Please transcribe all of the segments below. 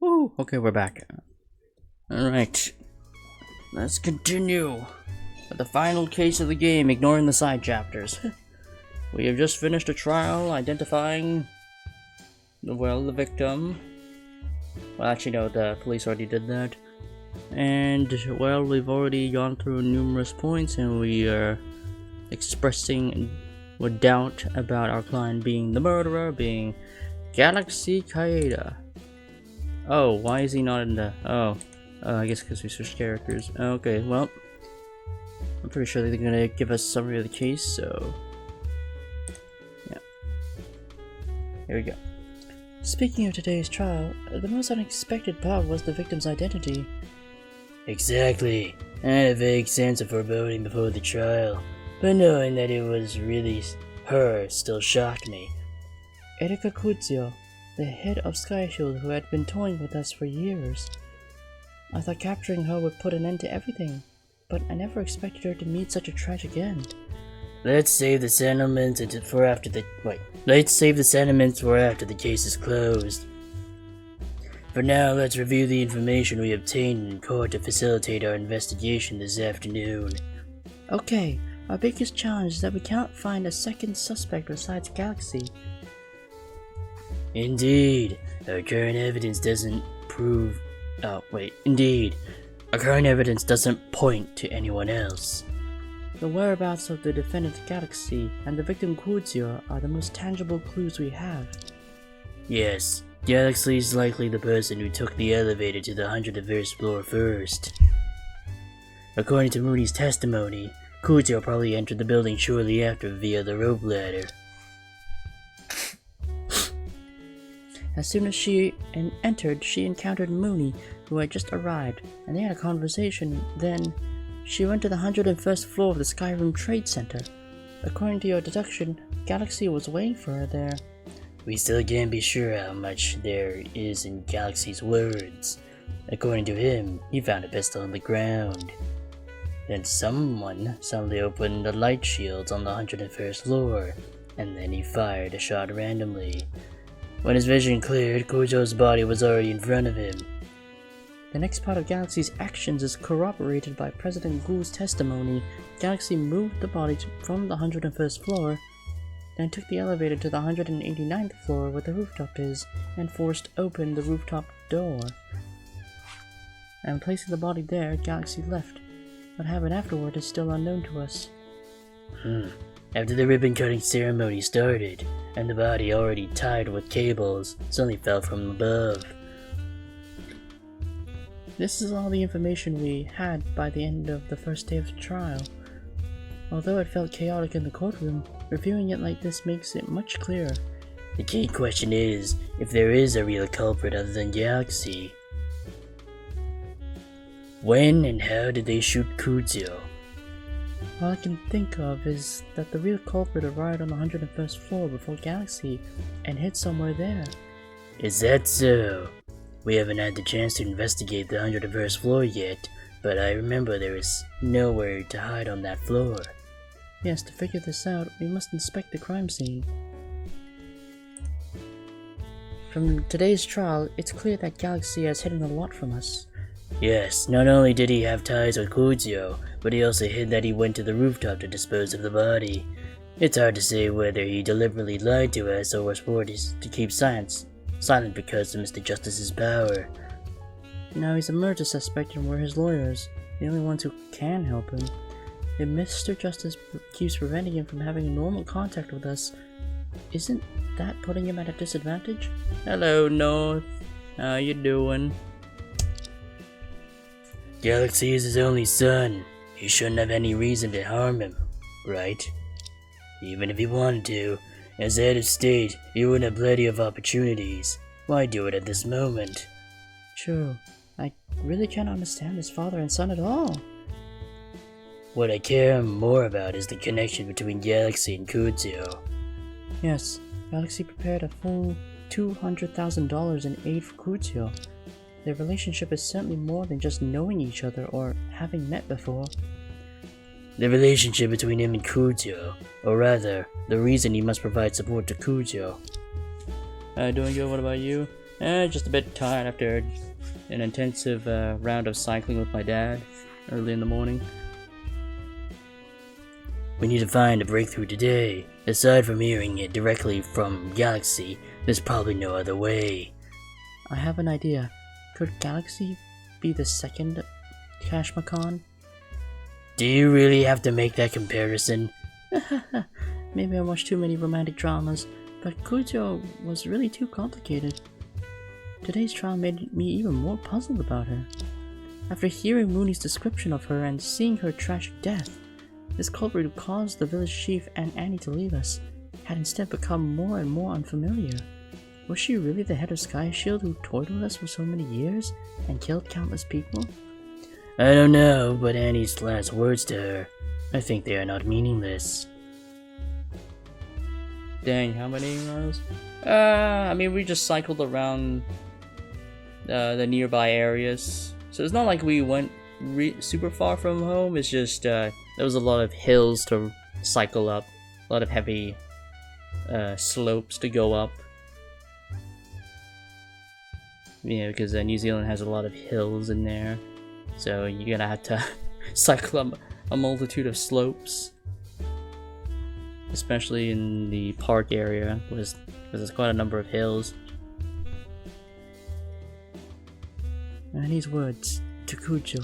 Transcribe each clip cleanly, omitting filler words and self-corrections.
Woo! Okay, we're back. Alright. Let's continue with the final case of the game, ignoring the side chapters. We have just finished a trial identifying, the victim. Well, actually, no, the police already did that. And, well, we've already gone through numerous points, and we are expressing doubt about our client being the murderer, being Galaxy Kaeda. Oh, why is he not in the... I guess because we switched characters. Okay, well, I'm pretty sure they're gonna give us a summary of the case, so... yeah. Here we go. Speaking of today's trial, the most unexpected part was the victim's identity. Exactly. I had a vague sense of foreboding before the trial, but knowing that it was really her still shocked me. Erika Kuzio, the head of Sky Shield, who had been toying with us for years. I thought capturing her would put an end to everything, but I never expected her to meet such a tragic end. Let's save the sentiments for after the case is closed. For now, let's review the information we obtained in court to facilitate our investigation this afternoon. Okay, our biggest challenge is that we cannot find a second suspect besides Galaxy. Indeed, our current evidence doesn't point to anyone else. The whereabouts of the defendant Galaxy and the victim Kuzio are the most tangible clues we have. Yes, Galaxy is likely the person who took the elevator to the 101st floor first. According to Mooney's testimony, Kuzio probably entered the building shortly after via the rope ladder. As soon as she entered, she encountered Mooney, who had just arrived, and they had a conversation. Then, she went to the 101st floor of the Skyrim Trade Center. According to your deduction, Galaxy was waiting for her there. We still can't be sure how much there is in Galaxy's words. According to him, he found a pistol on the ground. Then someone suddenly opened the light shields on the 101st floor, and then he fired a shot randomly. When his vision cleared, Kuzio's body was already in front of him. The next part of Galaxy's actions is corroborated by President Gu's testimony. Galaxy moved the body from the 101st floor, then took the elevator to the 189th floor where the rooftop is, and forced open the rooftop door. And placing the body there, Galaxy left. What happened afterward is still unknown to us. After the ribbon-cutting ceremony started, and the body already tied with cables suddenly fell from above. This is all the information we had by the end of the first day of the trial. Although it felt chaotic in the courtroom, reviewing it like this makes it much clearer. The key question is, if there is a real culprit other than Galaxy. When and how did they shoot Kuzio? All I can think of is that the real culprit arrived on the 101st floor before Galaxy and hid somewhere there. Is that so? We haven't had the chance to investigate the 101st floor yet, but I remember there is nowhere to hide on that floor. Yes, to figure this out, we must inspect the crime scene. From today's trial, it's clear that Galaxy has hidden a lot from us. Yes, not only did he have ties with Kuzio, but he also hid that he went to the rooftop to dispose of the body. It's hard to say whether he deliberately lied to us or was forced to keep silent because of Mr. Justice's power. Now he's a murder suspect and we're his lawyers, the only ones who can help him. If Mr. Justice keeps preventing him from having normal contact with us, isn't that putting him at a disadvantage? Hello, North. How you doing? Galaxy is his only son. He shouldn't have any reason to harm him, right? Even if he wanted to, as head of state, he would have plenty of opportunities. Why do it at this moment? True. I really can't understand his father and son at all. What I care more about is the connection between Galaxy and Kuzio. Yes, Galaxy prepared a full $200,000 in aid for Kuzio. Their relationship is certainly more than just knowing each other or having met before. The relationship between him and Kuzio, or rather, the reason he must provide support to Kuzio. Doing good, what about you? Just a bit tired after an intensive round of cycling with my dad early in the morning. We need to find a breakthrough today. Aside from hearing it directly from Galaxy, there's probably no other way. I have an idea. Could Galaxy be the second Cash Macan? Do you really have to make that comparison? Maybe I watched too many romantic dramas, but Kujo was really too complicated. Today's trial made me even more puzzled about her. After hearing Mooney's description of her and seeing her tragic death, this culprit who caused the village chief and Annie to leave us had instead become more and more unfamiliar. Was she really the head of Sky Shield who toyed with us for so many years and killed countless people? I don't know, but Annie's last words to her, I think they are not meaningless. Dang, how many miles? I mean, we just cycled around the nearby areas, so it's not like we went super far from home. It's just there was a lot of hills to cycle up, a lot of heavy slopes to go up. Yeah, because New Zealand has a lot of hills in there, so you're gonna have to cycle up a multitude of slopes, especially in the park area, because there's quite a number of hills. Annie's words to Kujo.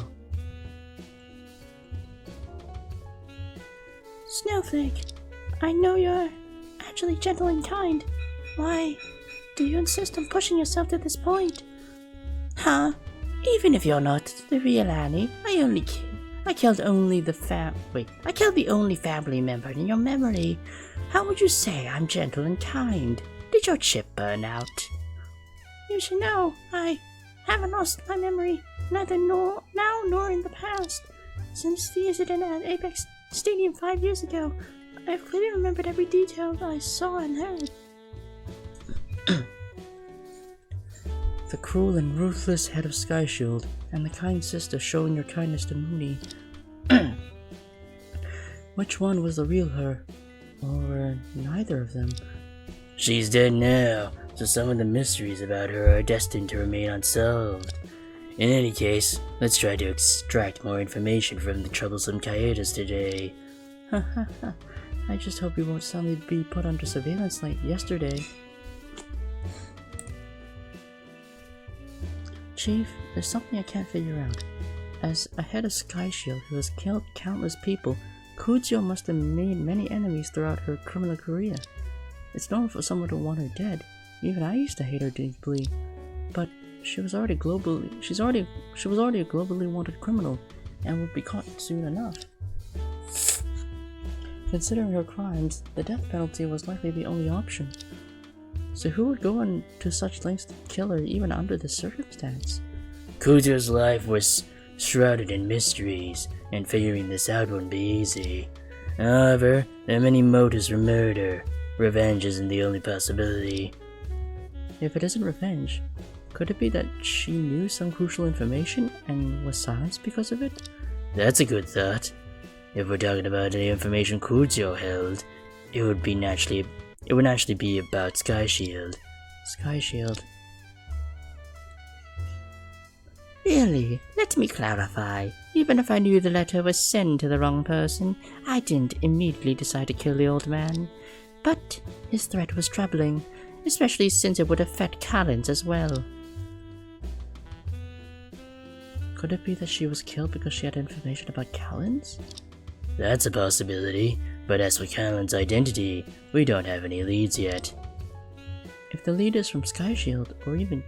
Snowflake, I know you're actually gentle and kind. Why do you insist on pushing yourself to this point? Huh? Even if you're not the real Annie, I killed the only family member in your memory. How would you say I'm gentle and kind? Did your chip burn out? You should know, I haven't lost my memory, neither now nor in the past. Since the incident at Apex Stadium 5 years ago, I've clearly remembered every detail I saw and heard. The cruel and ruthless head of Sky Shield, and the kind sister showing your kindness to Mooney. Which one was the real her? Or neither of them? She's dead now, so some of the mysteries about her are destined to remain unsolved. In any case, let's try to extract more information from the troublesome Kaidas today. I just hope we won't suddenly be put under surveillance like yesterday. Chief, there's something I can't figure out. As a head of Sky Shield who has killed countless people, Kujo must have made many enemies throughout her criminal career. It's normal for someone to want her dead. Even I used to hate her deeply. But she was already a globally wanted criminal and would be caught soon enough. Considering her crimes, the death penalty was likely the only option. So who would go on to such lengths to kill her even under this circumstance? Kujo's life was shrouded in mysteries, and figuring this out wouldn't be easy. However, there are many motives for murder. Revenge isn't the only possibility. If it isn't revenge, could it be that she knew some crucial information and was silenced because of it? That's a good thought. If we're talking about the information Kujo held, it would naturally be about Sky Shield. Sky Shield. Really, let me clarify. Even if I knew the letter was sent to the wrong person, I didn't immediately decide to kill the old man. But his threat was troubling, especially since it would affect Collins as well. Could it be that she was killed because she had information about Collins? That's a possibility, but as for Collins' identity, we don't have any leads yet. If the lead is from Sky Shield, or even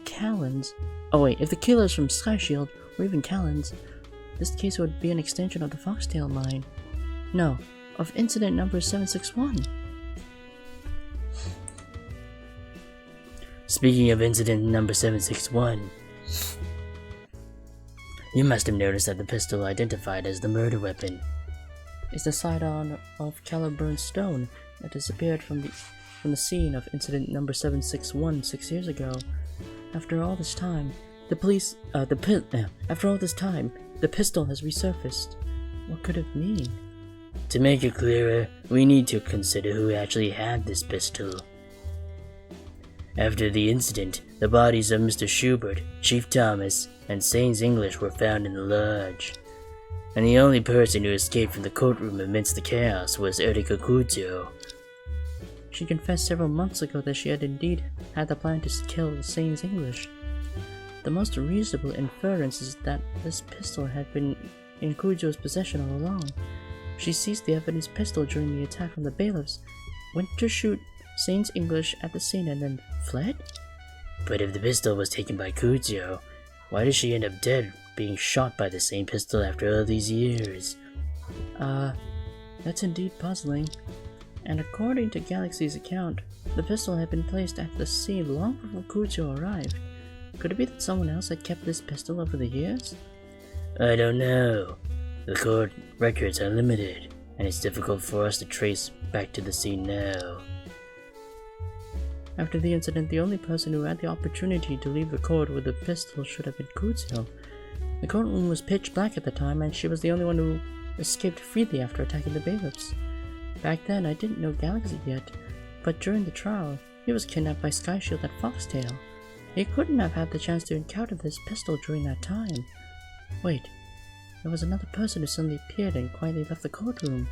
Collins... if the killer is from Sky Shield, or even Collins, this case would be an extension of the Foxtail line. No, of incident number 761. Speaking of incident number 761, you must have noticed that the pistol identified as the murder weapon is the sidearm of Caliburn's stone that disappeared from the scene of incident number 761 6 years ago. After all this time, the pistol has resurfaced. What could it mean? To make it clearer, we need to consider who actually had this pistol. After the incident, The bodies of Mr. Schubert, Chief Thomas, and Saints English were found in the lodge. And the only person who escaped from the courtroom amidst the chaos was Erika Kujo. She confessed several months ago that she had indeed had the plan to kill Saints English. The most reasonable inference is that this pistol had been in Kujo's possession all along. She seized the evidence pistol during the attack on the bailiffs, went to shoot Saints English at the scene, and then fled? But if the pistol was taken by Kujo, why did she end up dead, being shot by the same pistol after all these years? That's indeed puzzling. And according to Galaxy's account, the pistol had been placed at the scene long before Kujo arrived. Could it be that someone else had kept this pistol over the years? I don't know. The court records are limited, and it's difficult for us to trace back to the scene now. After the incident, the only person who had the opportunity to leave the court with the pistol should have been Kujo. The courtroom was pitch black at the time, and she was the only one who escaped freely after attacking the bailiffs. Back then, I didn't know Galaxy yet, but during the trial, he was kidnapped by Skyshield at Foxtail. He couldn't have had the chance to encounter this pistol during that time. Wait, there was another person who suddenly appeared and quietly left the courtroom.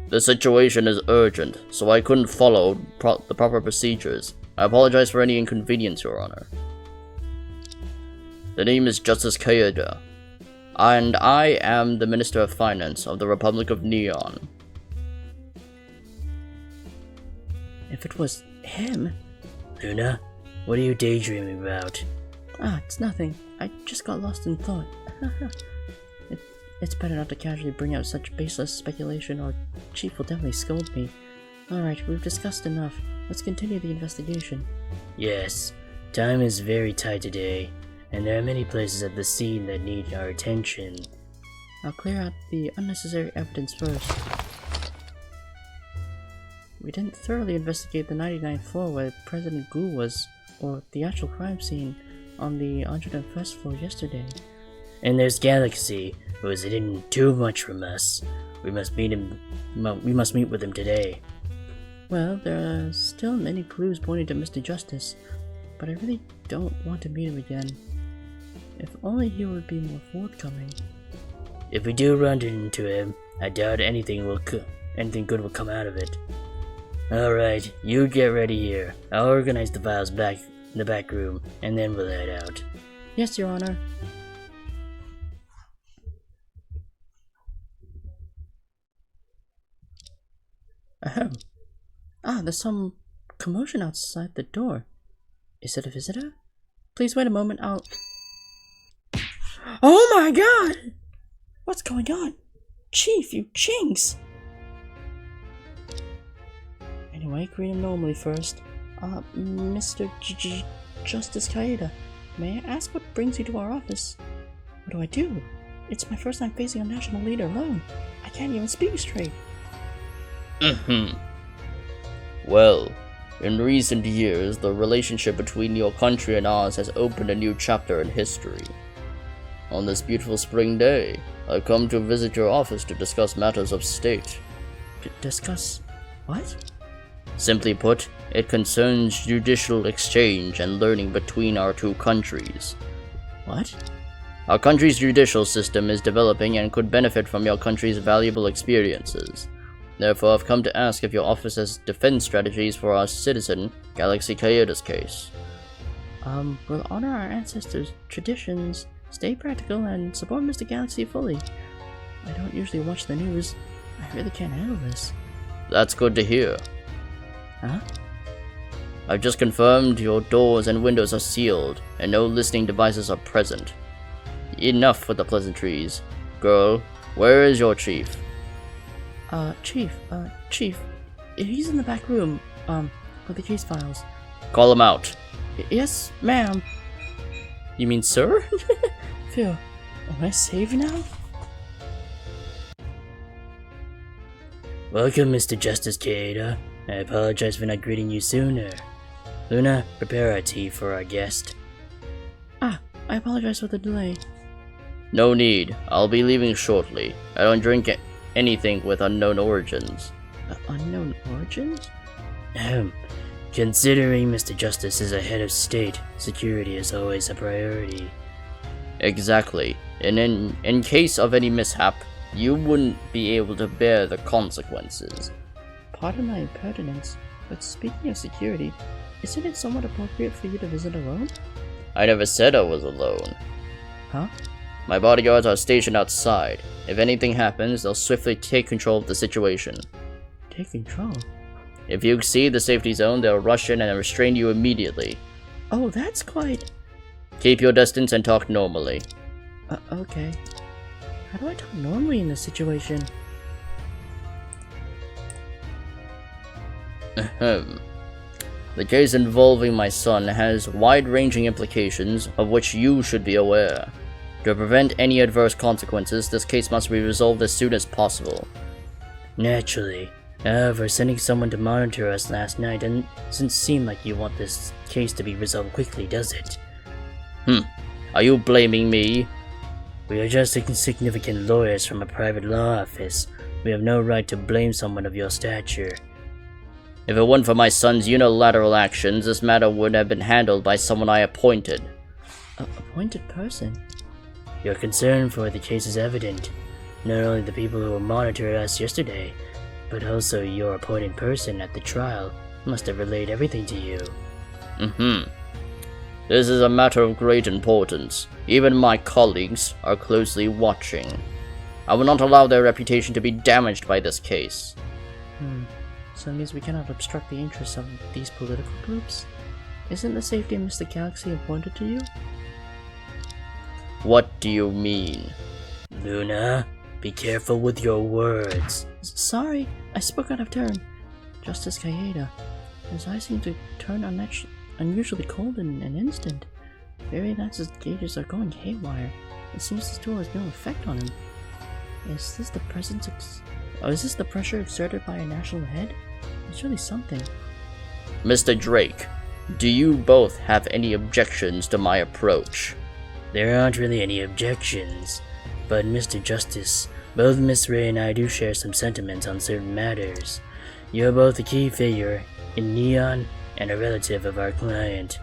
The situation is urgent, so I couldn't follow the proper procedures. I apologize for any inconvenience, Your Honor. The name is Justice Kaeda, and I am the Minister of Finance of the Republic of Neon. If it was him... Luna, what are you daydreaming about? It's nothing. I just got lost in thought. It's better not to casually bring out such baseless speculation, or Chief will definitely scold me. Alright, we've discussed enough. Let's continue the investigation. Yes, time is very tight today, and there are many places at the scene that need our attention. I'll clear out the unnecessary evidence first. We didn't thoroughly investigate the 99th floor where President Gu was, or the actual crime scene on the 101st floor yesterday. And there's Galaxy, who is hidden too much from us. We must meet with him today. Well, there are still many clues pointing to Mr. Justice, but I really don't want to meet him again. If only he would be more forthcoming. If we do run into him, I doubt anything good will come out of it. Alright, you get ready here. I'll organize the files back in the back room, and then we'll head out. Yes, Your Honor. Ahem. There's some commotion outside the door. Is it a visitor? Please wait a moment, I'll... Oh my god! What's going on? Chief, you jinx! Anyway, greet him normally first. Mr. Justice Kaeda, may I ask what brings you to our office? What do I do? It's my first time facing a national leader alone. I can't even speak straight. Well, in recent years, the relationship between your country and ours has opened a new chapter in history. On this beautiful spring day, I've come to visit your office to discuss matters of state. Discuss what? Simply put, it concerns judicial exchange and learning between our two countries. What? Our country's judicial system is developing and could benefit from your country's valuable experiences. Therefore, I've come to ask if your office has defense strategies for our citizen, Galaxy Kaeda's case. We'll honor our ancestors' traditions, stay practical, and support Mr. Galaxy fully. I don't usually watch the news. I really can't handle this. That's good to hear. Huh? I've just confirmed your doors and windows are sealed, and no listening devices are present. Enough with the pleasantries. Girl, where is your chief? Chief, he's in the back room, with the case files. Call him out. Yes, ma'am. You mean sir? Phew, am I safe now? Welcome, Mr. Justice Kaeda. I apologize for not greeting you sooner. Luna, prepare our tea for our guest. I apologize for the delay. No need. I'll be leaving shortly. I don't drink anything with unknown origins. Unknown origins? Considering Mr. Justice is a head of state, security is always a priority. Exactly. And in case of any mishap, you wouldn't be able to bear the consequences. Pardon my impertinence, but speaking of security, isn't it somewhat appropriate for you to visit alone? I never said I was alone. Huh? My bodyguards are stationed outside. If anything happens, they'll swiftly take control of the situation. Take control? If you exceed the safety zone, they'll rush in and restrain you immediately. Oh, that's quite... Keep your distance and talk normally. Okay. How do I talk normally in this situation? Ahem. The case involving my son has wide-ranging implications of which you should be aware. To prevent any adverse consequences, this case must be resolved as soon as possible. Naturally. However, sending someone to monitor us last night doesn't seem like you want this case to be resolved quickly, does it? Are you blaming me? We are just insignificant lawyers from a private law office. We have no right to blame someone of your stature. If it weren't for my son's unilateral actions, this matter would have been handled by someone I appointed. Appointed person? Your concern for the case is evident. Not only the people who monitored us yesterday, but also your appointed person at the trial must have relayed everything to you. This is a matter of great importance. Even my colleagues are closely watching. I will not allow their reputation to be damaged by this case. So it means we cannot obstruct the interests of these political groups? Isn't the safety of Mr. Galaxy important to you? What do you mean? Luna, be careful with your words. Sorry, I spoke out of turn. Justice Kaeda. His eyes seem to turn unusually cold in an instant. Barry Lance's gauges are going haywire. It seems this tool has no effect on him. Is this the pressure exerted by a national head? It's really something. Mr. Drake, do you both have any objections to my approach? There aren't really any objections, but Mr. Justice, both Miss Ray and I do share some sentiments on certain matters. You're both a key figure in Neon and a relative of our client.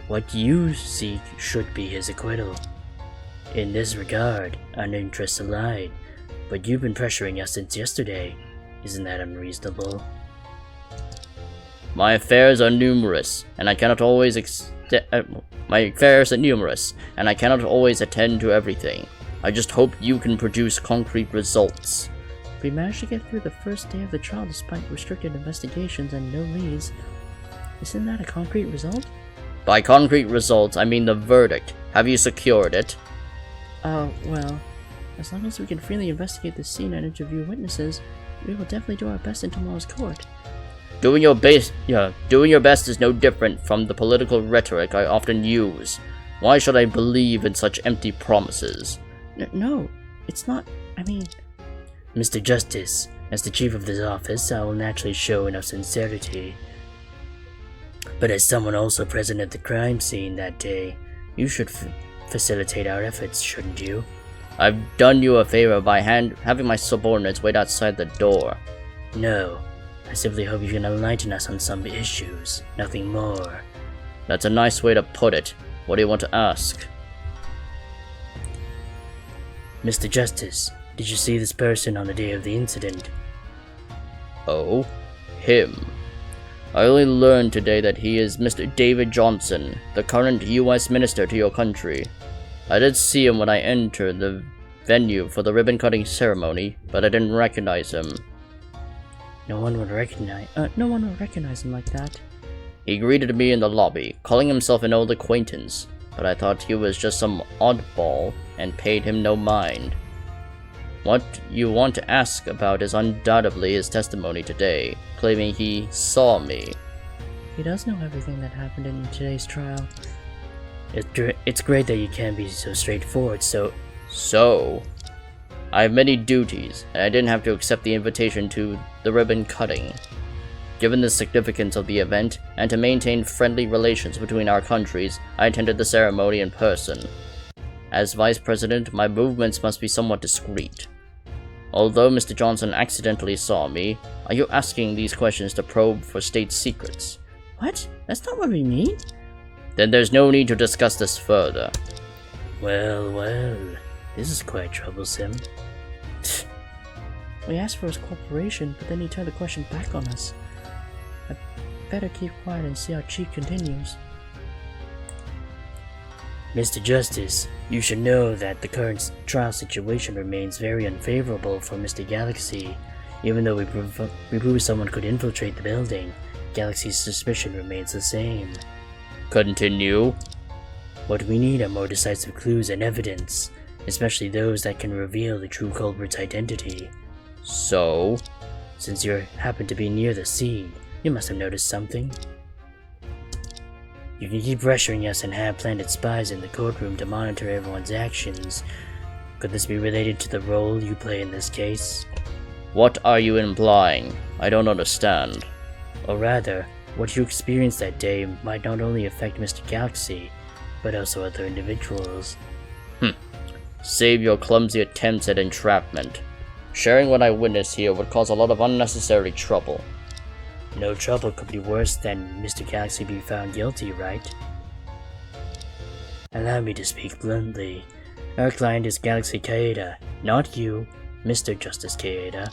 What you seek should be his acquittal. In this regard, our interests align, but you've been pressuring us since yesterday. Isn't that unreasonable? My affairs are numerous, and I cannot always attend to everything. I just hope you can produce concrete results. We managed to get through the first day of the trial despite restricted investigations and no leads. Isn't that a concrete result? By concrete results, I mean the verdict. Have you secured it? Well, as long as we can freely investigate the scene and interview witnesses, we will definitely do our best in tomorrow's court. Doing your best is no different from the political rhetoric I often use. Why should I believe in such empty promises? No, it's not. I mean... Mr. Justice, as the chief of this office, I will naturally show enough sincerity. But as someone also present at the crime scene that day, you should facilitate our efforts, shouldn't you? I've done you a favor by having my subordinates wait outside the door. No, I simply hope you can enlighten us on some issues, nothing more. That's a nice way to put it. What do you want to ask? Mr. Justice, did you see this person on the day of the incident? Oh? Him. I only learned today that he is Mr. David Johnson, the current U.S. Minister to your country. I did see him when I entered the venue for the ribbon-cutting ceremony, but I didn't recognize him. No one would recognize him like that. He greeted me in the lobby, calling himself an old acquaintance, but I thought he was just some oddball and paid him no mind. What you want to ask about is undoubtedly his testimony today, claiming he saw me. He does know everything that happened in today's trial. It's great that you can be so straightforward, So? I have many duties, and I didn't have to accept the invitation to the ribbon cutting. Given the significance of the event, and to maintain friendly relations between our countries, I attended the ceremony in person. As Vice President, my movements must be somewhat discreet. Although Mr. Johnson accidentally saw me, are you asking these questions to probe for state secrets? What? That's not what we mean. Then there's no need to discuss this further. Well, this is quite troublesome. We asked for his cooperation, but then he turned the question back on us. I better keep quiet and see how Chief continues. Mr. Justice, you should know that the current trial situation remains very unfavorable for Mr. Galaxy. Even though we prove someone could infiltrate the building, Galaxy's suspicion remains the same. Continue. What we need are more decisive clues and evidence, especially those that can reveal the true culprit's identity. So? Since you happen to be near the scene, you must have noticed something. You can keep pressuring us and have planted spies in the courtroom to monitor everyone's actions. Could this be related to the role you play in this case? What are you implying? I don't understand. Or rather, what you experienced that day might not only affect Mr. Galaxy, but also other individuals. Save your clumsy attempts at entrapment. Sharing what I witnessed here would cause a lot of unnecessary trouble. No trouble could be worse than Mr. Galaxy being found guilty, right? Allow me to speak bluntly. Our client is Galaxy Kaeda, not you, Mr. Justice Kaeda.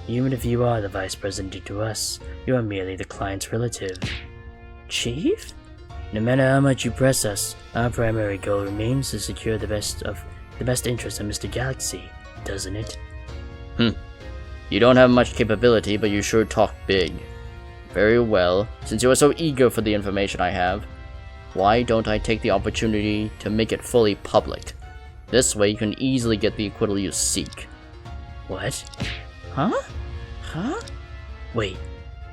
Even if you are the Vice President to us, you are merely the client's relative. Chief? No matter how much you press us, our primary goal remains to secure the best interests of Mr. Galaxy, doesn't it? You don't have much capability, but you sure talk big. Very well, since you are so eager for the information I have, why don't I take the opportunity to make it fully public? This way you can easily get the acquittal you seek. What? Huh? Wait,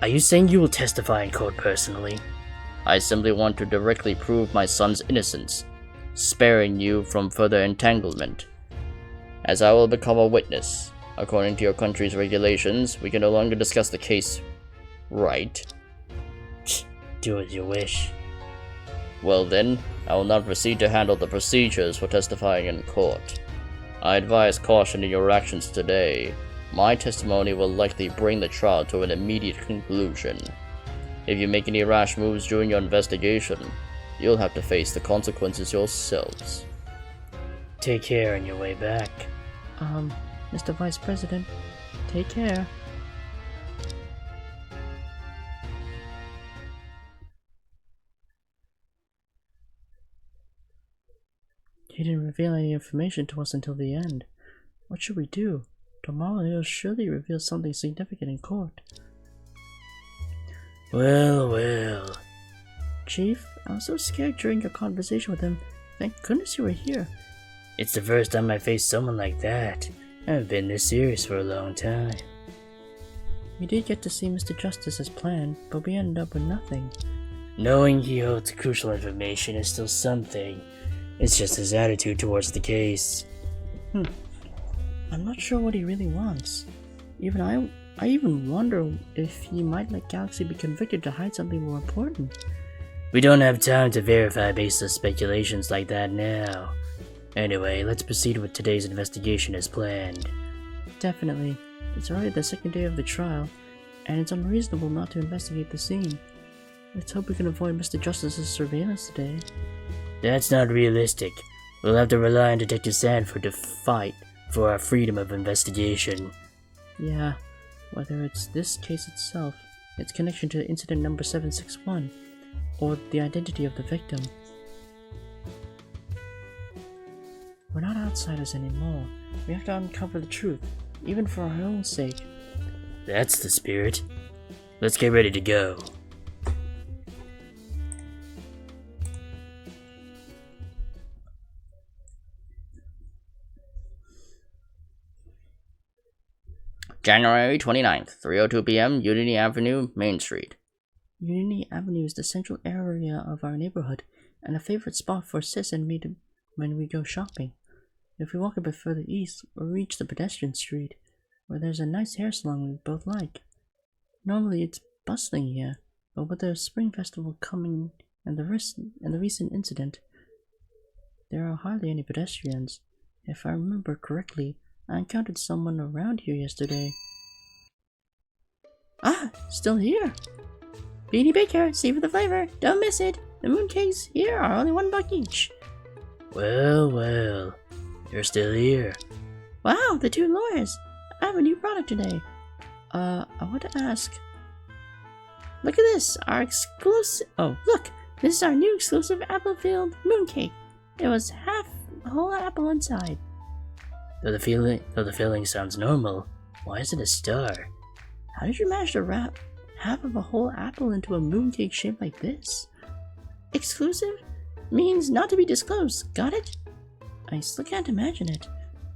are you saying you will testify in court personally? I simply want to directly prove my son's innocence, sparing you from further entanglement. As I will become a witness, according to your country's regulations, we can no longer discuss the case, right? Do as you wish. Well then, I will not proceed to handle the procedures for testifying in court. I advise caution in your actions today. My testimony will likely bring the trial to an immediate conclusion. If you make any rash moves during your investigation, you'll have to face the consequences yourselves. Take care on your way back. Mr. Vice President, take care. He didn't reveal any information to us until the end. What should we do? Tomorrow he'll surely reveal something significant in court. Well. Chief, I was so scared during your conversation with him. Thank goodness you were here. It's the first time I faced someone like that. I haven't been this serious for a long time. We did get to see Mr. Justice as planned, but we ended up with nothing. Knowing he holds crucial information is still something. It's just his attitude towards the case. I'm not sure what he really wants. I even wonder if he might let Galaxy be convicted to hide something more important. We don't have time to verify baseless speculations like that now. Anyway, let's proceed with today's investigation as planned. Definitely. It's already the second day of the trial, and it's unreasonable not to investigate the scene. Let's hope we can avoid Mr. Justice's surveillance today. That's not realistic. We'll have to rely on Detective Sanford to fight for our freedom of investigation. Yeah, whether it's this case itself, its connection to incident number 761, or the identity of the victim. We're not outsiders anymore. We have to uncover the truth, even for our own sake. That's the spirit. Let's get ready to go. January 29th, 3:02 p.m., Unity Avenue, Main Street. Unity Avenue is the central area of our neighborhood, and a favorite spot for Sis and me when we go shopping. If we walk a bit further east, we'll reach the pedestrian street, where there's a nice hair salon we both like. Normally it's bustling here, but with the spring festival coming and the recent incident, there are hardly any pedestrians. If I remember correctly, I encountered someone around here yesterday. Ah, still here. Beanie Baker, savor the flavor. Don't miss it. The mooncakes here are only $1 each. Well, well, you're still here. Wow, the two lawyers. I have a new product today. I want to ask. Look at this, our exclusive. Oh, look, this is our new exclusive apple-filled mooncake. It was half a whole apple inside. Though the filling sounds normal, why is it a star? How did you manage to wrap half of a whole apple into a mooncake shaped like this? Exclusive means not to be disclosed, got it? I still can't imagine it.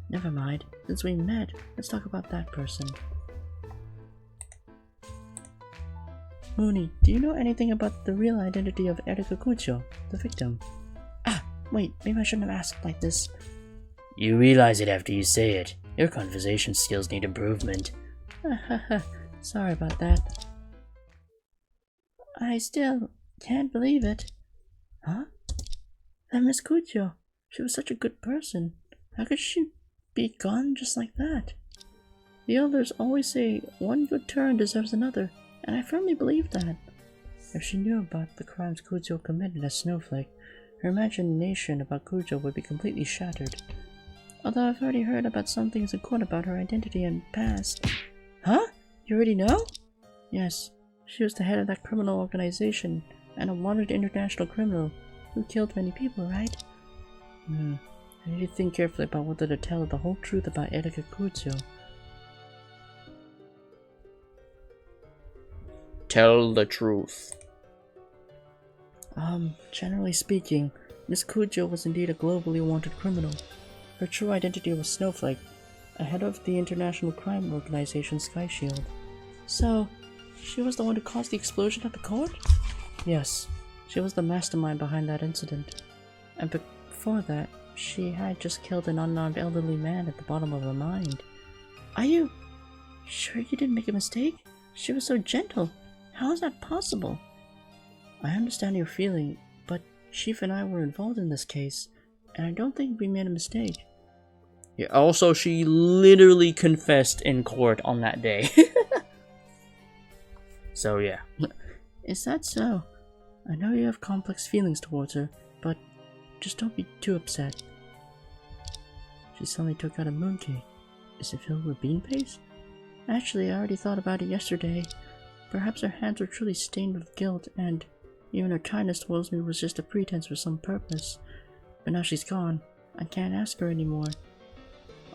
Never mind, since we met, let's talk about that person. Mooney, do you know anything about the real identity of Erika Kucho, the victim? Ah, wait, maybe I shouldn't have asked like this. You realize it after you say it. Your conversation skills need improvement. Sorry about that. I still can't believe it. Huh? That Miss Kucho, she was such a good person. How could she be gone just like that? The elders always say one good turn deserves another, and I firmly believe that. If she knew about the crimes Kujo committed as Snowflake, her imagination about Kujo would be completely shattered. Although I've already heard about some things in court about her identity and past. Huh? You already know? Yes, she was the head of that criminal organization, and a wanted international criminal who killed many people, right? I need to think carefully about whether to tell the whole truth about Erika Kujo. Tell the truth. Generally speaking, Miss Kujo was indeed a globally wanted criminal. Her true identity was Snowflake, a head of the international crime organization Sky Shield. So, she was the one who caused the explosion at the court? Yes, she was the mastermind behind that incident. And before that, she had just killed an unarmed elderly man at the bottom of a mine. Are you sure you didn't make a mistake? She was so gentle. How is that possible? I understand your feeling, but Chief and I were involved in this case, and I don't think we made a mistake. Yeah, also, she literally confessed in court on that day. So, yeah. Is that so? I know you have complex feelings towards her, but just don't be too upset. She suddenly took out a mooncake. Is it filled with bean paste? Actually, I already thought about it yesterday. Perhaps her hands were truly stained with guilt, and even her kindness towards me was just a pretense for some purpose. But now she's gone. I can't ask her anymore.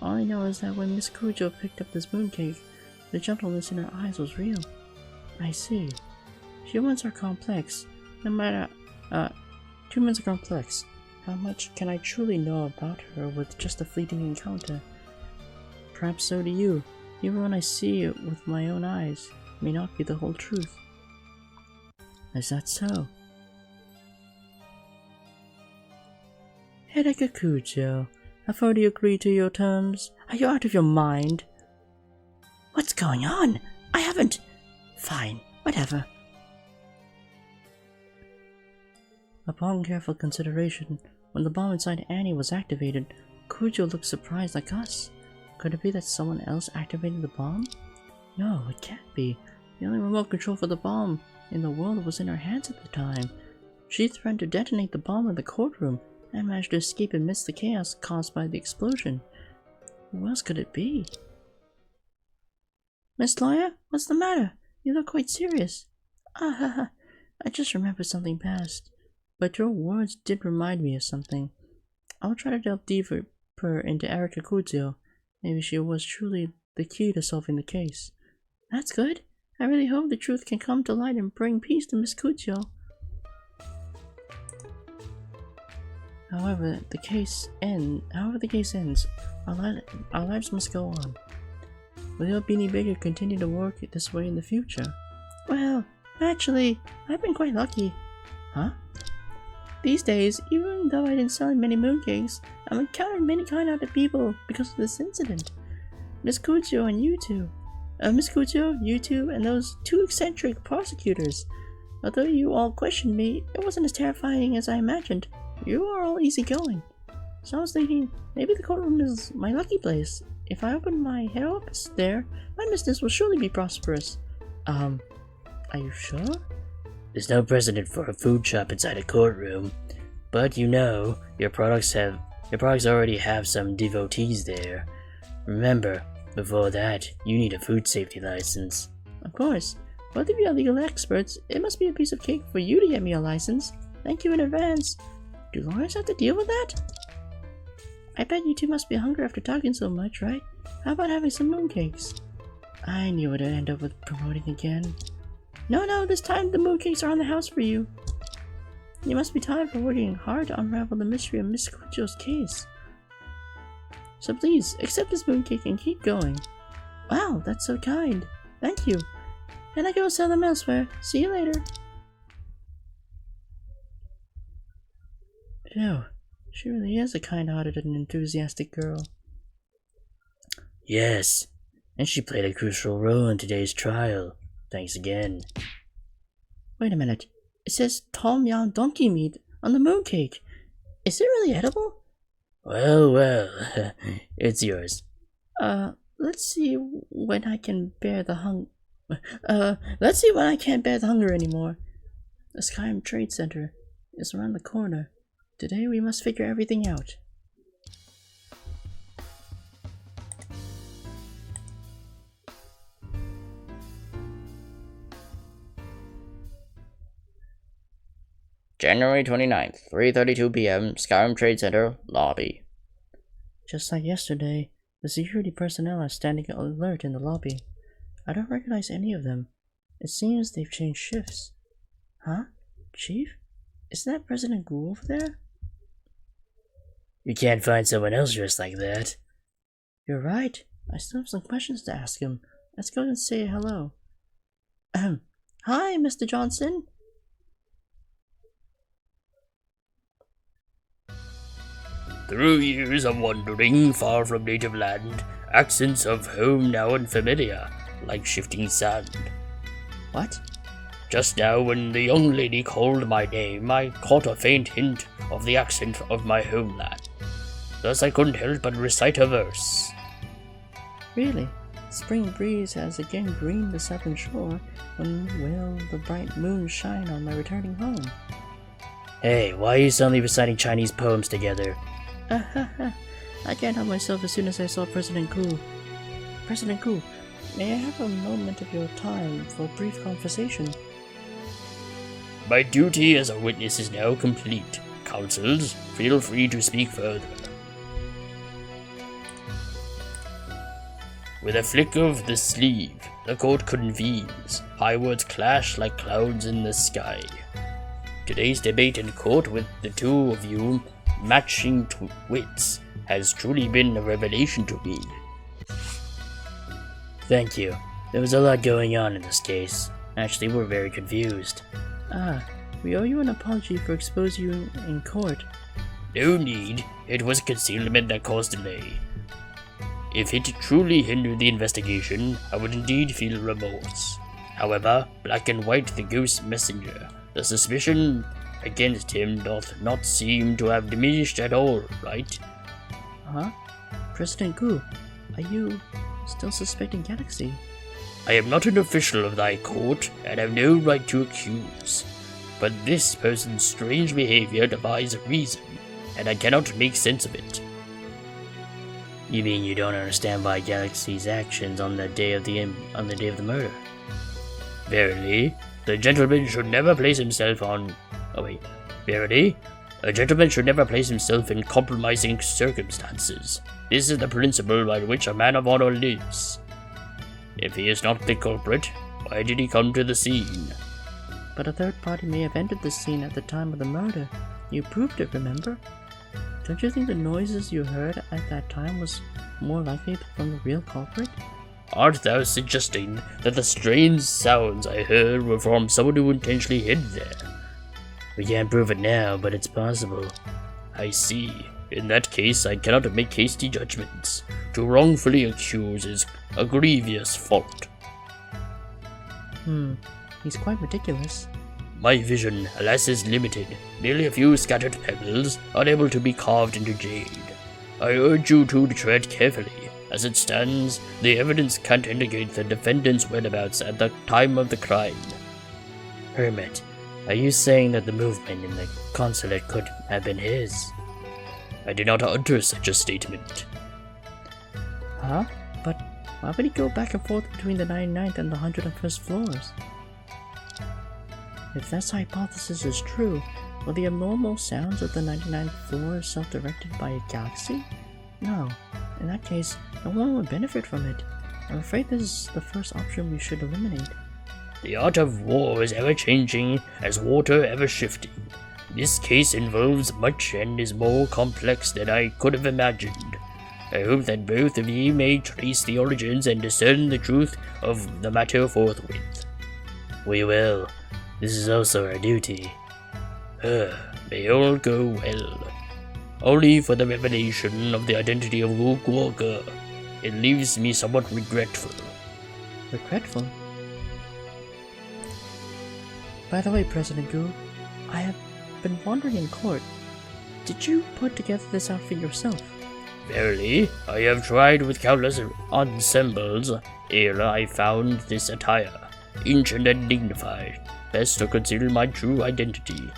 All I know is that when Miss Kujo picked up this mooncake, the gentleness in her eyes was real. I see. Humans are complex. No matter, humans are complex. How much can I truly know about her with just a fleeting encounter? Perhaps so do you. Even when I see it with my own eyes, it may not be the whole truth. Is that so? Erika Kujo, I've already agreed to your terms. Are you out of your mind? What's going on? I haven't... Fine, whatever. Upon careful consideration, when the bomb inside Annie was activated, Kujo looked surprised like us. Could it be that someone else activated the bomb? No, it can't be. The only remote control for the bomb in the world was in her hands at the time. She threatened to detonate the bomb in the courtroom and managed to escape amidst the chaos caused by the explosion. Who else could it be? Miss Lawyer, what's the matter? You look quite serious. I just remembered something past. But your words did remind me of something. I'll try to delve deeper into Erika Kujo. Maybe she was truly the key to solving the case. That's good. I really hope the truth can come to light and bring peace to Miss Kujo. However the case ends, our lives must go on. Will your Beanie Baker continue to work this way in the future? Well, actually, I've been quite lucky. Huh? These days, even though I didn't sell many mooncakes, I've encountered many kind-hearted people because of this incident. Miss Kujo and you two. Miss Kujo, you two, and those two eccentric prosecutors. Although you all questioned me, it wasn't as terrifying as I imagined. You are all easygoing. So I was thinking, maybe the courtroom is my lucky place. If I open my head office there, my business will surely be prosperous. Are you sure? There's no precedent for a food shop inside a courtroom, but you know, your products already have some devotees there. Remember, before that, you need a food safety license. Of course. Both of you are legal experts. It must be a piece of cake for you to get me a license. Thank you in advance. Do lawyers have to deal with that? I bet you two must be hungry after talking so much, right? How about having some mooncakes? I knew it would end up with promoting again. No, this time the mooncakes are on the house for you. You must be tired from working hard to unravel the mystery of Miss Cucio's case. So please, accept this mooncake and keep going. Wow, that's so kind. Thank you. And I go sell them elsewhere. See you later. Ew, she really is a kind-hearted and enthusiastic girl. Yes, and she played a crucial role in today's trial. Thanks again. Wait a minute. It says Tom Yum donkey meat on the mooncake. Is it really edible? Well, it's yours. Let's see when I can bear the let's see when I can't bear the hunger anymore. The Skyrim Trade Center is around the corner. Today we must figure everything out. January 29th, 3:32 p.m., Skyrim Trade Center, lobby. Just like yesterday, the security personnel are standing alert in the lobby. I don't recognize any of them. It seems they've changed shifts. Huh? Chief? Isn't that President Gu over there? You can't find someone else dressed like that. You're right. I still have some questions to ask him. Let's go and say hello. Hi, Mr. Johnson. Through years of wandering far from native land, accents of home now unfamiliar, like shifting sand. What? Just now, when the young lady called my name, I caught a faint hint of the accent of my homeland. Thus I couldn't help but recite a verse. Really? Spring breeze has again greened the southern shore. When will the bright moon shine on my returning home? Hey, why are you suddenly reciting Chinese poems together? I can't help myself as soon as I saw President Gu. President Gu, may I have a moment of your time for a brief conversation? My duty as a witness is now complete. Counsels, feel free to speak further. With a flick of the sleeve, the court convenes. High words clash like clouds in the sky. Today's debate in court with the two of you matching wits has truly been a revelation to me. Thank you. There was a lot going on in this case. Actually, we're very confused. We owe you an apology for exposing you in court. No need. It was concealment that caused delay. If it truly hindered the investigation, I would indeed feel remorse. However, Black and White, the ghost messenger, the suspicion against him doth not seem to have diminished at all, right? Huh? President Gu, are you still suspecting Galaxy? I am not an official of thy court, and have no right to accuse. But this person's strange behavior defies reason, and I cannot make sense of it. You mean you don't understand why Galaxy's actions on the day of the murder? Verily, the gentleman should never place himself on... Verily, a gentleman should never place himself in compromising circumstances. This is the principle by which a man of honor lives. If he is not the culprit, why did he come to the scene? But a third party may have entered the scene at the time of the murder. You proved it, remember? Don't you think the noises you heard at that time was more likely from the real culprit? Art thou suggesting that the strange sounds I heard were from someone who intentionally hid there? We can't prove it now, but it's possible. I see. In that case, I cannot make hasty judgments. To wrongfully accuse is a grievous fault. He's quite meticulous. My vision, alas, is limited. Merely a few scattered pebbles, unable to be carved into jade. I urge you to tread carefully, As it stands, the evidence can't indicate the defendant's whereabouts at the time of the crime. Hermit, are you saying that the movement in the consulate could have been his? I did not utter such a statement. Huh? But why would he go back and forth between the 99th and the 101st floors? If this hypothesis is true, were the abnormal sounds of the 99th floor self-directed by a galaxy? No. In that case, no one would benefit from it. I'm afraid this is the first option we should eliminate. The art of war is ever-changing, as water ever-shifting. This case involves much and is more complex than I could have imagined. I hope that both of ye may trace the origins and discern the truth of the matter forthwith. We will. This is also our duty. May all go well. Only for the revelation of the identity of Luke Walker, it leaves me somewhat regretful. Regretful? By the way, President Gu, I have been wandering in court. Did you put together this outfit yourself? Verily, I have tried with countless ensembles ere I found this attire, ancient and dignified, best to conceal my true identity.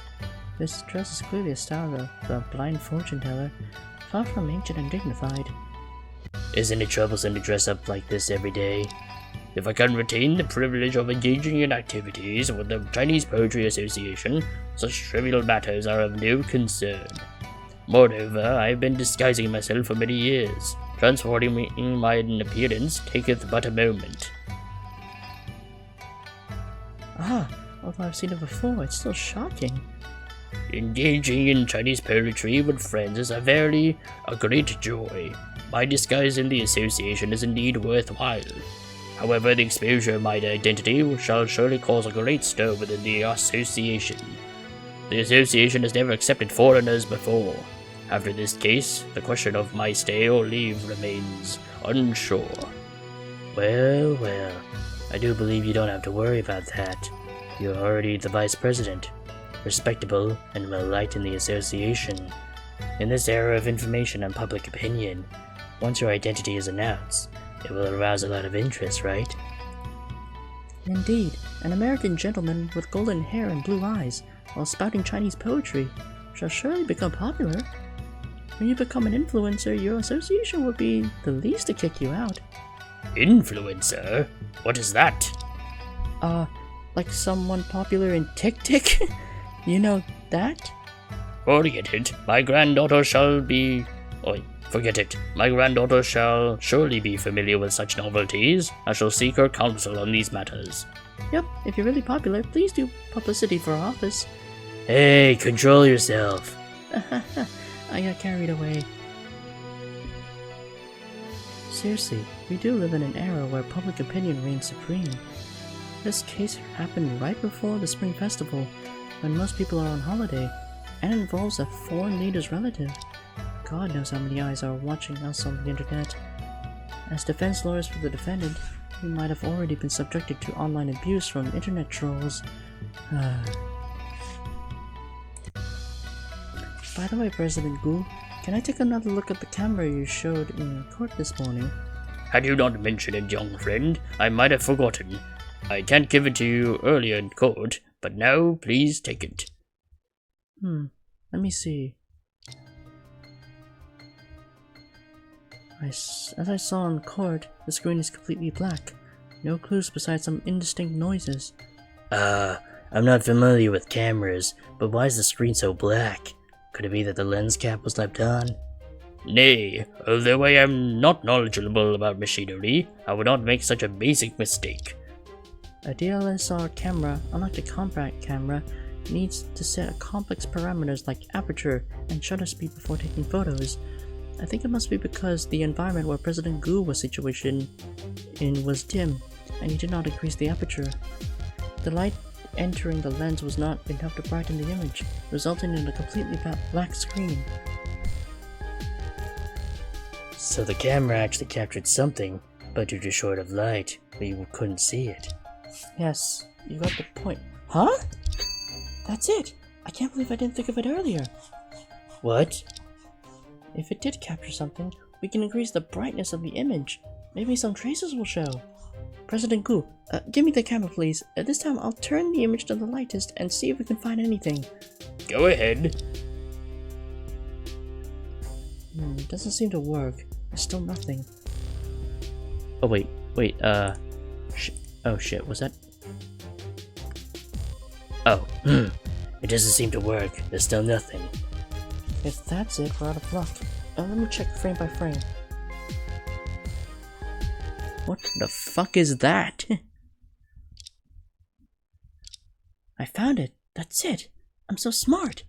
This dress is clearly a style of the blind fortune teller, far from ancient and dignified. Isn't it troublesome to dress up like this every day? If I can retain the privilege of engaging in activities with the Chinese Poetry Association, such trivial matters are of no concern. Moreover, I have been disguising myself for many years. Transforming my appearance taketh but a moment. Ah, although I've seen it before, it's still shocking. Engaging in Chinese poetry with friends is verily a great joy. My disguise in the association is indeed worthwhile. However, the exposure of my identity shall surely cause a great stir within the association. The association has never accepted foreigners before. After this case, the question of my stay or leave remains unsure. Well, I do believe you don't have to worry about that. You're already the vice president, respectable and well-liked in the association. In this era of information and public opinion, once your identity is announced, it will arouse a lot of interest, right? Indeed, an American gentleman with golden hair and blue eyes, while spouting Chinese poetry, shall surely become popular. When you become an influencer, your association would be the least to kick you out. Influencer? What is that? Like someone popular in Tick? You know that? Forget it. My granddaughter shall be... Oh, forget it. My granddaughter shall surely be familiar with such novelties. I shall seek her counsel on these matters. Yep, if you're really popular, please do publicity for our office. Hey, control yourself. I got carried away. Seriously, we do live in an era where public opinion reigns supreme. This case happened right before the Spring Festival, when most people are on holiday, and involves a foreign leader's relative. God knows how many eyes are watching us on the internet. As defense lawyers for the defendant, we might have already been subjected to online abuse from internet trolls. By the way, President Gu, can I take another look at the camera you showed in court this morning? Had you not mentioned it, young friend, I might have forgotten. I can't give it to you earlier in court, but now please take it. Let me see. As I saw in court, the screen is completely black. No clues besides some indistinct noises. I'm not familiar with cameras, but why is the screen so black? Could it be that the lens cap was left on? Nay, although I am not knowledgeable about machinery, I would not make such a basic mistake. A DSLR camera, unlike a compact camera, needs to set complex parameters like aperture and shutter speed before taking photos. I think it must be because the environment where President Gu was situated in was dim, and he did not increase the aperture. The light entering the lens was not enough to brighten the image, resulting in a completely black screen. So the camera actually captured something, but due to short of light, we couldn't see it. Yes, you got the point. Huh? That's it! I can't believe I didn't think of it earlier. What? If it did capture something, we can increase the brightness of the image. Maybe some traces will show. President Gu, give me the camera please. This time I'll turn the image to the lightest and see if we can find anything. Go ahead. Doesn't seem to work. There's still nothing. Oh wait, oh shit, was that? Oh, it doesn't seem to work. There's still nothing. If that's it, we're out of luck. Let me check frame by frame. What the fuck is that? I found it. That's it. I'm so smart.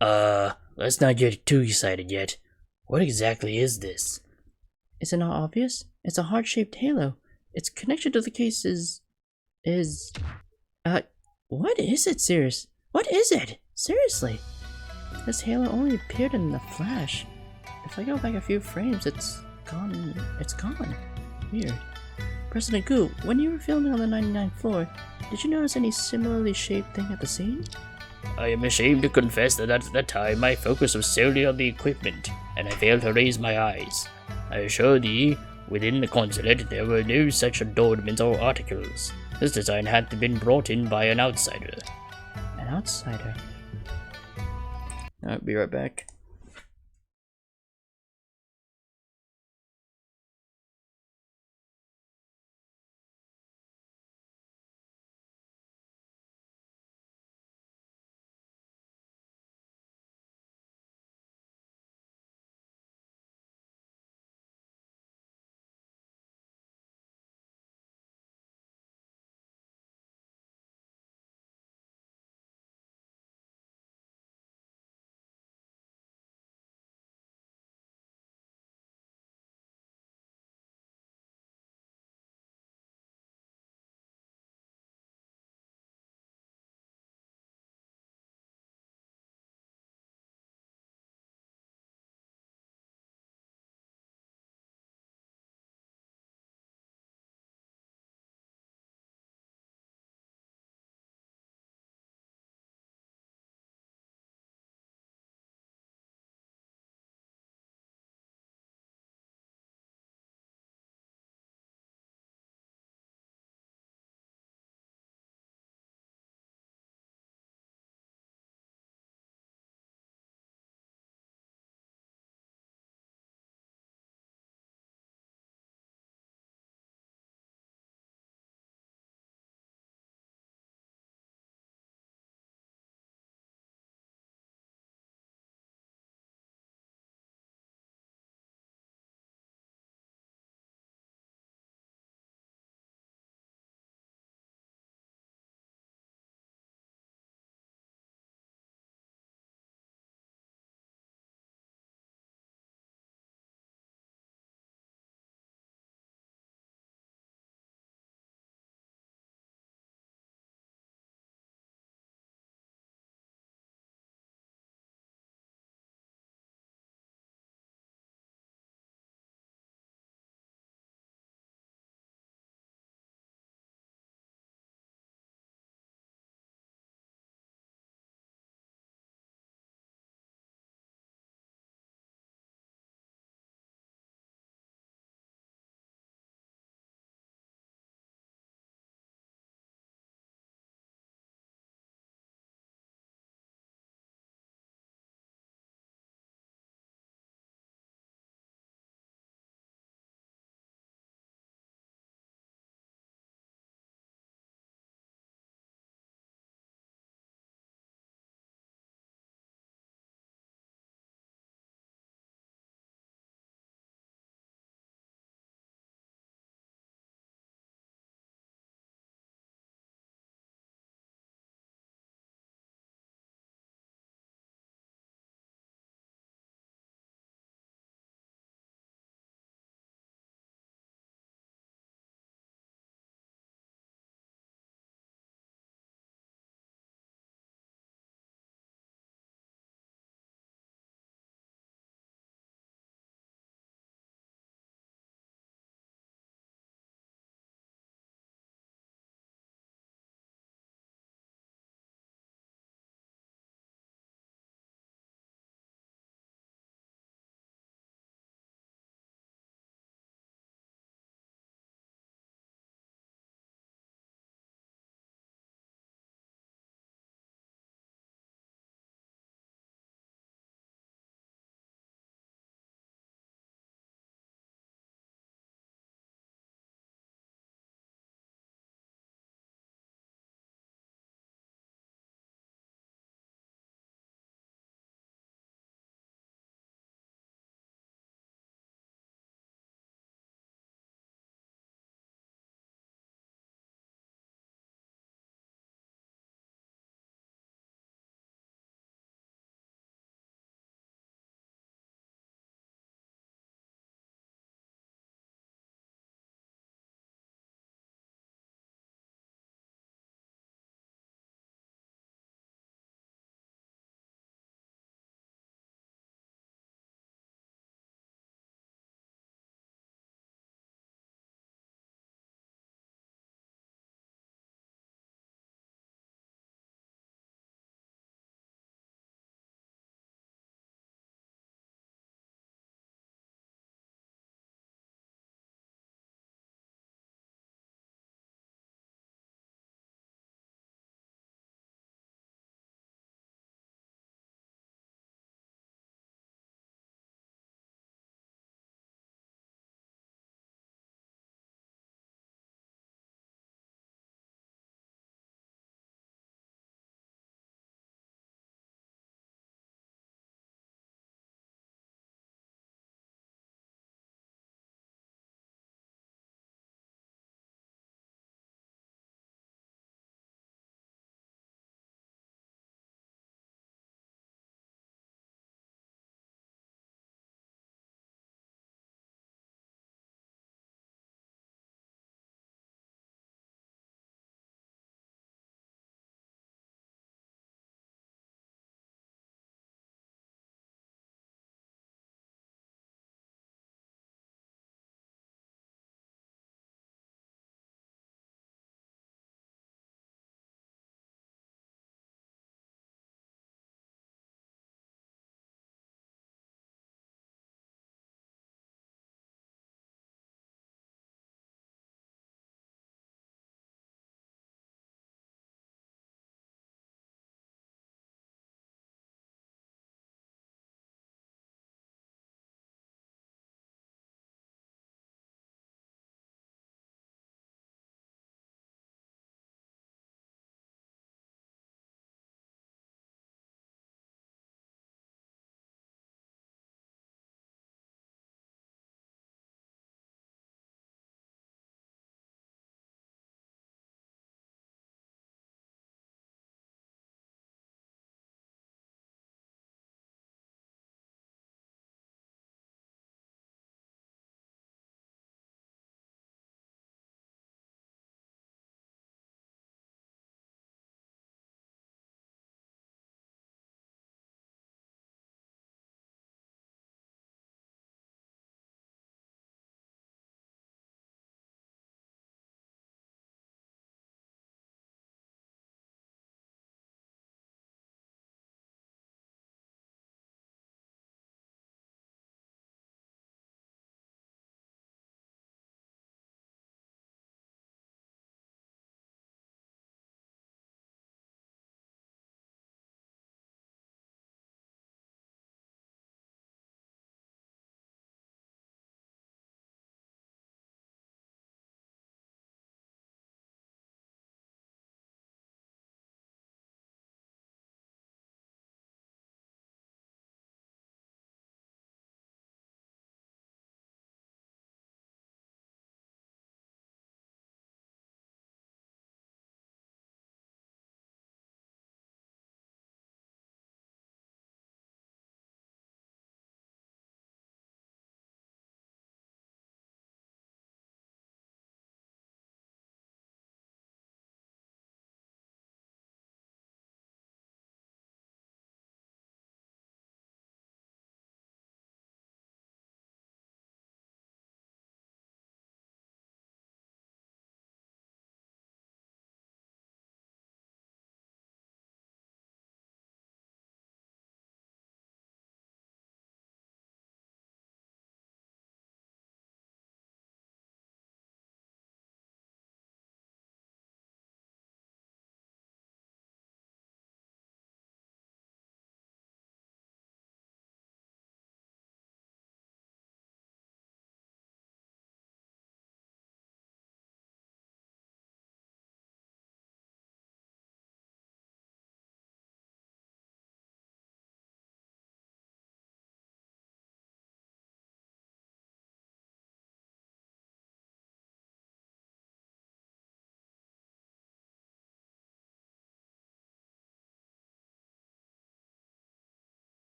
Let's not get too excited yet. What exactly is this? Is it not obvious? It's a heart-shaped halo. Its connection to the case is... What is it, Sirius? What is it? Seriously? This halo only appeared in the flash. If I go back a few frames, it's gone. It's gone. Weird. President Gu, when you were filming on the 99th floor, did you notice any similarly shaped thing at the scene? I am ashamed to confess that at the time my focus was solely on the equipment, and I failed to raise my eyes. I assure thee, within the consulate there were no such adornments or articles. This design had been brought in by an outsider. An outsider? Alright, be right back.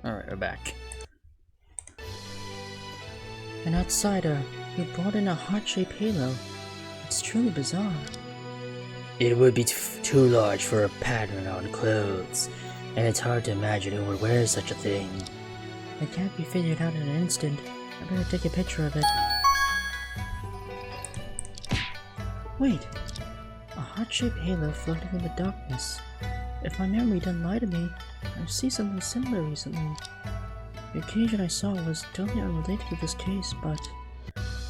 Alright, we're back. An outsider who brought in a heart-shaped halo. It's truly bizarre. It would be too large for a pattern on clothes, and it's hard to imagine who would wear such a thing. It can't be figured out in an instant. I better take a picture of it. Wait! A heart-shaped halo floating in the darkness. If my memory doesn't lie to me, I've seen something similar recently. The occasion I saw was totally unrelated to this case, but...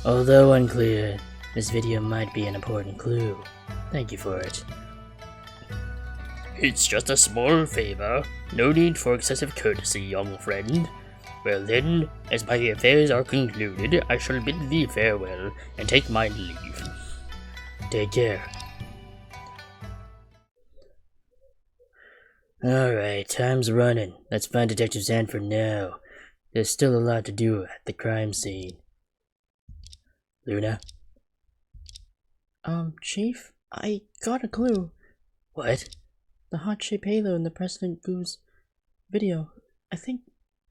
Although unclear, this video might be an important clue. Thank you for it. It's just a small favor. No need for excessive courtesy, young friend. Well then, as my affairs are concluded, I shall bid thee farewell and take my leave. Take care. Alright, time's running. Let's find Detective Sanford now. There's still a lot to do at the crime scene. Luna? Chief? I got a clue. What? The heart-shaped halo in the President Goose video. I think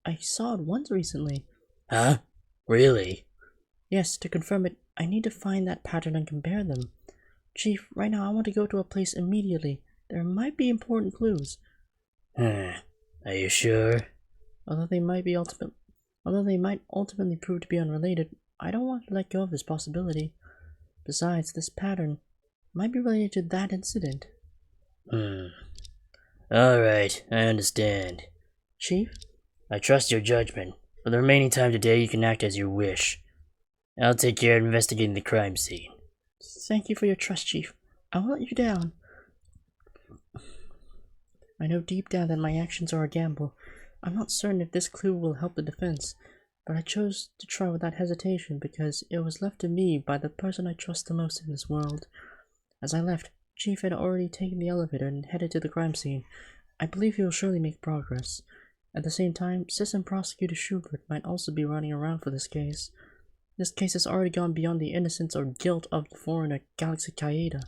I saw it once recently. Huh? Really? Yes, to confirm it, I need to find that pattern and compare them. Chief, right now I want to go to a place immediately. There might be important clues. Are you sure? Although they might ultimately prove to be unrelated, I don't want to let go of this possibility. Besides, this pattern might be related to that incident. Alright, I understand. Chief? I trust your judgment. For the remaining time today, you can act as you wish. I'll take care of investigating the crime scene. Thank you for your trust, Chief. I won't let you down. I know deep down that my actions are a gamble. I'm not certain if this clue will help the defense, but I chose to try without hesitation because it was left to me by the person I trust the most in this world. As I left, Chief had already taken the elevator and headed to the crime scene. I believe he will surely make progress. At the same time, Assistant Prosecutor Schubert might also be running around for this case. This case has already gone beyond the innocence or guilt of the foreigner Galaxy Kaeda.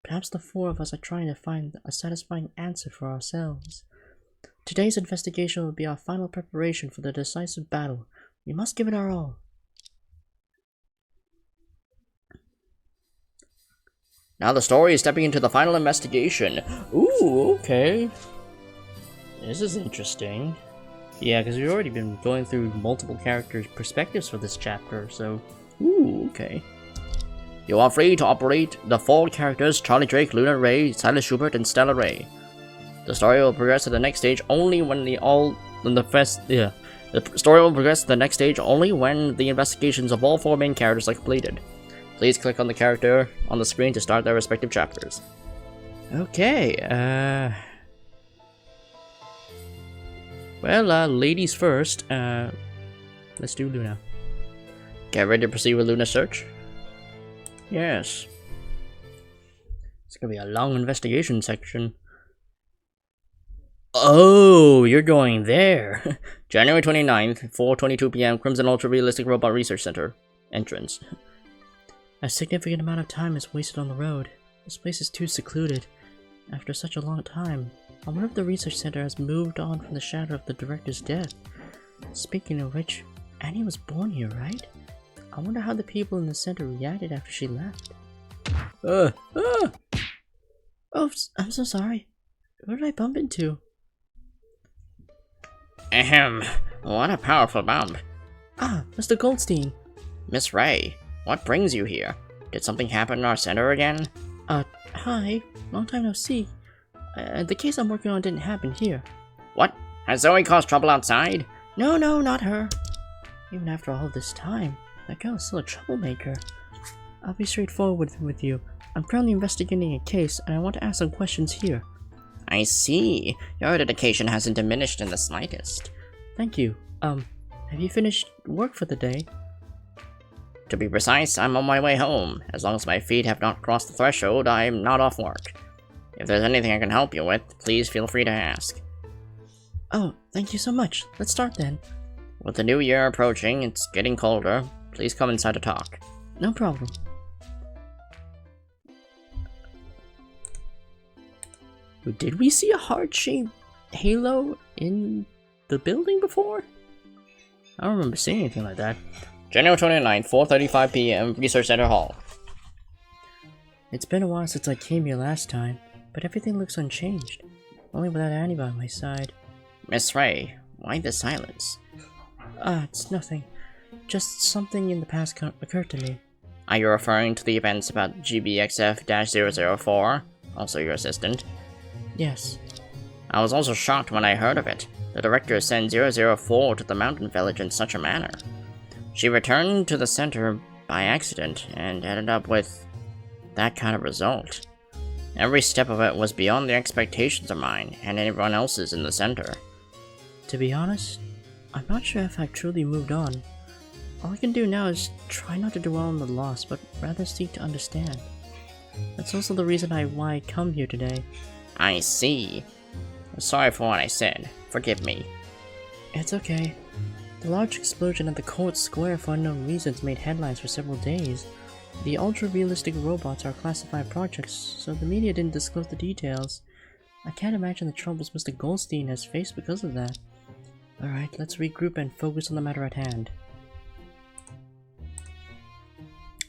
Perhaps the four of us are trying to find a satisfying answer for ourselves. Today's investigation will be our final preparation for the decisive battle. We must give it our all. Now the story is stepping into the final investigation. Ooh, okay. This is interesting. Yeah, because we've already been going through multiple characters' perspectives for this chapter, so... Ooh, okay. You are free to operate the 4 characters Charlie Drake, Luna Ray, Silas Schubert, and Stella Ray. The story will progress to the next stage only when the story will progress to the next stage only when the investigations of all 4 main characters are completed. Please click on the character on the screen to start their respective chapters. Okay, well, ladies first, let's do Luna. Get ready to proceed with Luna's search? Yes. It's gonna be a long investigation section. Oh, you're going there. January 29th, 4:22 p.m. Crimson Ultra Realistic Robot Research Center. Entrance. A significant amount of time is wasted on the road. This place is too secluded. After such a long time, I wonder if the research center has moved on from the shadow of the director's death. Speaking of which, Annie was born here, right? I wonder how the people in the center reacted after she left. Oh, I'm so sorry. Who did I bump into? Ahem, what a powerful bump. Ah, Mr. Goldstein. Miss Ray, what brings you here? Did something happen in our center again? Hi. Long time no see. The case I'm working on didn't happen here. What? Has Zoe caused trouble outside? No, not her. Even after all this time, that girl is still a troublemaker. I'll be straightforward with you. I'm currently investigating a case, and I want to ask some questions here. I see. Your dedication hasn't diminished in the slightest. Thank you. Have you finished work for the day? To be precise, I'm on my way home. As long as my feet have not crossed the threshold, I'm not off work. If there's anything I can help you with, please feel free to ask. Oh, thank you so much. Let's start then. With the new year approaching, it's getting colder. Please come inside to talk. No problem. Did we see a heart-shaped halo in the building before? I don't remember seeing anything like that. January 29th, 4:35 p.m., Research Center Hall. It's been a while since I came here last time, but everything looks unchanged. Only without Annie by my side. Miss Ray, why the silence? It's nothing. Just something in the past occurred to me. Are you referring to the events about GBXF-004, also your assistant? Yes. I was also shocked when I heard of it. The director sent 004 to the mountain village in such a manner. She returned to the center by accident and ended up with that kind of result. Every step of it was beyond the expectations of mine and anyone else's in the center. To be honest, I'm not sure if I've truly moved on. All I can do now is try not to dwell on the loss, but rather seek to understand. That's also the reason why I come here today. I see. I'm sorry for what I said. Forgive me. It's okay. The large explosion at the court square for unknown reasons made headlines for several days. The ultra-realistic robots are classified projects, so the media didn't disclose the details. I can't imagine the troubles Mr. Goldstein has faced because of that. Alright, let's regroup and focus on the matter at hand.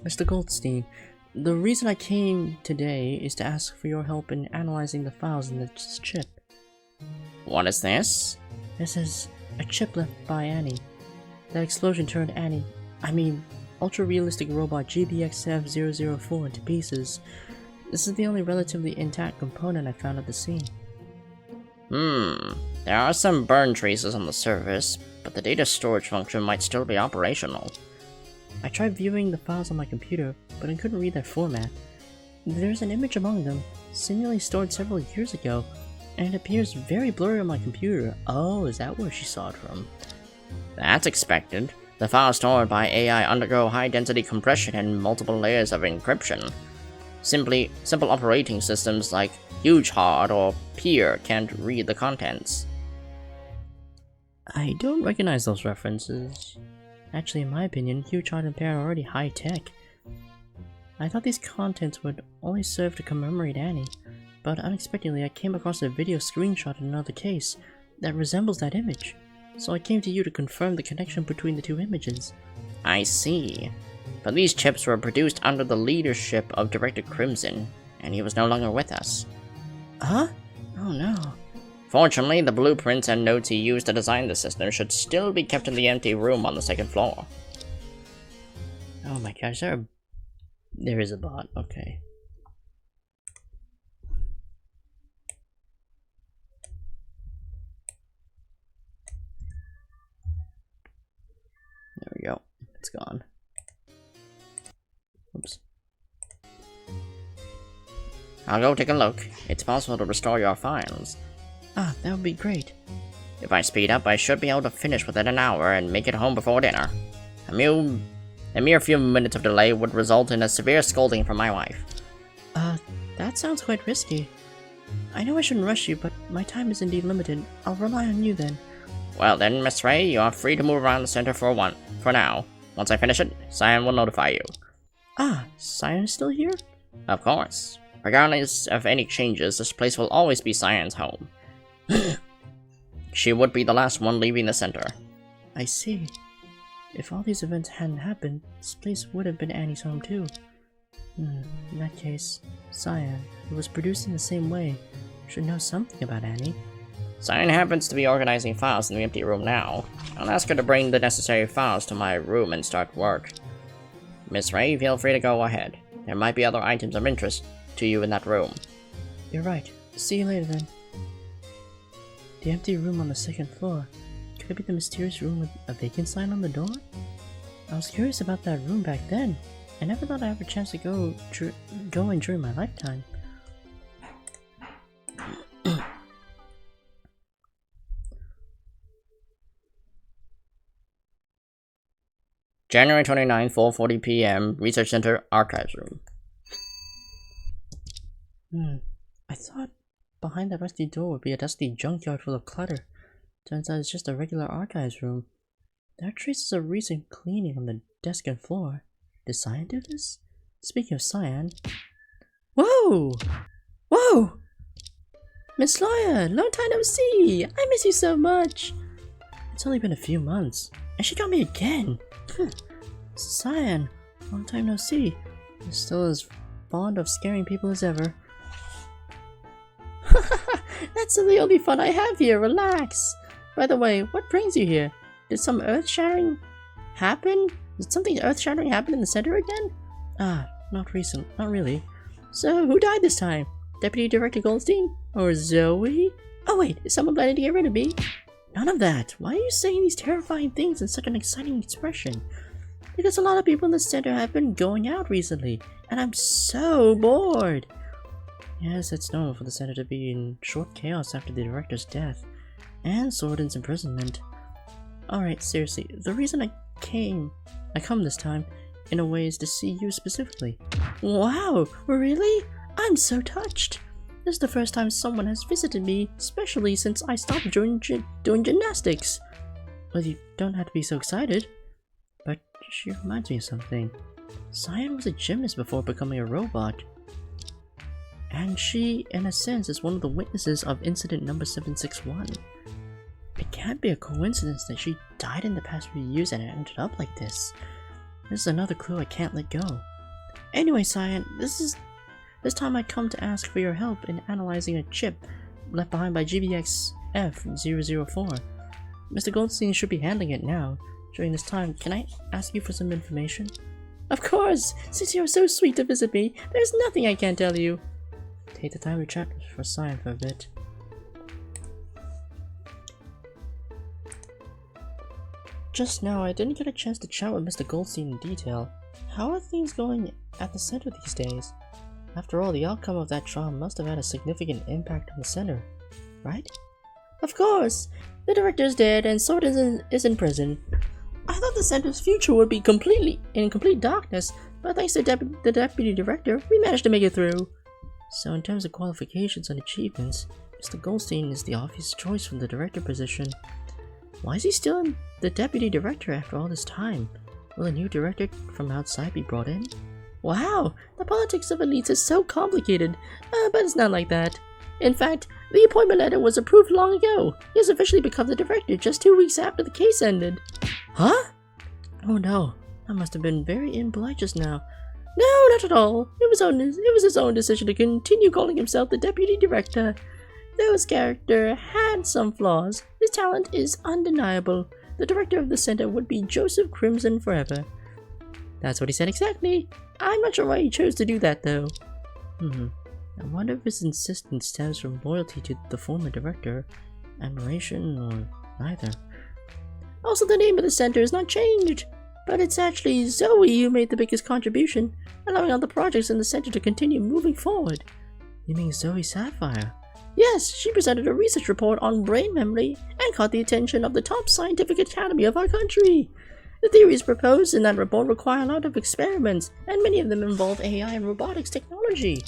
Mr. Goldstein, the reason I came today is to ask for your help in analyzing the files in this chip. What is this? This is a chip left by Annie. That explosion turned ultra-realistic robot GBXF-004 into pieces. This is the only relatively intact component I found at the scene. There are some burn traces on the surface, but the data storage function might still be operational. I tried viewing the files on my computer, but I couldn't read their format. There's an image among them, seemingly stored several years ago, and it appears very blurry on my computer. Oh, is that where she saw it from? That's expected. The files stored by AI undergo high-density compression and multiple layers of encryption. Simple operating systems like HugeHard or Peer can't read the contents. I don't recognize those references. Actually, in my opinion, HugeHard and Peer are already high-tech. I thought these contents would only serve to commemorate Annie, but unexpectedly I came across a video screenshot in another case that resembles that image. So I came to you to confirm the connection between the two images. I see. But these chips were produced under the leadership of Director Crimson, and he was no longer with us. Huh? Oh no. Fortunately, the blueprints and notes he used to design the system should still be kept in the empty room on the second floor. Oh my gosh, there is a bot, okay. There we go. It's gone. Oops. I'll go take a look. It's possible to restore your files. Ah, that would be great. If I speed up, I should be able to finish within an hour and make it home before dinner. A mere few minutes of delay would result in a severe scolding from my wife. That sounds quite risky. I know I shouldn't rush you, but my time is indeed limited. I'll rely on you then. Well then, Miss Ray, you are free to move around the center for now. Once I finish it, Cyan will notify you. Ah, Cyan is still here? Of course. Regardless of any changes, this place will always be Cyan's home. She would be the last one leaving the center. I see. If all these events hadn't happened, this place would have been Annie's home too. In that case, Cyan, who was produced in the same way, should know something about Annie. Cyan happens to be organizing files in the empty room now. I'll ask her to bring the necessary files to my room and start work. Miss Ray, feel free to go ahead. There might be other items of interest to you in that room. You're right. See you later then. The empty room on the second floor. Could it be the mysterious room with a vacant sign on the door? I was curious about that room back then. I never thought I'd have a chance to go in during my lifetime. January 29th, 4:40 p.m., Research Center Archives Room. I thought behind that rusty door would be a dusty junkyard full of clutter. Turns out it's just a regular archives room. There are traces of recent cleaning on the desk and floor. Did Cyan do this? Speaking of Cyan... Whoa! Whoa! Miss Lawyer, long time no see! I miss you so much! It's only been a few months, and she got me again. Cyan, long time no see. You're still as fond of scaring people as ever. That's the only fun I have here, relax. By the way, what brings you here? Did some earth-shattering happen? Did something earth-shattering happen in the center again? Ah, not really. So, who died this time? Deputy Director Goldstein? Or Zoe? Oh wait, is someone planning to get rid of me? None of that. Why are you saying these terrifying things in such an exciting expression? Because a lot of people in the center have been going out recently, and I'm so bored. Yes, it's normal for the center to be in short chaos after the director's death, and Sorden's imprisonment. Alright, seriously, the reason I come this time, in a way, is to see you specifically. Wow, really? I'm so touched. This is the first time someone has visited me, especially since I stopped doing gymnastics. Well, you don't have to be so excited. But she reminds me of something. Cyan was a gymnast before becoming a robot. And she, in a sense, is one of the witnesses of incident number 761. It can't be a coincidence that she died in the past few years and it ended up like this. This is another clue I can't let go. Anyway, Cyan, this time I come to ask for your help in analyzing a chip left behind by GBX F004. Mr. Goldstein should be handling it now. During this time, can I ask you for some information? Of course! Since you're so sweet to visit me, there's nothing I can't tell you. Take the time to chat for Cyan for a bit. Just now, I didn't get a chance to chat with Mr. Goldstein in detail. How are things going at the center these days? After all, the outcome of that trial must have had a significant impact on the center, right? Of course! The director's dead and Sword is in prison. I thought the center's future would be in complete darkness, but thanks to the deputy director, we managed to make it through. So in terms of qualifications and achievements, Mr. Goldstein is the obvious choice for the director position. Why is he still the deputy director after all this time? Will a new director from outside be brought in? Wow, the politics of elites is so complicated, but it's not like that. In fact, the appointment letter was approved long ago. He has officially become the director just 2 weeks after the case ended. Huh? Oh no, I must have been very impolite just now. No, not at all. It was his own decision to continue calling himself the deputy director. Though his character had some flaws, his talent is undeniable. The director of the center would be Joseph Crimson forever. That's what he said exactly. I'm not sure why he chose to do that though. I wonder if his insistence stems from loyalty to the former director, admiration, or neither. Also, the name of the center is not changed, but it's actually Zoe who made the biggest contribution, allowing all the projects in the center to continue moving forward. You mean Zoe Sapphire? Yes, she presented a research report on brain memory and caught the attention of the top scientific academy of our country. The theories proposed in that report require a lot of experiments, and many of them involve AI and robotics technology.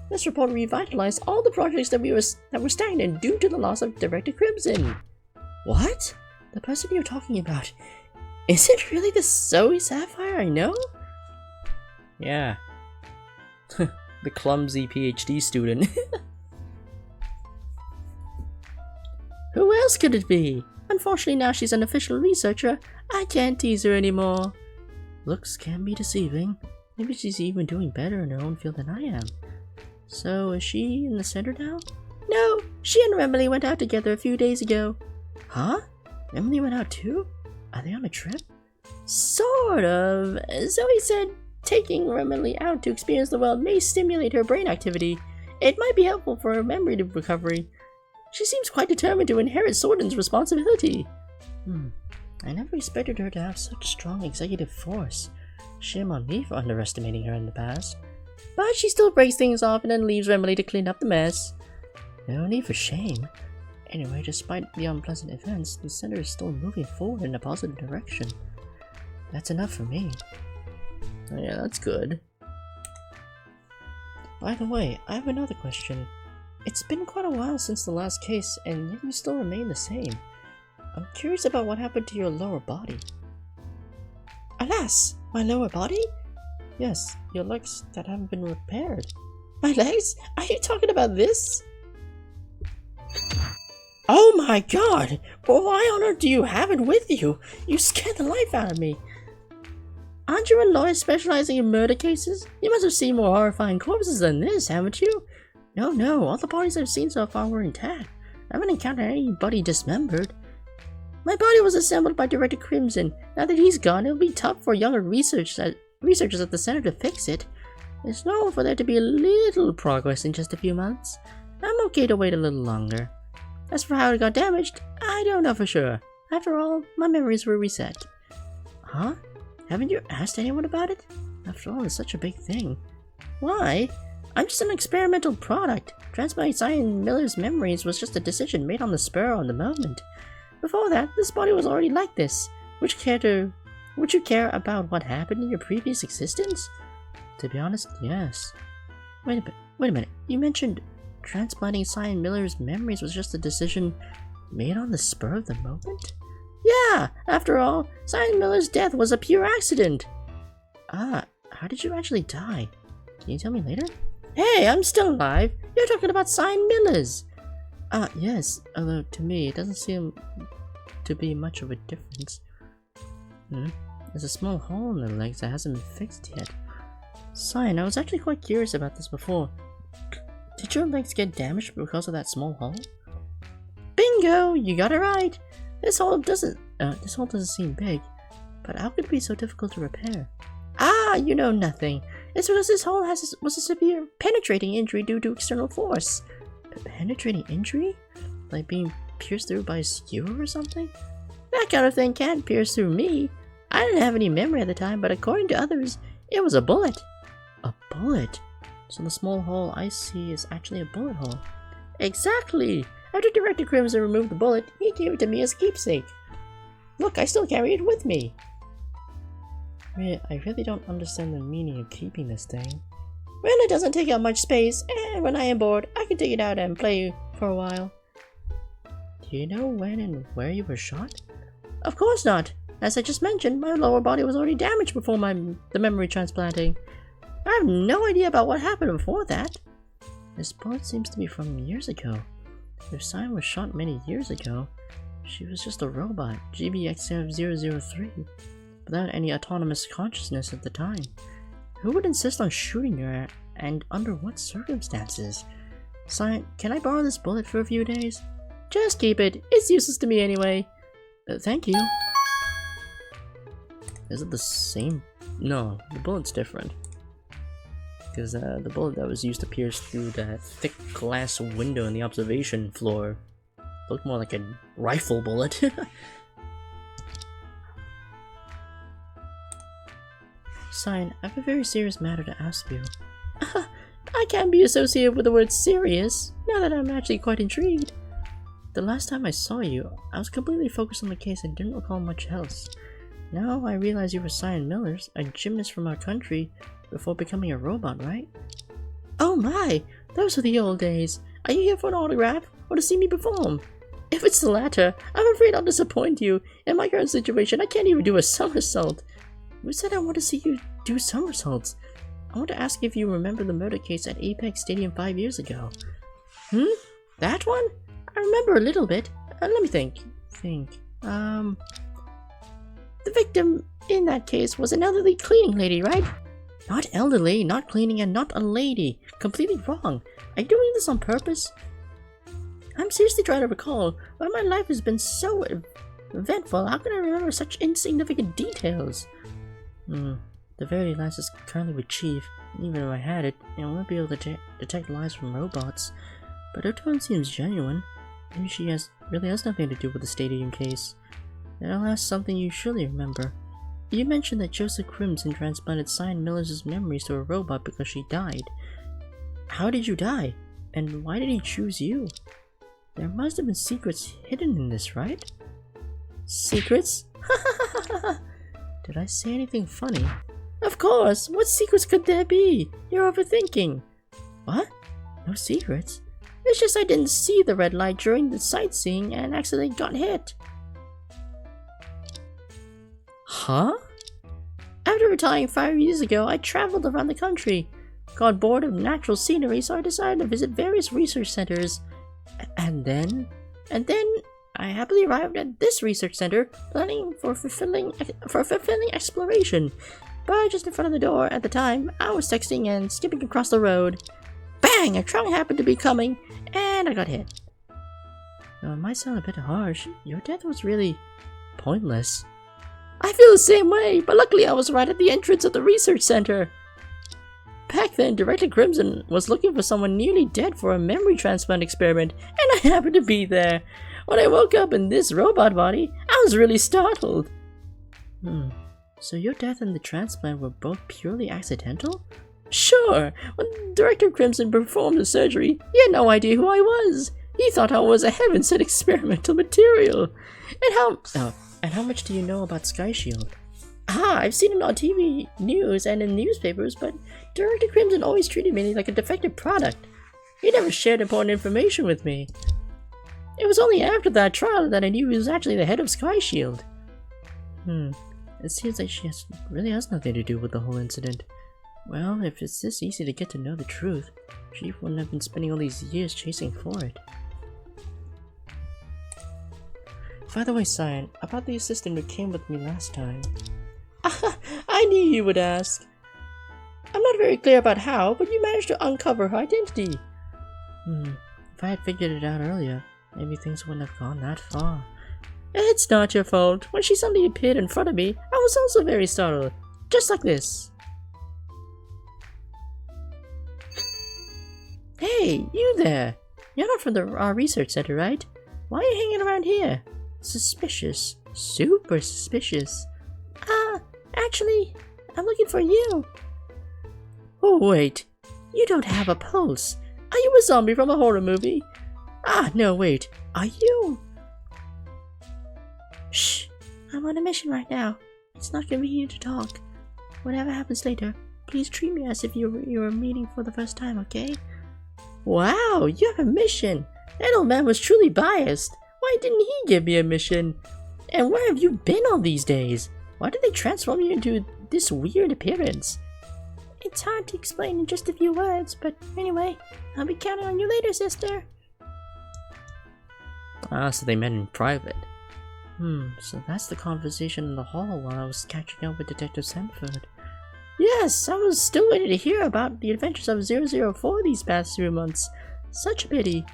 This report revitalized all the projects that were stagnant due to the loss of Director Crimson. What? The person you're talking about, is it really the Zoe Sapphire I know? Yeah. The clumsy PhD student. Who else could it be? Unfortunately, now she's an official researcher. I can't tease her anymore. Looks can be deceiving. Maybe she's even doing better in her own field than I am. So, is she in the center now? No, she and Remily went out together a few days ago. Huh? Remily went out too? Are they on a trip? Sort of. Zoe said taking Remily out to experience the world may stimulate her brain activity. It might be helpful for her memory recovery. She seems quite determined to inherit Sorden's responsibility. I never expected her to have such strong executive force. Shame on me for underestimating her in the past. But she still breaks things off and then leaves Remily to clean up the mess. No need for shame. Anyway, despite the unpleasant events, the center is still moving forward in a positive direction. That's enough for me. Oh yeah, that's good. By the way, I have another question. It's been quite a while since the last case, and yet you still remain the same. I'm curious about what happened to your lower body. Alas! My lower body? Yes, your legs that haven't been repaired. My legs? Are you talking about this? Oh my god! Well, why on earth do you have it with you? You scared the life out of me. Aren't you a lawyer specializing in murder cases? You must have seen more horrifying corpses than this, haven't you? No, all the bodies I've seen so far were intact. I haven't encountered anybody dismembered. My body was assembled by Director Crimson. Now that he's gone, it'll be tough for younger researchers at the center to fix it. It's normal for there to be a little progress in just a few months. I'm okay to wait a little longer. As for how it got damaged, I don't know for sure. After all, my memories were reset. Huh? Haven't you asked anyone about it? After all, it's such a big thing. Why? I'm just an experimental product. Transplanting Cyan Miller's memories was just a decision made on the spur of the moment. Before that, this body was already like this. Would you care about what happened in your previous existence? To be honest, yes. Wait a minute. You mentioned transplanting Cyan Miller's memories was just a decision made on the spur of the moment? Yeah, after all, Cyan Miller's death was a pure accident. Ah, how did you actually die? Can you tell me later? Hey, I'm still alive. You're talking about Cyan Miller's. Yes, although to me it doesn't seem to be much of a difference. There's a small hole in the legs that hasn't been fixed yet. Cyan, I was actually quite curious about this before. Did your legs get damaged because of that small hole? Bingo! You got it right! This hole doesn't seem big, but how could it be so difficult to repair? Ah, you know nothing. It's because this hole was a severe penetrating injury due to external force. A penetrating injury? Like being pierced through by a skewer or something? That kind of thing can't pierce through me. I didn't have any memory at the time, but according to others, it was a bullet. A bullet? So the small hole I see is actually a bullet hole. Exactly! After Director Crimson removed the bullet, he gave it to me as a keepsake. Look, I still carry it with me. I really don't understand the meaning of keeping this thing. Well, it doesn't take up much space, and when I am bored, I can take it out and play for a while. Do you know when and where you were shot? Of course not. As I just mentioned, my lower body was already damaged before the memory transplanting. I have no idea about what happened before that. This bullet seems to be from years ago. If Cyan was shot many years ago, she was just a robot, GBX003, without any autonomous consciousness at the time. Who would insist on shooting her, and under what circumstances? Cyan, can I borrow this bullet for a few days? Just keep it. It's useless to me anyway. Thank you. Is it the same? No, the bullet's different. Because the bullet that was used to pierce through that thick glass window in the observation floor looked more like a rifle bullet. Cyan, I have a very serious matter to ask you. I can't be associated with the word serious, now that I'm actually quite intrigued. The last time I saw you, I was completely focused on the case and didn't recall much else. Now I realize you were Cyan Millers, a gymnast from our country, before becoming a robot, right? Oh my! Those were the old days. Are you here for an autograph, or to see me perform? If it's the latter, I'm afraid I'll disappoint you. In my current situation, I can't even do a somersault. Who said I want to see you do somersaults? I want to ask if you remember the murder case at Apex Stadium 5 years ago. That one? I remember a little bit. Let me think. The victim in that case was an elderly cleaning lady, right? Not elderly, not cleaning, and not a lady. Completely wrong. Are you doing this on purpose? I'm seriously trying to recall, but my life has been so eventful. How can I remember such insignificant details? The very last is currently with Chief. Even if I had it, I won't be able to detect lies from robots. But her tone seems genuine. Maybe she really has nothing to do with the stadium case. Then I'll ask something you surely remember. You mentioned that Joseph Crimson transplanted Cyan Miller's memories to a robot because she died. How did you die? And why did he choose you? There must have been secrets hidden in this, right? Secrets? Did I say anything funny? Of course! What secrets could there be? You're overthinking. What? No secrets? It's just I didn't see the red light during the sightseeing and accidentally got hit. Huh? After retiring 5 years ago, I traveled around the country. Got bored of natural scenery, so I decided to visit various research centers. And then? And then I happily arrived at this research center, planning for fulfilling exploration. But just in front of the door at the time, I was texting and skipping across the road. Bang! A truck happened to be coming, and I got hit. Now, it might sound a bit harsh. Your death was really pointless. I feel the same way, but luckily I was right at the entrance of the research center. Back then, Director Crimson was looking for someone nearly dead for a memory transplant experiment, and I happened to be there. When I woke up in this robot body, I was really startled. So your death and the transplant were both purely accidental? Sure. When Director Crimson performed the surgery, he had no idea who I was. He thought I was a heaven-sent experimental material. And how much do you know about Sky Shield? I've seen it on TV news and in newspapers, but Director Crimson always treated me like a defective product. He never shared important information with me. It was only after that trial that I knew he was actually the head of Sky Shield. It seems like she really has nothing to do with the whole incident. Well, if it's this easy to get to know the truth, she wouldn't have been spending all these years chasing for it. By the way, Cyan, about the assistant who came with me last time. I knew you would ask. I'm not very clear about how, but you managed to uncover her identity. If I had figured it out earlier, maybe things wouldn't have gone that far. It's not your fault. When she suddenly appeared in front of me, I was also very startled. Just like this. Hey, you there! You're not from our research center, right? Why are you hanging around here? Suspicious. Super suspicious. Actually, I'm looking for you. Oh, wait. You don't have a pulse. Are you a zombie from a horror movie? No, wait. Are you? Shh. I'm on a mission right now. It's not convenient to talk. Whatever happens later, please treat me as if you were meeting for the first time, okay? Wow, you have a mission. That old man was truly biased. Why didn't he give me a mission? And where have you been all these days? Why did they transform you into this weird appearance? It's hard to explain in just a few words, but anyway, I'll be counting on you later, sister. So they met in private. So that's the conversation in the hall while I was catching up with Detective Sanford. Yes, I was still waiting to hear about the adventures of 004 these past 3 months. Such a pity.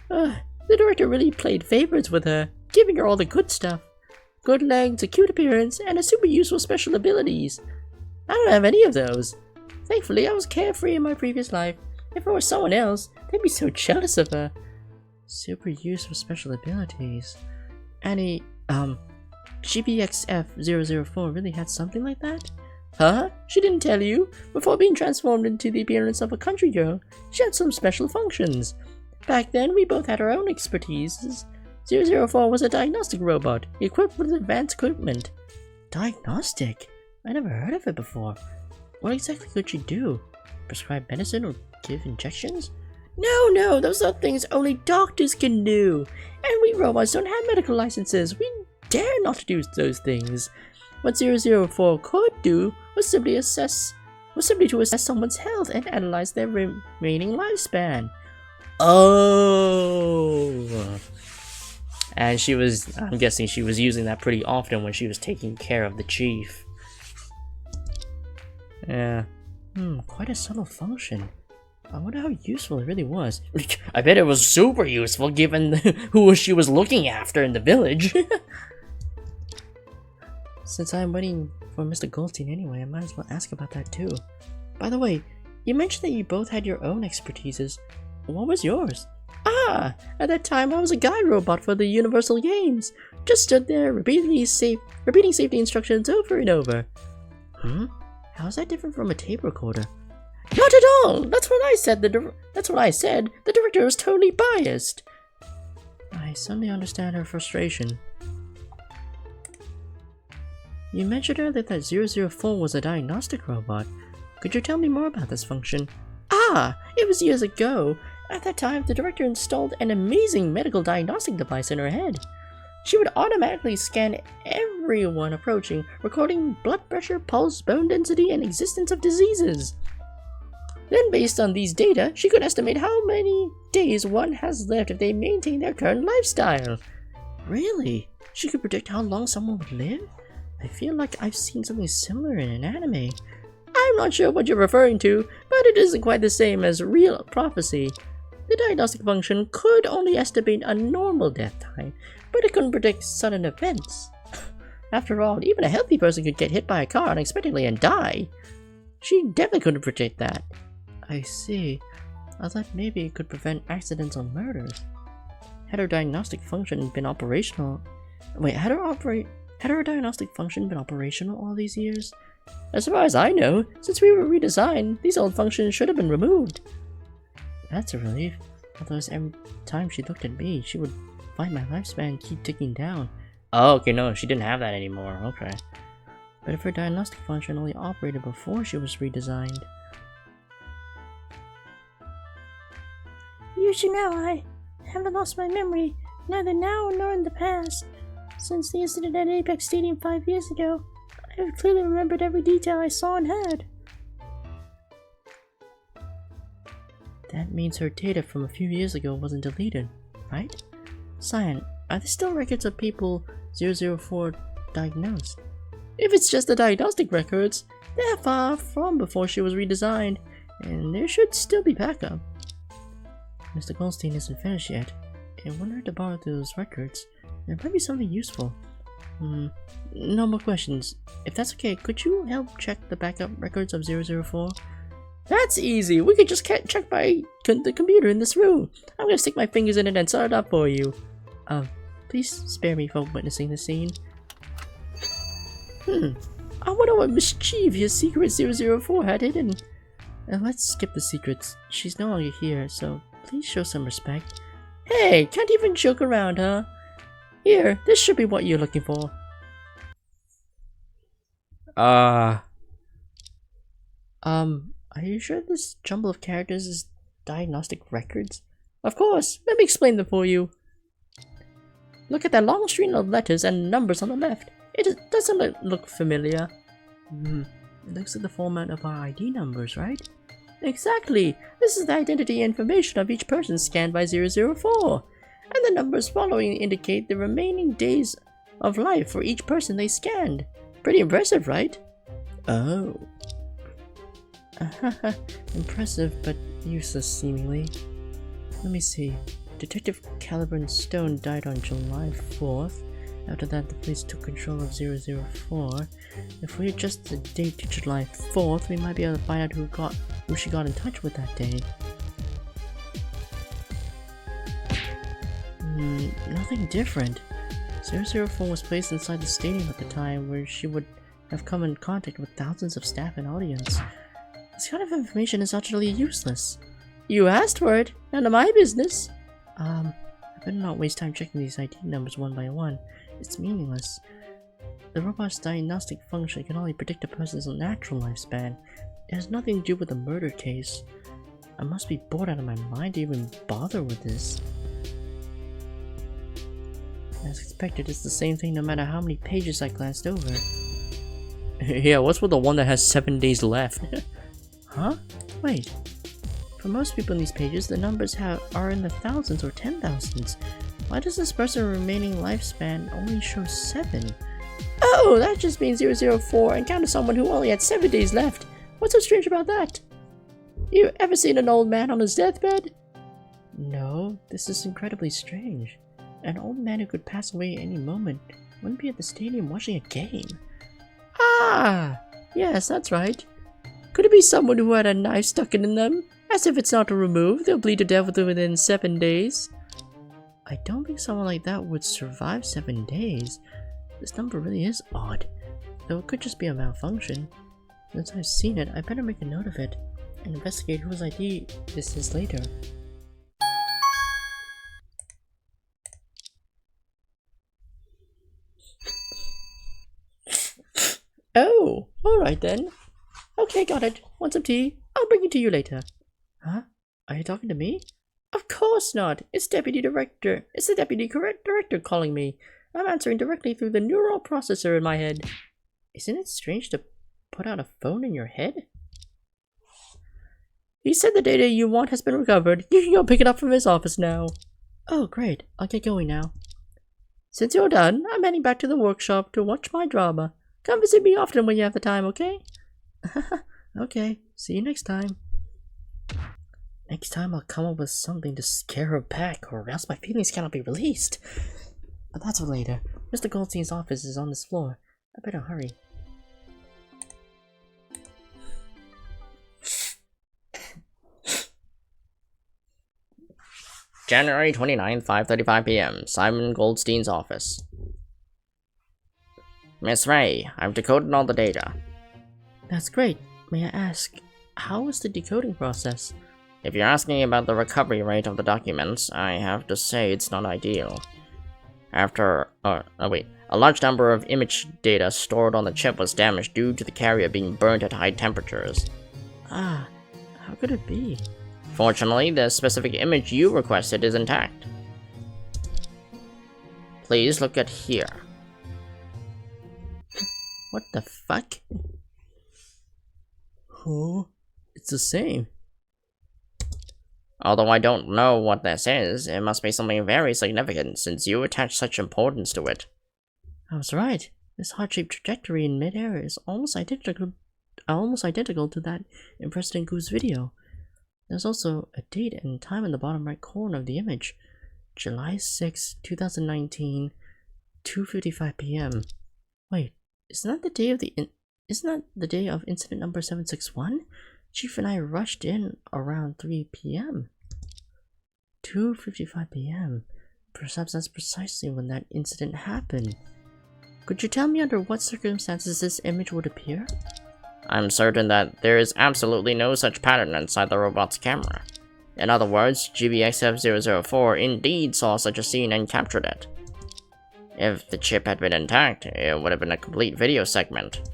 The director really played favorites with her, giving her all the good stuff. Good legs, a cute appearance, and a super useful special abilities. I don't have any of those. Thankfully, I was carefree in my previous life. If it were someone else, they'd be so jealous of her. Super useful special abilities. Any, GBXF-004 really had something like that? Huh? She didn't tell you? Before being transformed into the appearance of a country girl, she had some special functions. Back then, we both had our own expertise. 004 was a diagnostic robot, equipped with advanced equipment. Diagnostic? I never heard of it before. What exactly could she do? Prescribe medicine or give injections? No, those are things only doctors can do. And we robots don't have medical licenses. We dare not to do those things. What 004 could do was simply to assess someone's health and analyze their remaining lifespan. Oh. And I'm guessing she was using that pretty often when she was taking care of the chief. Yeah. Quite a subtle function. I wonder how useful it really was. I bet it was super useful given who she was looking after in the village. Since I'm waiting for Mr. Goldstein anyway, I might as well ask about that too. By the way, you mentioned that you both had your own expertises. What was yours? At that time I was a guide robot for the Universal Games. Just stood there repeating safety instructions over and over. How is that different from a tape recorder? Not at all! That's what I said. The director was totally biased. I suddenly understand her frustration. You mentioned earlier that 004 was a diagnostic robot. Could you tell me more about this function? It was years ago. At that time, the director installed an amazing medical diagnostic device in her head. She would automatically scan everyone approaching, recording blood pressure, pulse, bone density, and existence of diseases. Then based on these data, she could estimate how many days one has left if they maintain their current lifestyle. Really? She could predict how long someone would live? I feel like I've seen something similar in an anime. I'm not sure what you're referring to, but it isn't quite the same as real prophecy. The diagnostic function could only estimate a normal death time, but it couldn't predict sudden events. After all, even a healthy person could get hit by a car unexpectedly and die. She definitely couldn't predict that. I see. I thought maybe it could prevent accidental murders. Had her diagnostic function been operational... Wait, had her diagnostic function been operational all these years? As far as I know, since we were redesigned, these old functions should have been removed. That's a relief. Otherwise, every time she looked at me, she would find my lifespan keep ticking down. Oh, okay, no, she didn't have that anymore. Okay. But if her diagnostic function only operated before she was redesigned... You should know, I haven't lost my memory, neither now nor in the past. Since the incident at Apex Stadium 5 years ago, I have clearly remembered every detail I saw and heard. That means her data from a few years ago wasn't deleted, right? Cyan, are there still records of people 004 diagnosed? If it's just the diagnostic records, they're far from before she was redesigned, and there should still be backup. Mr. Goldstein isn't finished yet. I wanted to borrow those records. There might be something useful. No more questions. If that's okay, could you help check the backup records of 004? That's easy! We could just check by the computer in this room. I'm gonna stick my fingers in it and set it up for you. Please spare me for witnessing the scene. I wonder what mischievous secret 004 had hidden. Let's skip the secrets. She's no longer here, so please show some respect. Hey, can't even joke around, huh? Here, this should be what you're looking for. Are you sure this jumble of characters is diagnostic records? Of course, let me explain them for you. Look at that long string of letters and numbers on the left. Doesn't it look familiar? It looks like the format of our ID numbers, right? Exactly! This is the identity information of each person scanned by 004. And the numbers following indicate the remaining days of life for each person they scanned. Pretty impressive, right? Oh. Impressive, but useless, seemingly. Let me see. Detective Caliburn Stone died on July 4th. After that, the police took control of 004. If we adjust the date to July 4th, we might be able to find out who she got in touch with that day. Nothing different. 004 was placed inside the stadium at the time where she would have come in contact with thousands of staff and audience. This kind of information is utterly useless. You asked for it, none of my business. I better not waste time checking these ID numbers one by one. It's meaningless. The robot's diagnostic function can only predict a person's natural lifespan. It has nothing to do with the murder case. I must be bored out of my mind to even bother with this. As expected, it's the same thing no matter how many pages I glanced over. Yeah, what's with the one that has 7 days left? Huh? Wait. For most people in these pages, the numbers are in the thousands or 10,000s. Why does this person's remaining lifespan only show 7? Oh, that just means 004 encountered someone who only had 7 days left. What's so strange about that? You ever seen an old man on his deathbed? No, this is incredibly strange. An old man who could pass away any moment wouldn't be at the stadium watching a game. Ah! Yes, that's right. Could it be someone who had a knife stuck in them? As if it's not removed, they'll bleed to death within 7 days. I don't think someone like that would survive 7 days. This number really is odd, though it could just be a malfunction. Since I've seen it, I better make a note of it and investigate whose ID this is later. Oh, alright then. Okay, got it. Want some tea? I'll bring it to you later. Huh? Are you talking to me? Of course not. It's the deputy director calling me. I'm answering directly through the neural processor in my head. Isn't it strange to put out a phone in your head? He said the data you want has been recovered. You can go pick it up from his office now. Oh, great. I'll get going now. Since you're done, I'm heading back to the workshop to watch my drama. Come visit me often when you have the time, okay? Okay, see you next time. Next time I'll come up with something to scare her back, or else my feelings cannot be released. But that's for later. Mr. Goldstein's office is on this floor. I better hurry. January 29th, 5:35 p.m. Simon Goldstein's office. Miss Ray, I've decoded all the data. That's great. May I ask, how was the decoding process? If you're asking about the recovery rate of the documents, I have to say it's not ideal. A large number of image data stored on the chip was damaged due to the carrier being burnt at high temperatures. Ah, how could it be? Fortunately, the specific image you requested is intact. Please look at here. What the fuck? Oh, it's the same. Although I don't know what this is, it must be something very significant since you attach such importance to it. I was right. This heart-shaped trajectory in mid-air is almost identical to that in President Gu's video. There's also a date and time in the bottom right corner of the image. July 6, 2019, 2:55 p.m. Wait, isn't that the day of incident number 761? Chief and I rushed in around 3 p.m. 2:55 p.m. Perhaps that's precisely when that incident happened. Could you tell me under what circumstances this image would appear? I'm certain that there is absolutely no such pattern inside the robot's camera. In other words, GBXF-004 indeed saw such a scene and captured it. If the chip had been intact, it would have been a complete video segment.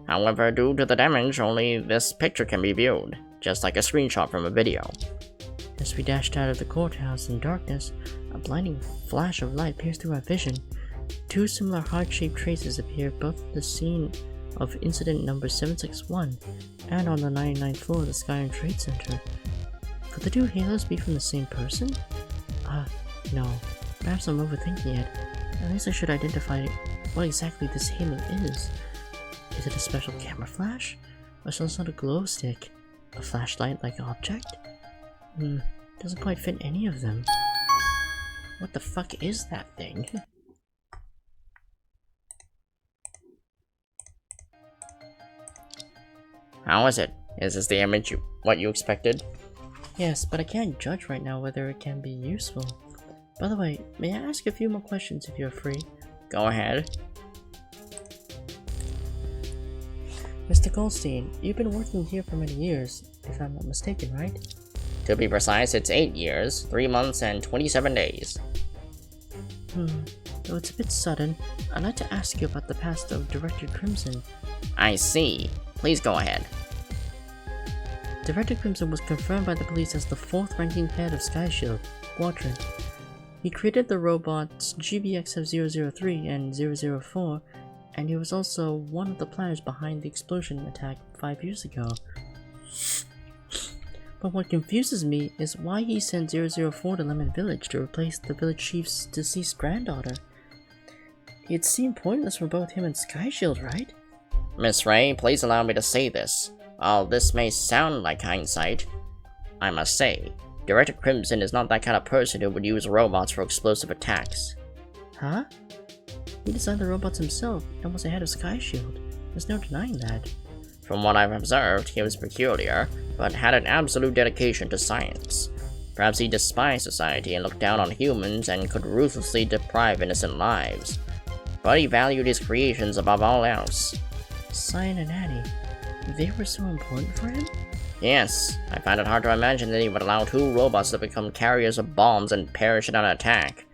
However, due to the damage, only this picture can be viewed, just like a screenshot from a video. As we dashed out of the courthouse in darkness, a blinding flash of light pierced through our vision. Two similar heart-shaped traces appeared both at the scene of incident number 761 and on the 99th floor of the Skyrim Trade Center. Could the two halos be from the same person? No. Perhaps I'm overthinking it. At least I should identify what exactly this halo is. Is it a special camera flash? Or some sort of glow stick? A flashlight-like object? Doesn't quite fit any of them. What the fuck is that thing? How is it? Is this the image what you expected? Yes, but I can't judge right now whether it can be useful. By the way, may I ask a few more questions if you're free? Go ahead. Mr. Goldstein, you've been working here for many years, if I'm not mistaken, right? To be precise, it's 8 years, 3 months, and 27 days. Though it's a bit sudden, I'd like to ask you about the past of Director Crimson. I see. Please go ahead. Director Crimson was confirmed by the police as the 4th ranking head of SkyShield Squadron. He created the robots GBXF-003 and 004, and he was also one of the planners behind the explosion attack 5 years ago. But what confuses me is why he sent 004 to Lemon Village to replace the village chief's deceased granddaughter. It seemed pointless for both him and SkyShield, right? Miss Ray, please allow me to say this. While this may sound like hindsight, I must say, Director Crimson is not that kind of person who would use robots for explosive attacks. Huh? He designed the robots himself and was the head of SkyShield. There's no denying that. From what I've observed, he was peculiar, but had an absolute dedication to science. Perhaps he despised society and looked down on humans and could ruthlessly deprive innocent lives. But he valued his creations above all else. Cyan and Annie, they were so important for him? Yes, I find it hard to imagine that he would allow 2 robots to become carriers of bombs and perish in an attack.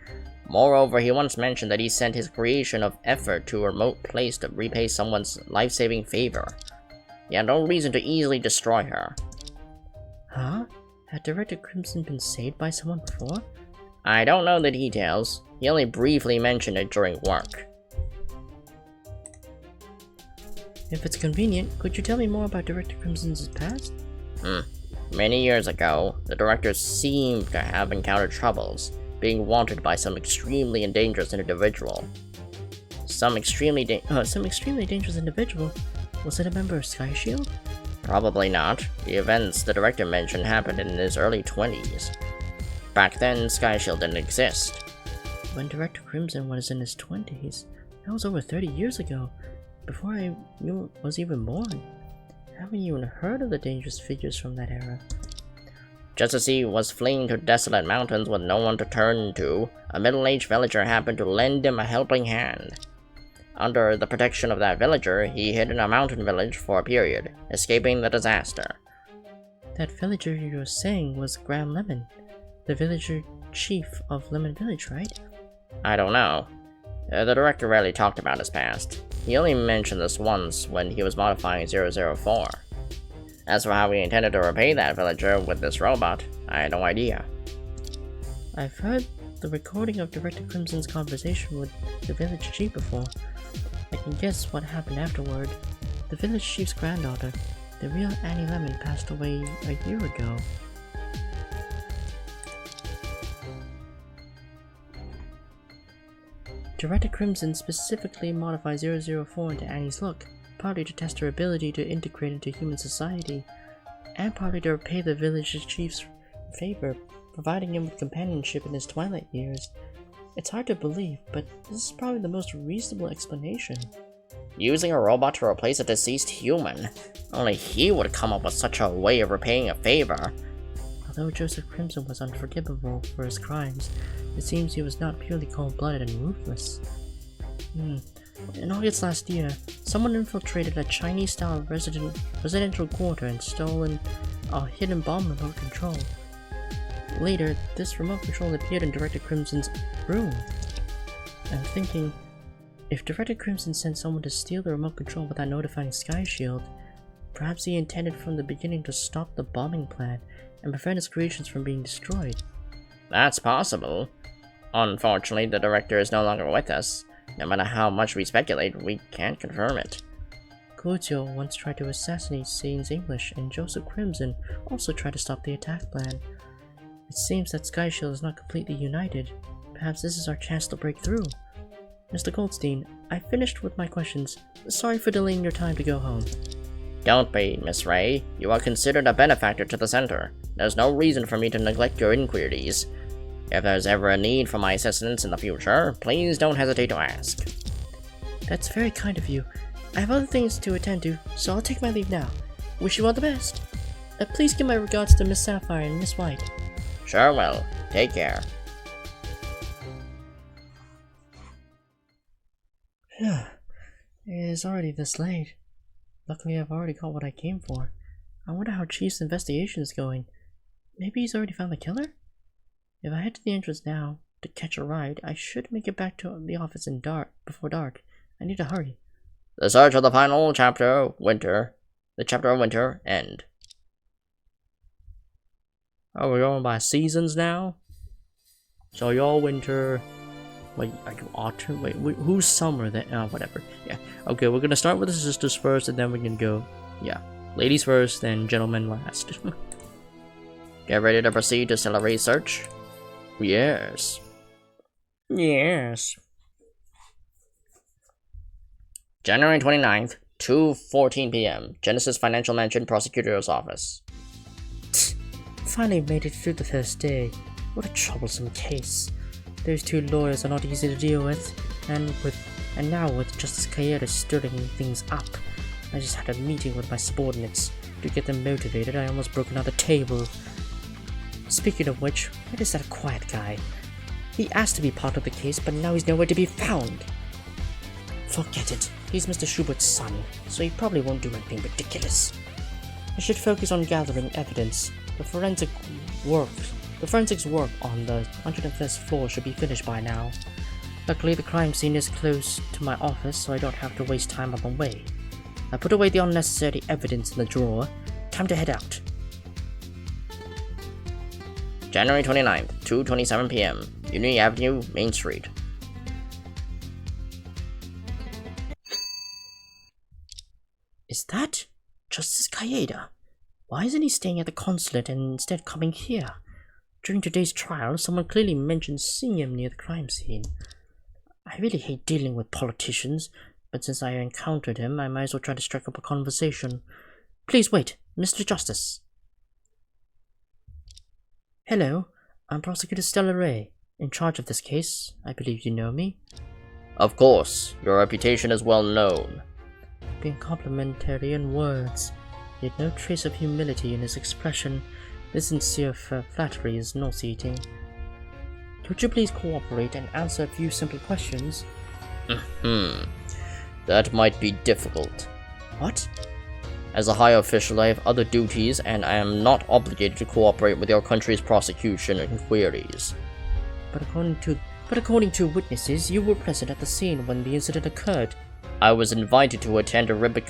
Moreover, he once mentioned that he sent his creation of effort to a remote place to repay someone's life-saving favor. He had no reason to easily destroy her. Huh? Had Director Crimson been saved by someone before? I don't know the details. He only briefly mentioned it during work. If it's convenient, could you tell me more about Director Crimson's past? Many years ago, the director seemed to have encountered troubles, being wanted by some extremely dangerous individual. Some extremely dangerous individual? Was it a member of Sky Shield? Probably not. The events the director mentioned happened in his early 20s. Back then, Sky Shield didn't exist. When Director Crimson was in his 20s, that was over 30 years ago, before I was even born. I haven't even heard of the dangerous figures from that era. Just as he was fleeing to desolate mountains with no one to turn to, a middle-aged villager happened to lend him a helping hand. Under the protection of that villager, he hid in a mountain village for a period, escaping the disaster. That villager you were saying was Graham Lemon, the villager chief of Lemon Village, right? I don't know. The director rarely talked about his past. He only mentioned this once when he was modifying 004. As for how he intended to repay that villager with this robot, I had no idea. I've heard the recording of Director Crimson's conversation with the village chief before. I can guess what happened afterward. The village chief's granddaughter, the real Annie Lemon, passed away a year ago. Director Crimson specifically modified 004 into Annie's look, partly to test her ability to integrate into human society, and partly to repay the village chief's favor, providing him with companionship in his twilight years. It's hard to believe, but this is probably the most reasonable explanation. Using a robot to replace a deceased human. Only he would come up with such a way of repaying a favor. Although Joseph Crimson was unforgivable for his crimes, it seems he was not purely cold-blooded and ruthless. In August last year, someone infiltrated a Chinese-style residential quarter and stolen a hidden bomb remote control. Later, this remote control appeared in Director Crimson's room. I'm thinking, if Director Crimson sent someone to steal the remote control without notifying Sky Shield, perhaps he intended from the beginning to stop the bombing plan and prevent his creations from being destroyed. That's possible. Unfortunately, the director is no longer with us. No matter how much we speculate, we can't confirm it. Kuzio once tried to assassinate Satan's English, and Joseph Crimson also tried to stop the attack plan. It seems that Sky Shield is not completely united. Perhaps this is our chance to break through. Mr. Goldstein, I finished with my questions. Sorry for delaying your time to go home. Don't be, Miss Ray. You are considered a benefactor to the center. There's no reason for me to neglect your inquiries. If there's ever a need for my assistance in the future, please don't hesitate to ask. That's very kind of you. I have other things to attend to, so I'll take my leave now. Wish you all the best. Please give my regards to Miss Sapphire and Miss White. Sure will. Take care. It is already this late. Luckily, I've already got what I came for. I wonder how Chief's investigation is going. Maybe he's already found the killer? If I head to the entrance now to catch a ride, I should make it back to the office before dark. I need to hurry. The search of the final chapter, Winter. The chapter of Winter, end. Oh, we're going by seasons now? So you're winter. Wait, are you autumn? Wait, who's summer then? Oh, whatever. Yeah. Okay, we're gonna start with the sisters first, and then we're gonna go. Yeah. Ladies first, then gentlemen last. Get ready to proceed to celery search? Yes. Yes. January 29th, 2:14 p.m. Genesis Financial Mansion Prosecutor's Office. Finally made it through the first day. What a troublesome case. Those two lawyers are not easy to deal with, and now with Justice Kaeda stirring things up. I just had a meeting with my subordinates. To get them motivated, I almost broke another table. Speaking of which, where is that quiet guy? He asked to be part of the case, but now he's nowhere to be found. Forget it. He's Mr. Schubert's son, so he probably won't do anything ridiculous. I should focus on gathering evidence. The forensics work on the 101st floor should be finished by now. Luckily, the crime scene is close to my office, so I don't have to waste time on the way. I put away the unnecessary evidence in the drawer. Time to head out. January 29th, 2:27 p.m. Unity Avenue, Main Street. Is that Justice Kaeda? Why isn't he staying at the consulate and instead coming here? During today's trial, someone clearly mentioned seeing him near the crime scene. I really hate dealing with politicians, but since I encountered him, I might as well try to strike up a conversation. Please wait, Mr. Justice. Hello, I'm Prosecutor Stella Ray, in charge of this case. I believe you know me. Of course, your reputation is well known. Being complimentary in words, yet no trace of humility in his expression. This sincere flattery is nauseating. Could you please cooperate and answer a few simple questions? That might be difficult. What? As a high official, I have other duties, and I am not obligated to cooperate with your country's prosecution inquiries. But according to witnesses, you were present at the scene when the incident occurred. I was invited to attend a ribbon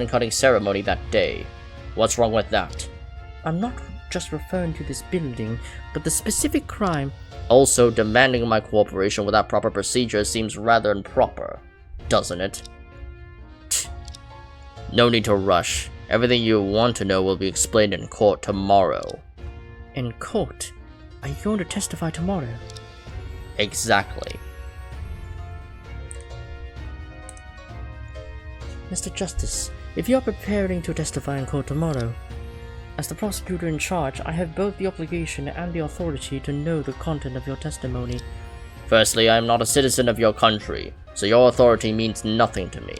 cutting ceremony that day. What's wrong with that? I'm not just referring to this building, but the specific crime. Also, demanding my cooperation without proper procedure seems rather improper, doesn't it? No need to rush. Everything you want to know will be explained in court tomorrow. In court? Are you going to testify tomorrow? Exactly. Mr. Justice, if you are preparing to testify in court tomorrow, as the prosecutor in charge, I have both the obligation and the authority to know the content of your testimony. Firstly, I am not a citizen of your country, so your authority means nothing to me.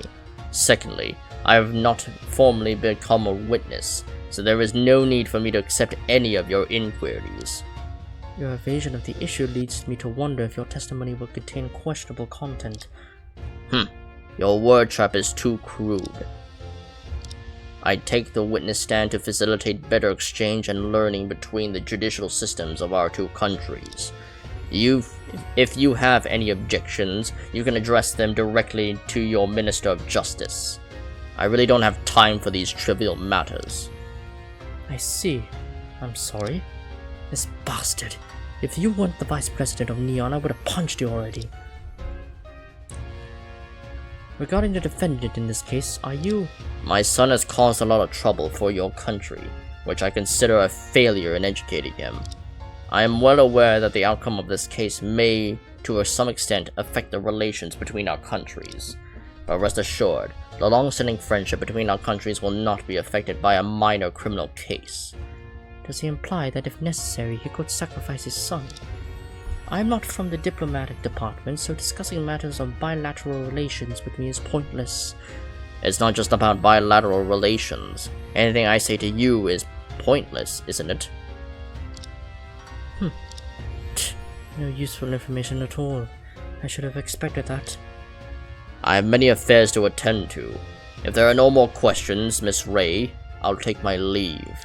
Secondly, I have not formally become a witness, so there is no need for me to accept any of your inquiries. Your evasion of the issue leads me to wonder if your testimony will contain questionable content. Your word trap is too crude. I take the witness stand to facilitate better exchange and learning between the judicial systems of our two countries. If you have any objections, you can address them directly to your Minister of Justice. I really don't have time for these trivial matters. I see. I'm sorry. This bastard. If you weren't the Vice President of Neon, I would have punched you already. Regarding the defendant in this case, are you... My son has caused a lot of trouble for your country, which I consider a failure in educating him. I am well aware that the outcome of this case may, to some extent, affect the relations between our countries. But rest assured, the long-standing friendship between our countries will not be affected by a minor criminal case. Does he imply that if necessary, he could sacrifice his son? I am not from the diplomatic department, so discussing matters of bilateral relations with me is pointless. It's not just about bilateral relations. Anything I say to you is pointless, isn't it? No useful information at all. I should have expected that. I have many affairs to attend to. If there are no more questions, Miss Ray, I'll take my leave.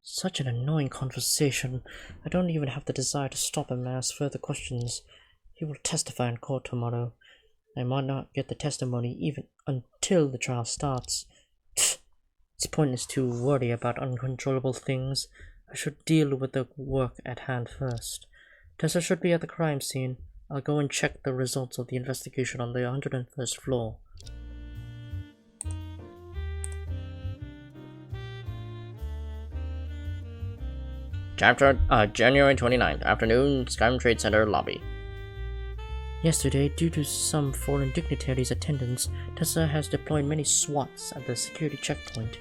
Such an annoying conversation. I don't even have the desire to stop him and ask further questions. He will testify in court tomorrow. I might not get the testimony even until the trial starts. It's pointless to worry about uncontrollable things. I should deal with the work at hand first. Tessa should be at the crime scene. I'll go and check the results of the investigation on the 101st floor. January 29th, afternoon, Skyrim Trade Center lobby. Yesterday, due to some foreign dignitaries' attendance, Tessa has deployed many SWATs at the security checkpoint.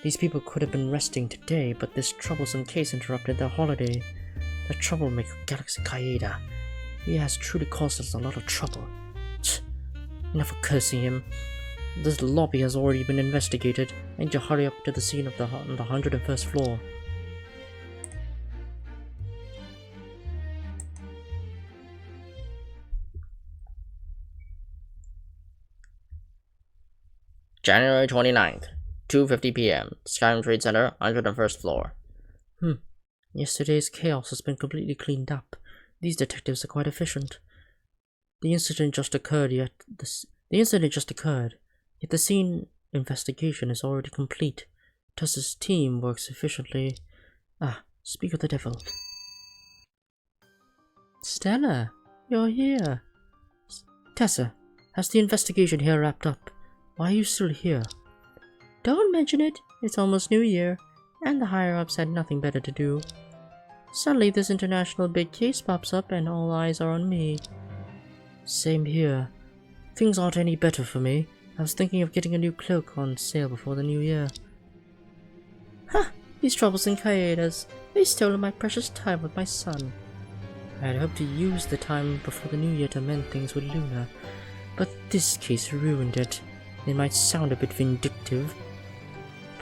These people could have been resting today, but this troublesome case interrupted their holiday. The troublemaker Galaxy Kaeda. He has truly caused us a lot of trouble. Enough of cursing him. This lobby has already been investigated. I need to hurry up to the scene of on the 101st floor. January 29th, 2:50 p.m., Skyrim Trade Center, 101st floor. Yesterday's chaos has been completely cleaned up. These detectives are quite efficient. The incident just occurred, yet the scene investigation is already complete. Tessa's team works efficiently. Speak of the devil. Stella, you're here. Tessa, has the investigation here wrapped up? Why are you still here? Don't mention it. It's almost New Year, and the higher-ups had nothing better to do. Suddenly this international big case pops up and all eyes are on me. Same here. Things aren't any better for me. I was thinking of getting a new cloak on sale before the new year. Ha! These troublesome Kaedas. They stole my precious time with my son. I had hoped to use the time before the new year to mend things with Luna, but this case ruined it. It might sound a bit vindictive,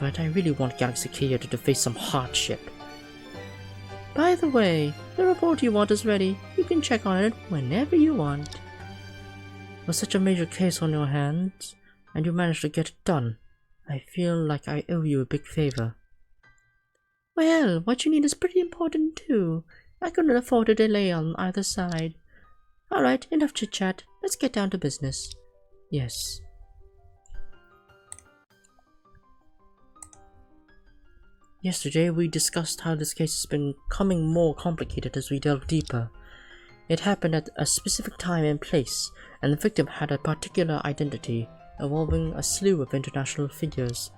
but I really want Galaxy Kaeda to face some hardship. By the way, the report you want is ready. You can check on it whenever you want. With such a major case on your hands, and you managed to get it done, I feel like I owe you a big favor. Well, what you need is pretty important too. I couldn't afford a delay on either side. Alright, enough chit-chat. Let's get down to business. Yes. Yesterday we discussed how this case has been becoming more complicated as we delve deeper. It happened at a specific time and place, and the victim had a particular identity, involving a slew of international figures.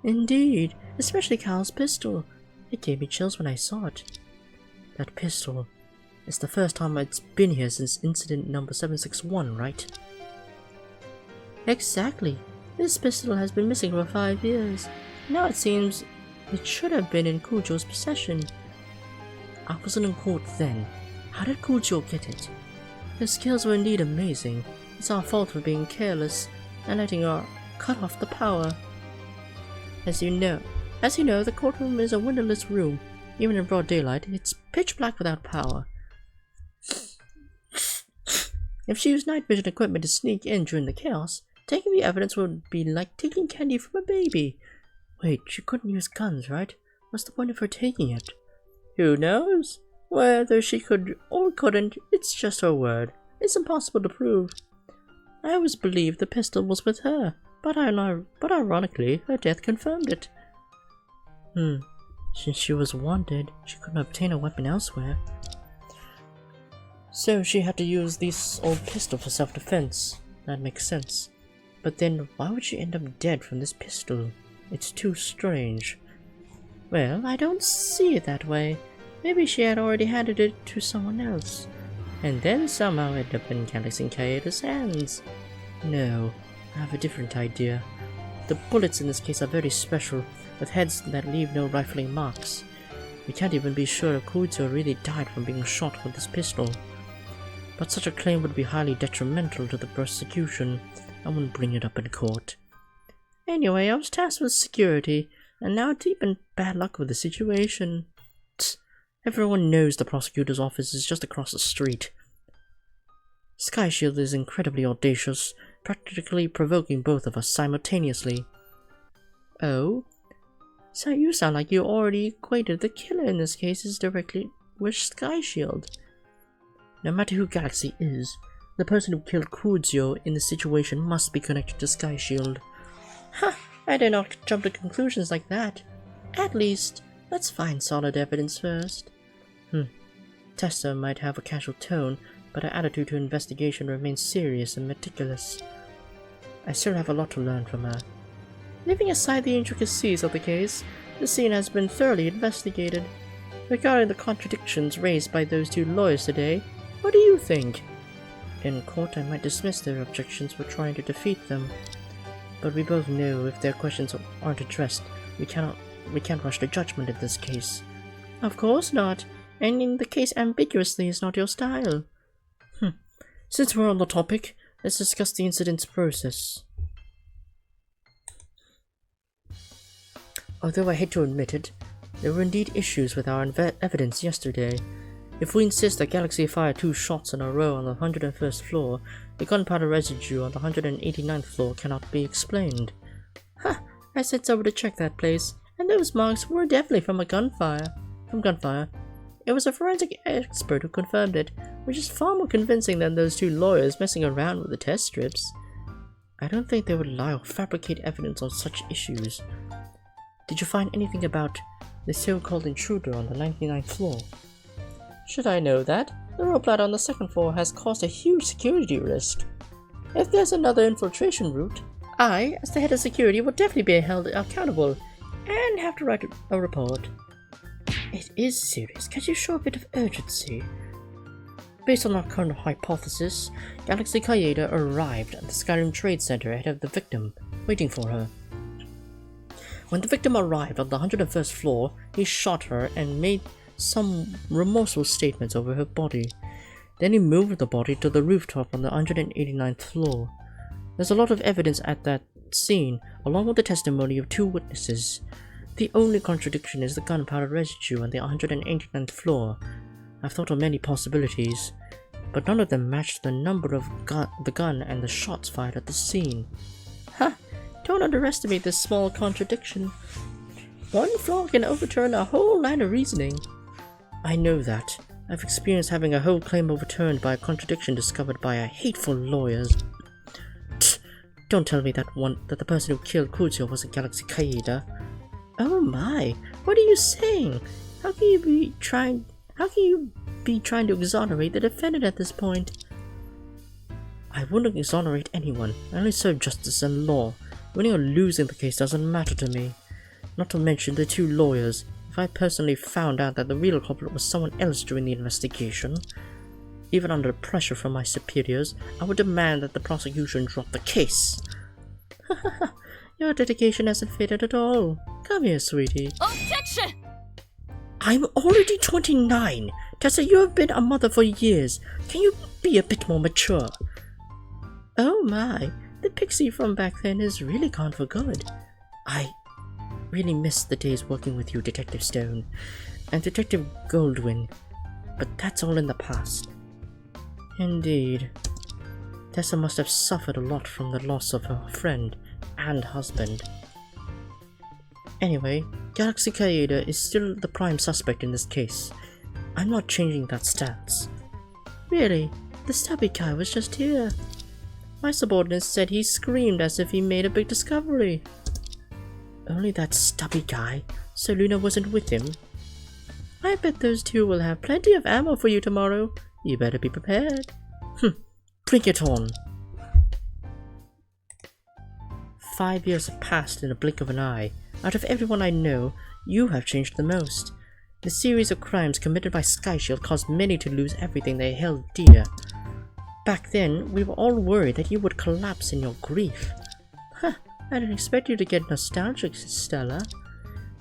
Indeed, especially Cal's pistol. It gave me chills when I saw it. That pistol is the first time it's been here since incident number 761, right? Exactly. This pistol has been missing for 5 years. Now it seems it should have been in Kujo's possession. I wasn't in court then. How did Kujo get it? His skills were indeed amazing. It's our fault for being careless and letting her cut off the power. As you know, the courtroom is a windowless room. Even in broad daylight, it's pitch black without power. If she used night vision equipment to sneak in during the chaos, taking the evidence would be like taking candy from a baby. Wait, she couldn't use guns, right? What's the point of her taking it? Who knows? Whether she could or couldn't, it's just her word. It's impossible to prove. I always believed the pistol was with her, but ironically, her death confirmed it. Since she was wanted, she couldn't obtain a weapon elsewhere. So she had to use this old pistol for self-defense. That makes sense. But then, why would she end up dead from this pistol? It's too strange. Well, I don't see it that way. Maybe she had already handed it to someone else, and then somehow ended up in Galaxy Kaeda's hands. No, I have a different idea. The bullets in this case are very special, with heads that leave no rifling marks. We can't even be sure if Kujo really died from being shot with this pistol. But such a claim would be highly detrimental to the prosecution. I wouldn't bring it up in court. Anyway, I was tasked with security, and now deep in bad luck with the situation. Everyone knows the prosecutor's office is just across the street. Sky Shield is incredibly audacious, practically provoking both of us simultaneously. Oh? So you sound like you already equated the killer in this case is directly with Sky Shield. No matter who Galaxy is, the person who killed Kujo in this situation must be connected to Sky Shield. Ha! I dare not jump to conclusions like that. At least, let's find solid evidence first. Tessa might have a casual tone, but her attitude to investigation remains serious and meticulous. I still have a lot to learn from her. Leaving aside the intricacies of the case, the scene has been thoroughly investigated. Regarding the contradictions raised by those two lawyers today, what do you think? In court, I might dismiss their objections for trying to defeat them. But we both know if their questions aren't addressed, we can't rush to judgment in this case. Of course not. Ending the case ambiguously is not your style. Since we're on the topic, let's discuss the incident's process. Although I hate to admit it, there were indeed issues with our evidence yesterday. If we insist that Galaxy fired 2 shots in a row on the 101st floor, the gunpowder residue on the 189th floor cannot be explained. I sent over to check that place, and those marks were definitely from gunfire. It was a forensic expert who confirmed it, which is far more convincing than those two lawyers messing around with the test strips. I don't think they would lie or fabricate evidence on such issues. Did you find anything about the so-called intruder on the 99th floor? Should I know that? The rope ladder on the 2nd floor has caused a huge security risk. If there's another infiltration route, I, as the head of security, will definitely be held accountable and have to write a report. It is serious. Can you show a bit of urgency? Based on our current hypothesis, Galaxy Kaeda arrived at the Skyrim Trade Center ahead of the victim, waiting for her. When the victim arrived on the 101st floor, he shot her and made some remorseful statements over her body. Then he moved the body to the rooftop on the 189th floor. There's a lot of evidence at that scene, along with the testimony of 2 witnesses. The only contradiction is the gunpowder residue on the 189th floor. I've thought of many possibilities, but none of them matched the number of the gun and the shots fired at the scene. Ha! Don't underestimate this small contradiction. One flaw can overturn a whole line of reasoning. I know that. I've experienced having a whole claim overturned by a contradiction discovered by a hateful lawyers. Don't tell me that the person who killed Kuzio was a Galaxy Kaeda. Oh my, what are you saying? How can you be trying to exonerate the defendant at this point? I wouldn't exonerate anyone. I only serve justice and law. Winning or losing the case doesn't matter to me. Not to mention the 2 lawyers. If I personally found out that the real culprit was someone else during the investigation, even under pressure from my superiors, I would demand that the prosecution drop the case. Your dedication hasn't faded at all. Come here, sweetie. Objection! I'm already 29! Tessa, you have been a mother for years. Can you be a bit more mature? Oh my, the pixie from back then is really gone for good. I really miss the days working with you, Detective Stone, and Detective Goldwyn, but that's all in the past. Indeed. Tessa must have suffered a lot from the loss of her friend and husband. Anyway, Galaxy Kaeda is still the prime suspect in this case. I'm not changing that stance. Really, the stubby guy was just here. My subordinates said he screamed as if he made a big discovery. Only that stubby guy, so Luna wasn't with him. I bet those 2 will have plenty of ammo for you tomorrow. You better be prepared. Bring it on. 5 years have passed in a blink of an eye. Out of everyone I know, you have changed the most. The series of crimes committed by Skyshield caused many to lose everything they held dear. Back then, we were all worried that you would collapse in your grief. I didn't expect you to get nostalgic, Stella.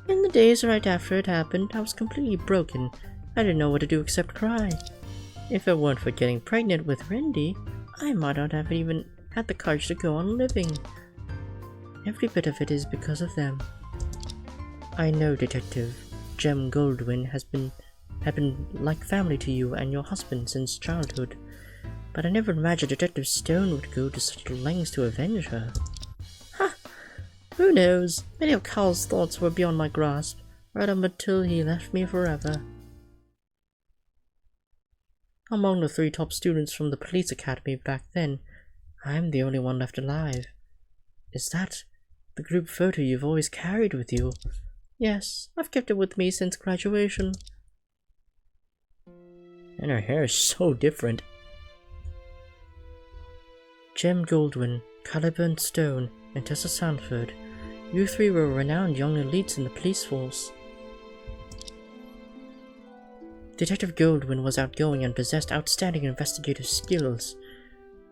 In the days right after it happened, I was completely broken. I didn't know what to do except cry. If it weren't for getting pregnant with Rendy, I might not have even had the courage to go on living. Every bit of it is because of them. I know, Detective. Jem Goldwyn have been like family to you and your husband since childhood, but I never imagined Detective Stone would go to such lengths to avenge her. Who knows? Many of Carl's thoughts were beyond my grasp, right up until he left me forever. Among the 3 top students from the police academy back then, I'm the only one left alive. Is that the group photo you've always carried with you? Yes, I've kept it with me since graduation. And her hair is so different. Jem Goldwyn, Caliburn Stone, and Tessa Sanford. You 3 were renowned young elites in the police force. Detective Goldwyn was outgoing and possessed outstanding investigative skills.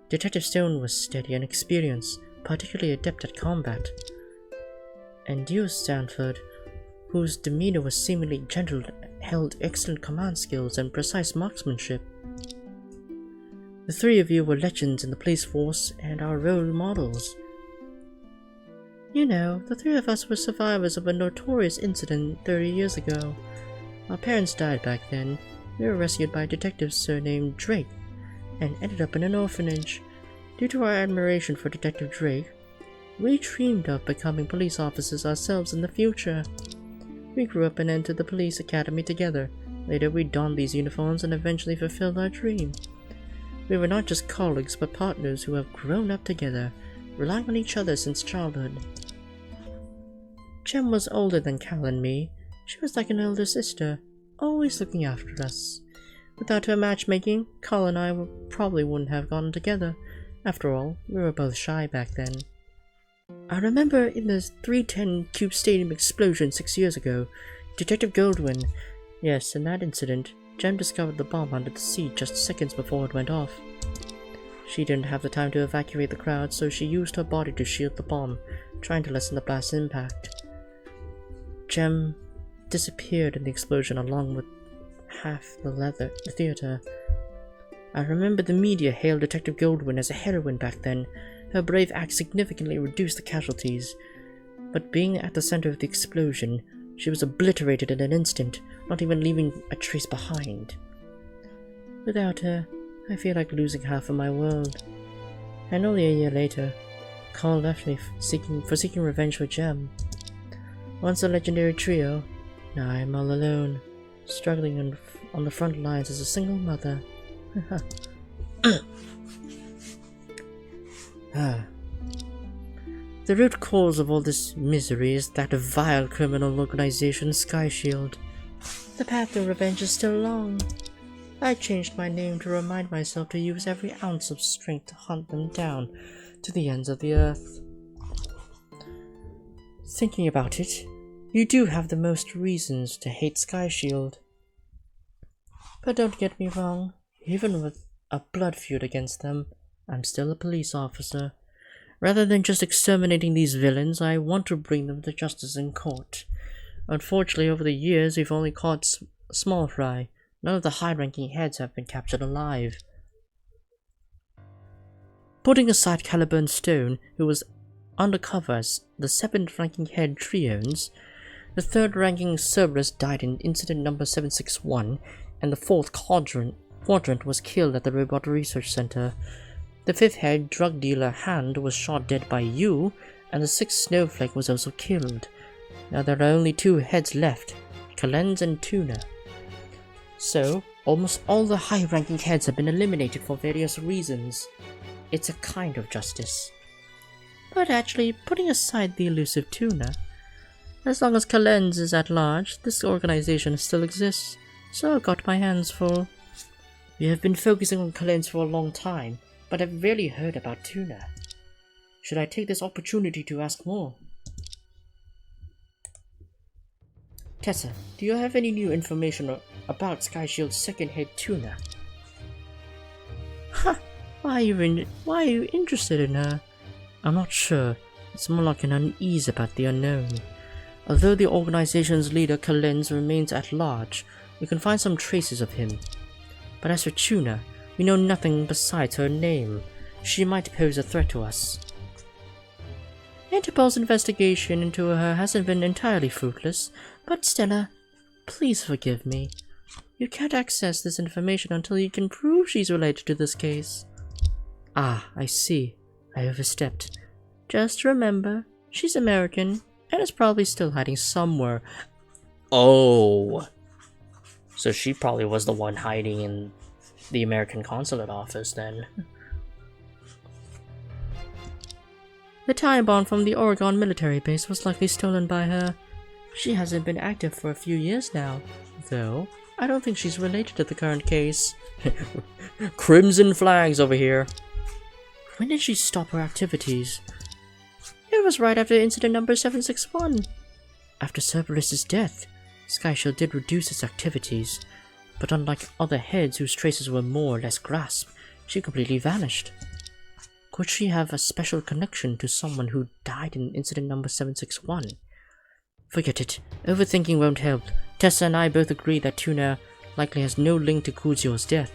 Detective Stone was steady and experienced, particularly adept at combat. And you, Sanford, whose demeanor was seemingly gentle, held excellent command skills and precise marksmanship. The 3 of you were legends in the police force and our role models. You know, the 3 of us were survivors of a notorious incident 30 years ago. Our parents died back then. We were rescued by a detective surnamed Drake and ended up in an orphanage. Due to our admiration for Detective Drake, we dreamed of becoming police officers ourselves in the future. We grew up and entered the police academy together. Later we donned these uniforms and eventually fulfilled our dream. We were not just colleagues but partners who have grown up together, relying on each other since childhood. Jem was older than Cal and me. She was like an elder sister, always looking after us. Without her matchmaking, Cal and I probably wouldn't have gotten together. After all, we were both shy back then. I remember in the 310 Cube Stadium explosion 6 years ago, Detective Goldwyn. Yes, in that incident, Jem discovered the bomb under the seat just seconds before it went off. She didn't have the time to evacuate the crowd, so she used her body to shield the bomb, trying to lessen the blast's impact. Jem disappeared in the explosion along with half the theater. I remember the media hailed Detective Goldwyn as a heroine back then. Her brave act significantly reduced the casualties, but being at the center of the explosion, she was obliterated in an instant, not even leaving a trace behind. Without her, I feel like losing half of my world. And only a year later, Carl left me seeking revenge for Jem. Once a legendary trio, now I am all alone, struggling on the front lines as a single mother. The root cause of all this misery is that vile criminal organization Sky Shield. The path to revenge is still long. I changed my name to remind myself to use every ounce of strength to hunt them down to the ends of the earth. Thinking about it, you do have the most reasons to hate Sky Shield. But don't get me wrong, even with a blood feud against them, I'm still a police officer. Rather than just exterminating these villains, I want to bring them to justice in court. Unfortunately, over the years, we've only caught small fry. None of the high-ranking heads have been captured alive. Putting aside Caliburn Stone, who was undercover as the 7th-ranking head Triones, the 3rd-ranking Cerberus died in incident number 761, and the 4th Quadrant was killed at the Robot Research Center. The 5th head drug dealer Hand was shot dead by you, and the 6th Snowflake was also killed. Now there are only 2 heads left, Kalenz and Tuna. So, almost all the high-ranking heads have been eliminated for various reasons. It's a kind of justice. But actually, putting aside the elusive Tuna, as long as Kalenz is at large, this organization still exists, so I've got my hands full. We have been focusing on Kalenz for a long time, but I've rarely heard about Tuna. Should I take this opportunity to ask more? Tessa, do you have any new information about Sky Shield's 2nd head Tuna? Ha! Why are you interested in her? I'm not sure. It's more like an unease about the unknown. Although the organization's leader Kalenz remains at large, we can find some traces of him. But as for Tuna, we know nothing besides her name. She might pose a threat to us. Interpol's investigation into her hasn't been entirely fruitless, but Stella, please forgive me. You can't access this information until you can prove she's related to this case. Ah, I see. I overstepped. Just remember, she's American, and is probably still hiding somewhere. Oh. So she probably was the one hiding in the American consulate office then. The time bomb from the Oregon military base was likely stolen by her. She hasn't been active for a few years now, though I don't think she's related to the current case. Crimson flags over here. When did she stop her activities? It was right after incident number 761. After Cerberus's death, Sky Shield did reduce its activities, but unlike other heads whose traces were more or less grasped, she completely vanished. Could she have a special connection to someone who died in incident number 761? Forget it. Overthinking won't help. Tessa and I both agree that Tuna likely has no link to Kuzio's death.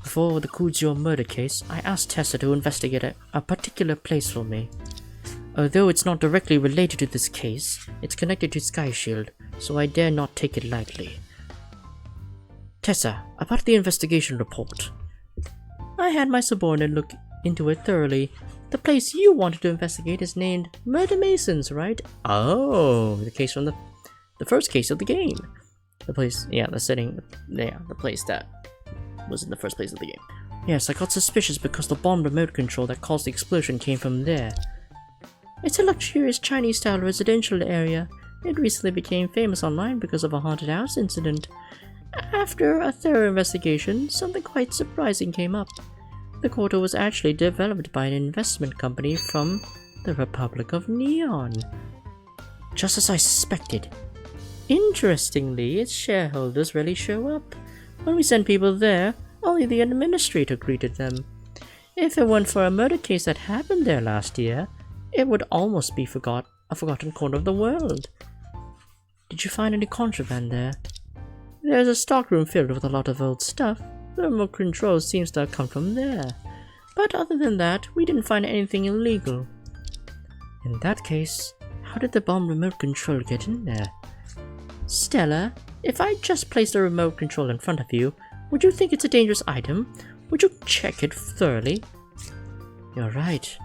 Before the Kuzio murder case, I asked Tessa to investigate a particular place for me. Although it's not directly related to this case, it's connected to Sky Shield, so I dare not take it lightly. Tessa, about the investigation report. I had my subordinate look into it thoroughly. The place you wanted to investigate is named Murder Masons, right? Oh, the case from the first case of the game. The place, yeah, the setting, yeah, the place that was in the first place of the game. Yes, I got suspicious because the bomb remote control that caused the explosion came from there. It's a luxurious Chinese-style residential area. It recently became famous online because of a haunted house incident. After a thorough investigation, something quite surprising came up. The quarter was actually developed by an investment company from the Republic of Neon. Just as I suspected. Interestingly, its shareholders rarely show up. When we send people there, only the administrator greeted them. If it weren't for a murder case that happened there last year, it would almost be a forgotten corner of the world. Did you find any contraband there? There's a stockroom filled with a lot of old stuff. The remote control seems to have come from there. But other than that, we didn't find anything illegal. In that case, how did the bomb remote control get in there? Stella, if I just placed a remote control in front of you, would you think it's a dangerous item? Would you check it thoroughly? You're right.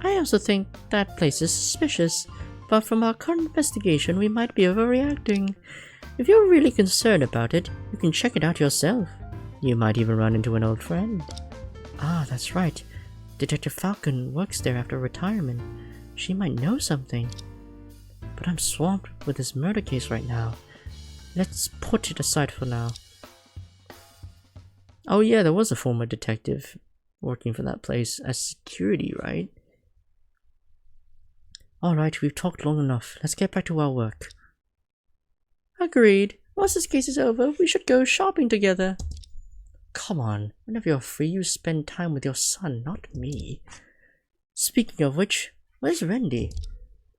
I also think that place is suspicious, but from our current investigation, we might be overreacting. If you're really concerned about it, you can check it out yourself. You might even run into an old friend. Ah, that's right. Detective Falcon works there after retirement. She might know something. But I'm swamped with this murder case right now. Let's put it aside for now. Oh yeah, there was a former detective working for that place as security, right? Alright, we've talked long enough. Let's get back to our work. Agreed. Once this case is over, we should go shopping together. Come on, whenever you're free, you spend time with your son, not me. Speaking of which, where's Randy?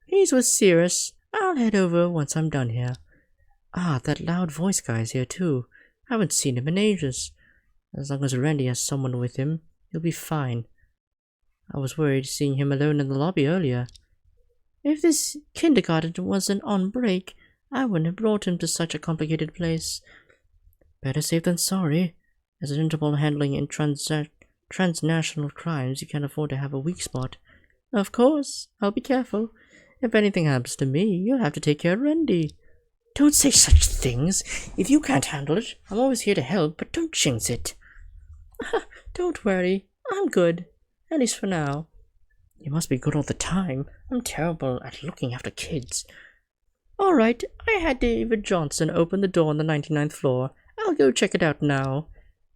He's with Cirrus. I'll head over once I'm done here. Ah, that loud voice guy's here too. I haven't seen him in ages. As long as Randy has someone with him, he'll be fine. I was worried seeing him alone in the lobby earlier. If this kindergarten wasn't on break, I wouldn't have brought him to such a complicated place. Better safe than sorry. As an Interpol handling in transnational crimes, you can't afford to have a weak spot. Of course, I'll be careful. If anything happens to me, you'll have to take care of Randy. Don't say such things. If you can't handle it, I'm always here to help, but don't jinx it. Don't worry, I'm good. At least for now. You must be good all the time. I'm terrible at looking after kids. Alright, I had David Johnson open the door on the 99th floor. I'll go check it out now.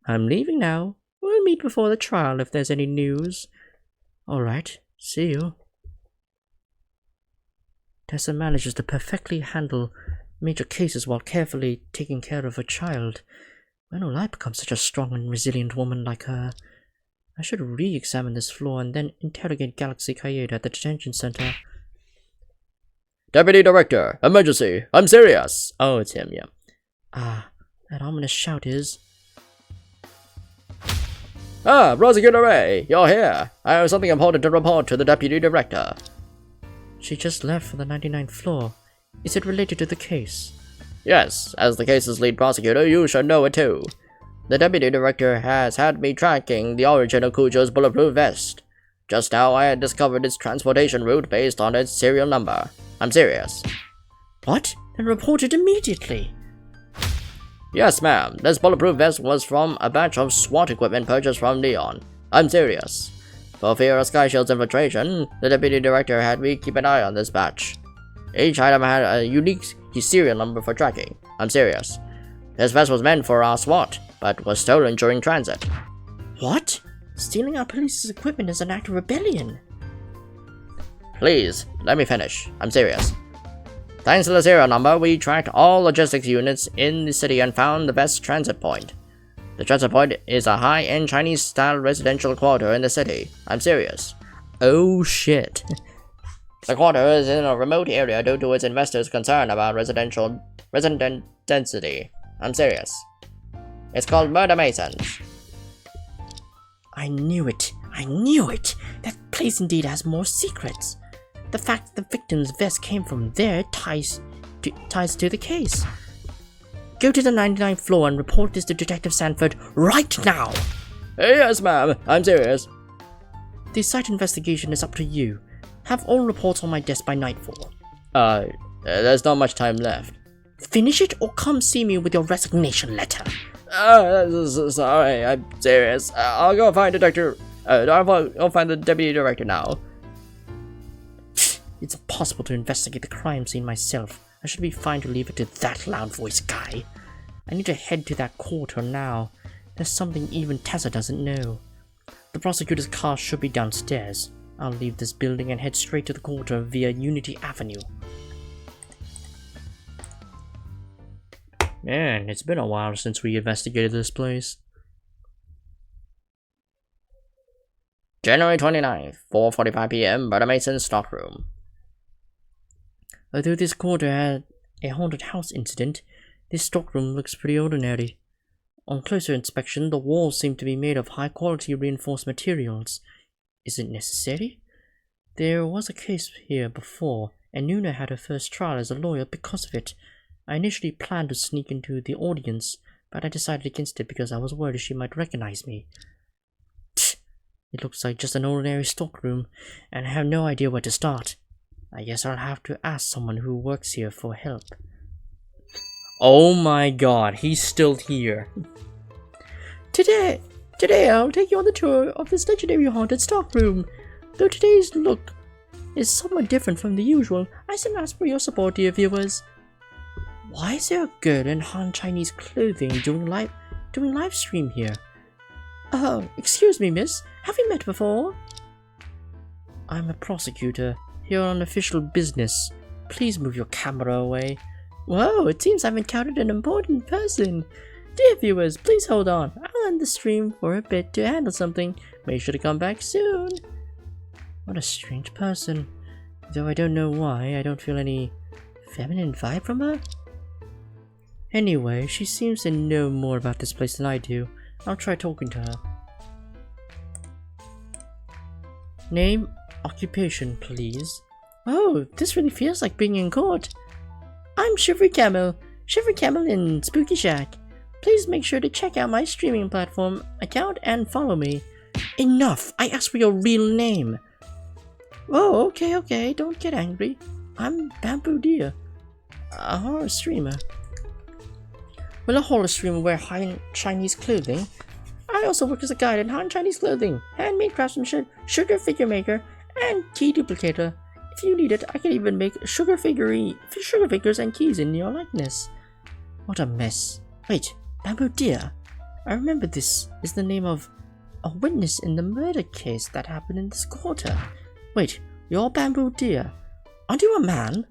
I'm leaving now. We'll meet before the trial if there's any news. Alright, see you. Tessa manages to perfectly handle major cases while carefully taking care of her child. When will I become such a strong and resilient woman like her? I should re-examine this floor and then interrogate Galaxy Kaeda at the detention center. Deputy Director, emergency! I'm serious! Oh, it's him, yeah. Ah, that ominous shout is... Ah, Prosecutor Ray, you're here! I have something important to report to the Deputy Director. She just left for the 99th floor. Is it related to the case? Yes, as the case's lead prosecutor, you should know it too. The Deputy Director has had me tracking the origin of Cujo's bulletproof vest. Just now I had discovered its transportation route based on its serial number. I'm serious. What? Then report it immediately. Yes, ma'am. This bulletproof vest was from a batch of SWAT equipment purchased from Neon. I'm serious. For fear of Sky Shield's infiltration, the Deputy Director had me keep an eye on this batch. Each item had a unique serial number for tracking. I'm serious. This vest was meant for our SWAT, but was stolen during transit. What? Stealing our police's equipment is an act of rebellion. Please, let me finish. I'm serious. Thanks to the serial number, we tracked all logistics units in the city and found the best transit point. The transit point is a high-end Chinese-style residential quarter in the city. I'm serious. Oh shit. The quarter is in a remote area due to its investors' concern about resident density. I'm serious. It's called Murder Masons. I knew it. I knew it. That place indeed has more secrets. The fact that the victim's vest came from there ties to the case. Go to the 99th floor and report this to Detective Sanford right now. Yes, ma'am. I'm serious. The site investigation is up to you. Have all reports on my desk by nightfall. There's not much time left. Finish it or come see me with your resignation letter. Sorry, I'm serious. I'll go find I'll find the Deputy Director now. It's impossible to investigate the crime scene myself. I should be fine to leave it to that loud voice guy. I need to head to that quarter now. There's something even Tessa doesn't know. The prosecutor's car should be downstairs. I'll leave this building and head straight to the quarter via Unity Avenue. Man, it's been a while since we investigated this place. January 29th, 4:45 p.m. Brother Mason's stockroom. Although this quarter had a haunted house incident, this stockroom looks pretty ordinary. On closer inspection, the walls seem to be made of high-quality reinforced materials. Is it necessary? There was a case here before, and Nuna had her first trial as a lawyer because of it. I initially planned to sneak into the audience, but I decided against it because I was worried she might recognize me. It looks like just an ordinary stockroom, and I have no idea where to start. I guess I'll have to ask someone who works here for help. Oh my god, he's still here. Today I'll take you on the tour of this legendary haunted stockroom. Though today's look is somewhat different from the usual, I still ask for your support, dear viewers. Why is there a girl in Han Chinese clothing doing live stream here? Oh, excuse me, miss. Have we met before? I'm a prosecutor, here on official business. Please move your camera away. Whoa, it seems I've encountered an important person. Dear viewers, please hold on. I'll end the stream for a bit to handle something. Make sure to come back soon. What a strange person. Though I don't know why, I don't feel any feminine vibe from her. Anyway, she seems to know more about this place than I do. I'll try talking to her. Name, occupation, please. Oh, this really feels like being in court. I'm Shivery Camel in Spooky Shack. Please make sure to check out my streaming platform account and follow me. Enough! I asked for your real name. Oh, okay, don't get angry. I'm Bamboo Deer, a horror streamer. Will a horror streamer wear Han Chinese clothing? I also work as a guide in Han Chinese clothing, handmade craftsmanship, sugar figure maker, and key duplicator. If you need it, I can even make sugar figures and keys in your likeness. What a mess. Wait, Bamboo Deer? I remember this is the name of a witness in the murder case that happened in this quarter. Wait, you're Bamboo Deer? Aren't you a man?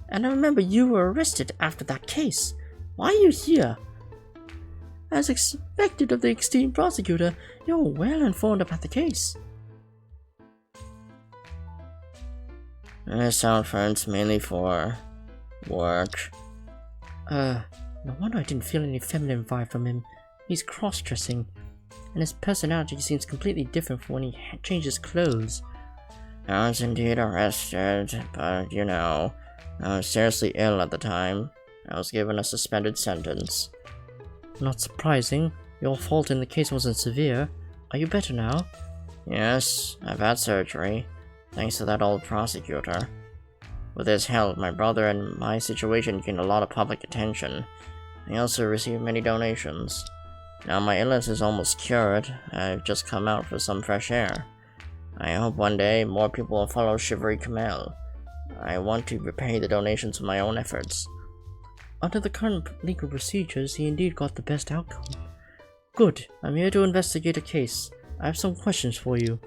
And I remember you were arrested after that case. Why are you here? As expected of the esteemed prosecutor, you're well informed about the case. This outfit's mainly for work. No wonder I didn't feel any feminine vibe from him. He's cross-dressing, and his personality seems completely different from when he changes clothes. I was indeed arrested, but you know, I was seriously ill at the time. I was given a suspended sentence. Not surprising. Your fault in the case wasn't severe. Are you better now? Yes, I've had surgery, thanks to that old prosecutor. With his help, my brother and my situation gained a lot of public attention. I also received many donations. Now my illness is almost cured. I've just come out for some fresh air. I hope one day more people will follow Shivery Camel. I want to repay the donations with my own efforts. Under the current legal procedures, he indeed got the best outcome. Good, I'm here to investigate a case. I have some questions for you.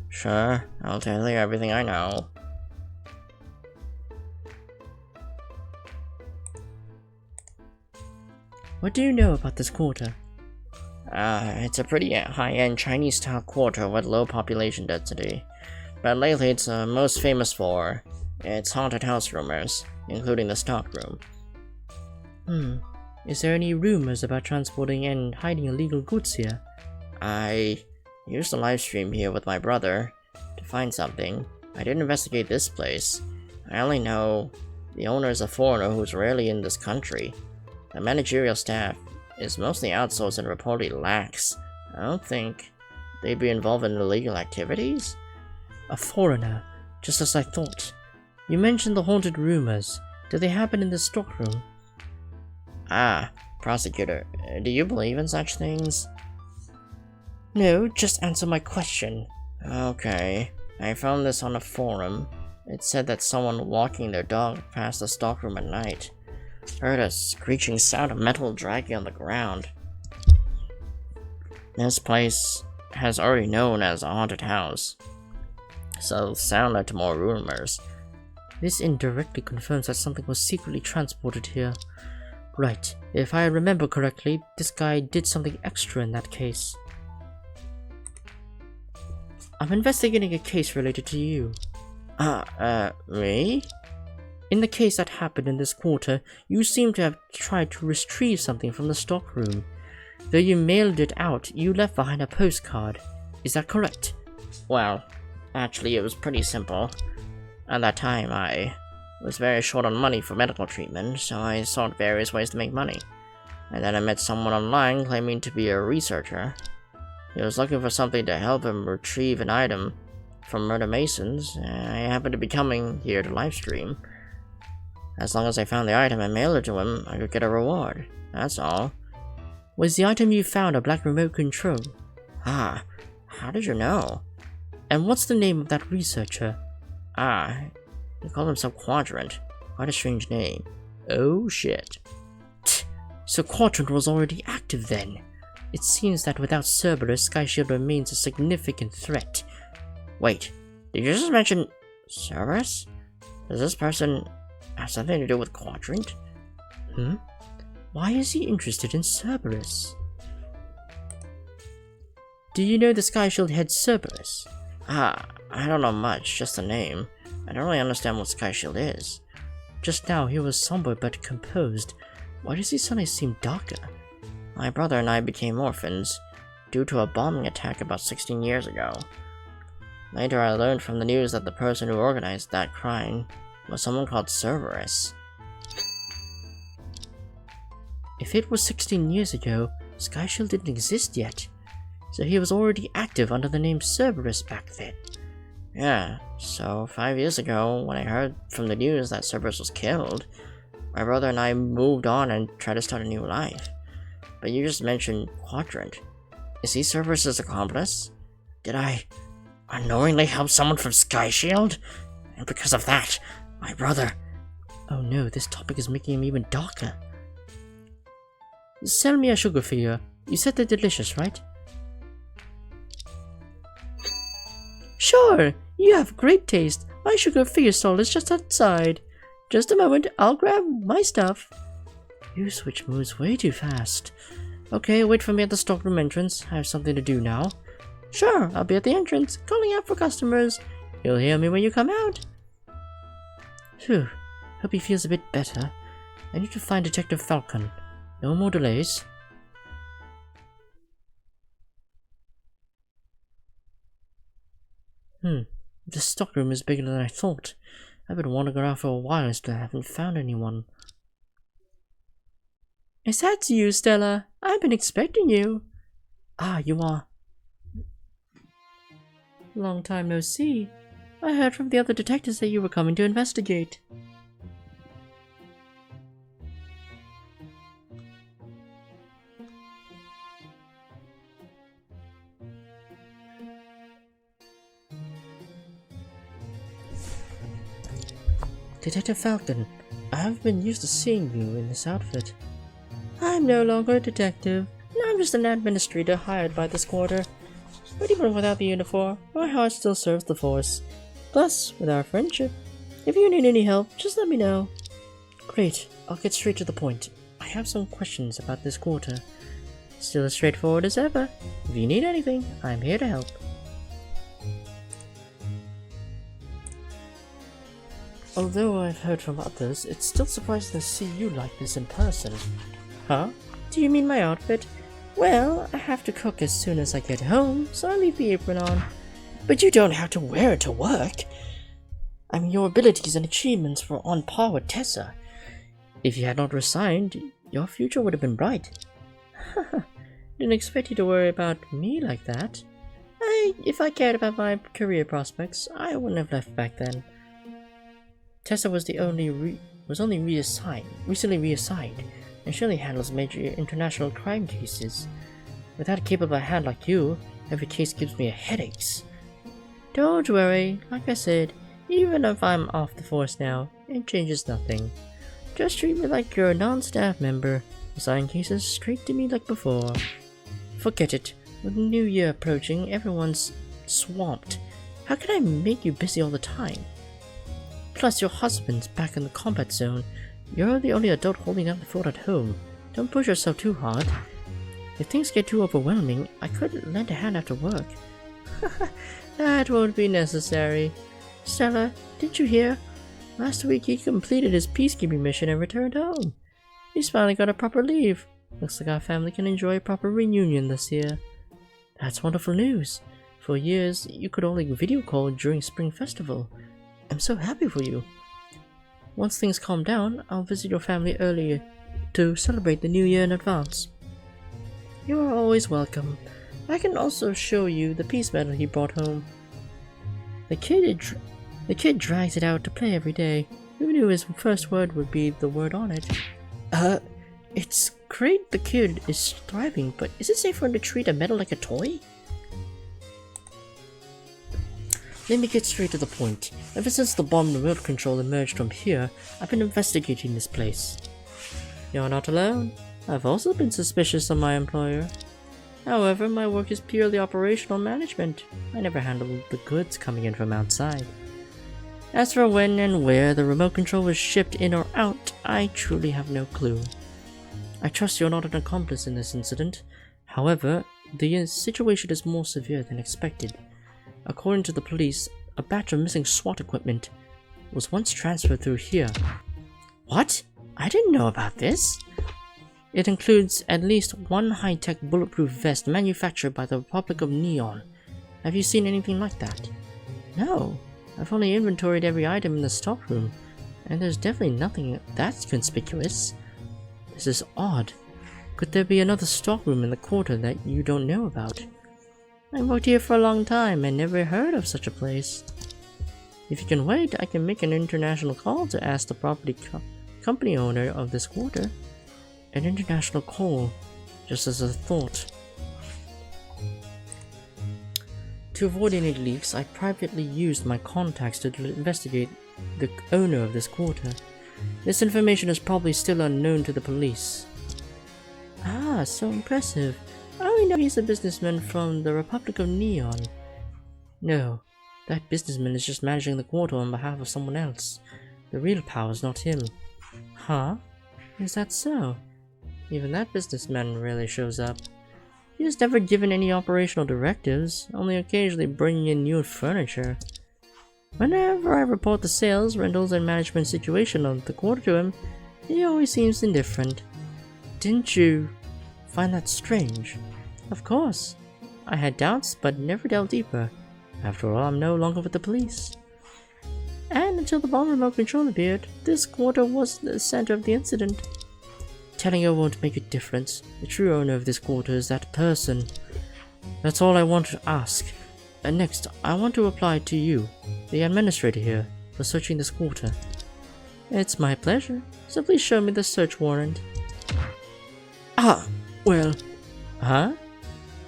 Sure, I'll tell you everything I know. What do you know about this quarter? It's a pretty high-end Chinese-style quarter with low population density. But lately it's most famous for its haunted house rumors, including the stockroom. Is there any rumors about transporting and hiding illegal goods here? I used to live stream here with my brother to find something. I didn't investigate this place. I only know the owner is a foreigner who's rarely in this country. The managerial staff is mostly outsourced and reportedly lax. I don't think they'd be involved in illegal activities. A foreigner, just as I thought. You mentioned the haunted rumors. Did they happen in the stockroom? Prosecutor, do you believe in such things? No, just answer my question. Okay, I found this on a forum. It said that someone walking their dog past the stockroom at night heard a screeching sound of metal dragging on the ground. This place has already known as a haunted house, so sound led to more rumors. This indirectly confirms that something was secretly transported here. Right, if I remember correctly, this guy did something extra in that case. I'm investigating a case related to you. Me? In the case that happened in this quarter, you seem to have tried to retrieve something from the stockroom. Though you mailed it out, you left behind a postcard. Is that correct? Well, actually it was pretty simple. At that time, I was very short on money for medical treatment, so I sought various ways to make money. And then I met someone online claiming to be a researcher. He was looking for something to help him retrieve an item from Murder Masons, and I happened to be coming here to livestream. As long as I found the item and mailed it to him, I could get a reward. That's all. Was the item you found a black remote control? Ah, how did you know? And what's the name of that researcher? He called himself Quadrant. Quite a strange name. Oh shit. So Quadrant was already active then. It seems that without Cerberus, Skyshield remains a significant threat. Wait, did you just mention Cerberus? Does this person have something to do with Quadrant? Why is he interested in Cerberus? Do you know the Skyshield head Cerberus? I don't know much, just the name. I don't really understand what Skyshield is. Just now he was somber but composed. Why does he suddenly seem darker? My brother and I became orphans due to a bombing attack about 16 years ago. Later I learned from the news that the person who organized that crime was someone called Cerberus. If it was 16 years ago, Skyshield didn't exist yet. So he was already active under the name Cerberus back then. Yeah, so 5 years ago, when I heard from the news that Cerberus was killed, my brother and I moved on and tried to start a new life. But you just mentioned Quadrant. Is he Cerberus' accomplice? Did I unknowingly help someone from Skyshield? And because of that, my brother... Oh no, this topic is making him even darker. Sell me a sugar figure. You said they're delicious, right? Sure, you have great taste. My sugar figure stall is just outside. Just a moment, I'll grab my stuff. You switch moves way too fast. Okay, wait for me at the stockroom entrance. I have something to do now. Sure, I'll be at the entrance, calling out for customers. You'll hear me when you come out. Phew, hope he feels a bit better. I need to find Detective Falcon. No more delays. The stockroom is bigger than I thought. I've been wandering around for a while and still haven't found anyone. Is that you, Stella? I've been expecting you. Ah, you are. Long time no see. I heard from the other detectives that you were coming to investigate. Detective Falcon, I have been used to seeing you in this outfit. I'm no longer a detective. I'm just an administrator hired by this quarter. But even without the uniform, my heart still serves the force. Plus, with our friendship, if you need any help, just let me know. Great, I'll get straight to the point. I have some questions about this quarter. Still as straightforward as ever. If you need anything, I'm here to help. Although I've heard from others, it's still surprising to see you like this in person. Huh? Do you mean my outfit? Well, I have to cook as soon as I get home, so I leave the apron on. But you don't have to wear it to work. I mean, your abilities and achievements were on par with Tessa. If you had not resigned, your future would have been bright. Didn't expect you to worry about me like that. If I cared about my career prospects, I wouldn't have left back then. Tessa was only recently reassigned, and she only handles major international crime cases. Without a capable hand like you, every case gives me headaches. Don't worry, like I said, even if I'm off the force now, it changes nothing. Just treat me like you're a non-staff member, assign cases straight to me like before. Forget it, With the new year approaching, everyone's swamped. How can I make you busy all the time? Plus, your husband's back in the combat zone. You're the only adult holding down the fort at home. Don't push yourself too hard. If things get too overwhelming, I could lend a hand after work. That won't be necessary. Stella, did you hear? Last week he completed his peacekeeping mission and returned home. He's finally got a proper leave. Looks like our family can enjoy a proper reunion this year. That's wonderful news. For years, you could only video call during Spring Festival. I'm so happy for you. Once things calm down, I'll visit your family earlier to celebrate the new year in advance. You are always welcome. I can also show you the peace medal he brought home. The kid drags it out to play every day. Who knew his first word would be the word on it? It's great the kid is thriving, but is it safe for him to treat a medal like a toy? Let me get straight to the point. Ever since the bomb remote control emerged from here, I've been investigating this place. You're not alone. I've also been suspicious of my employer. However, my work is purely operational management. I never handle the goods coming in from outside. As for when and where the remote control was shipped in or out, I truly have no clue. I trust you're not an accomplice in this incident. However, the situation is more severe than expected. According to the police, a batch of missing SWAT equipment was once transferred through here. What? I didn't know about this. It includes at least one high-tech bulletproof vest manufactured by the Republic of Neon. Have you seen anything like that? No. I've only inventoried every item in the stockroom, and there's definitely nothing that's conspicuous. This is odd. Could there be another stockroom in the quarter that you don't know about? I've worked here for a long time and never heard of such a place. If you can wait, I can make an international call to ask the property company owner of this quarter. An international call, just as a thought. To avoid any leaks, I privately used my contacts to investigate the owner of this quarter. This information is probably still unknown to the police. Ah, so impressive. I only know he's a businessman from the Republic of Neon. No, that businessman is just managing the quarter on behalf of someone else. The real power is not him. Huh? Is that so? Even that businessman rarely shows up. He has never given any operational directives, only occasionally bringing in new furniture. Whenever I report the sales, rentals, and management situation of the quarter to him, he always seems indifferent. Didn't you find that strange? Of course. I had doubts, but never delved deeper. After all, I'm no longer with the police. And until the bomb remote control appeared, this quarter was the center of the incident. Telling her won't make a difference. The true owner of this quarter is that person. That's all I want to ask. And next, I want to apply to you, the administrator here, for searching this quarter. It's my pleasure. So please show me the search warrant. Ah, well... Huh?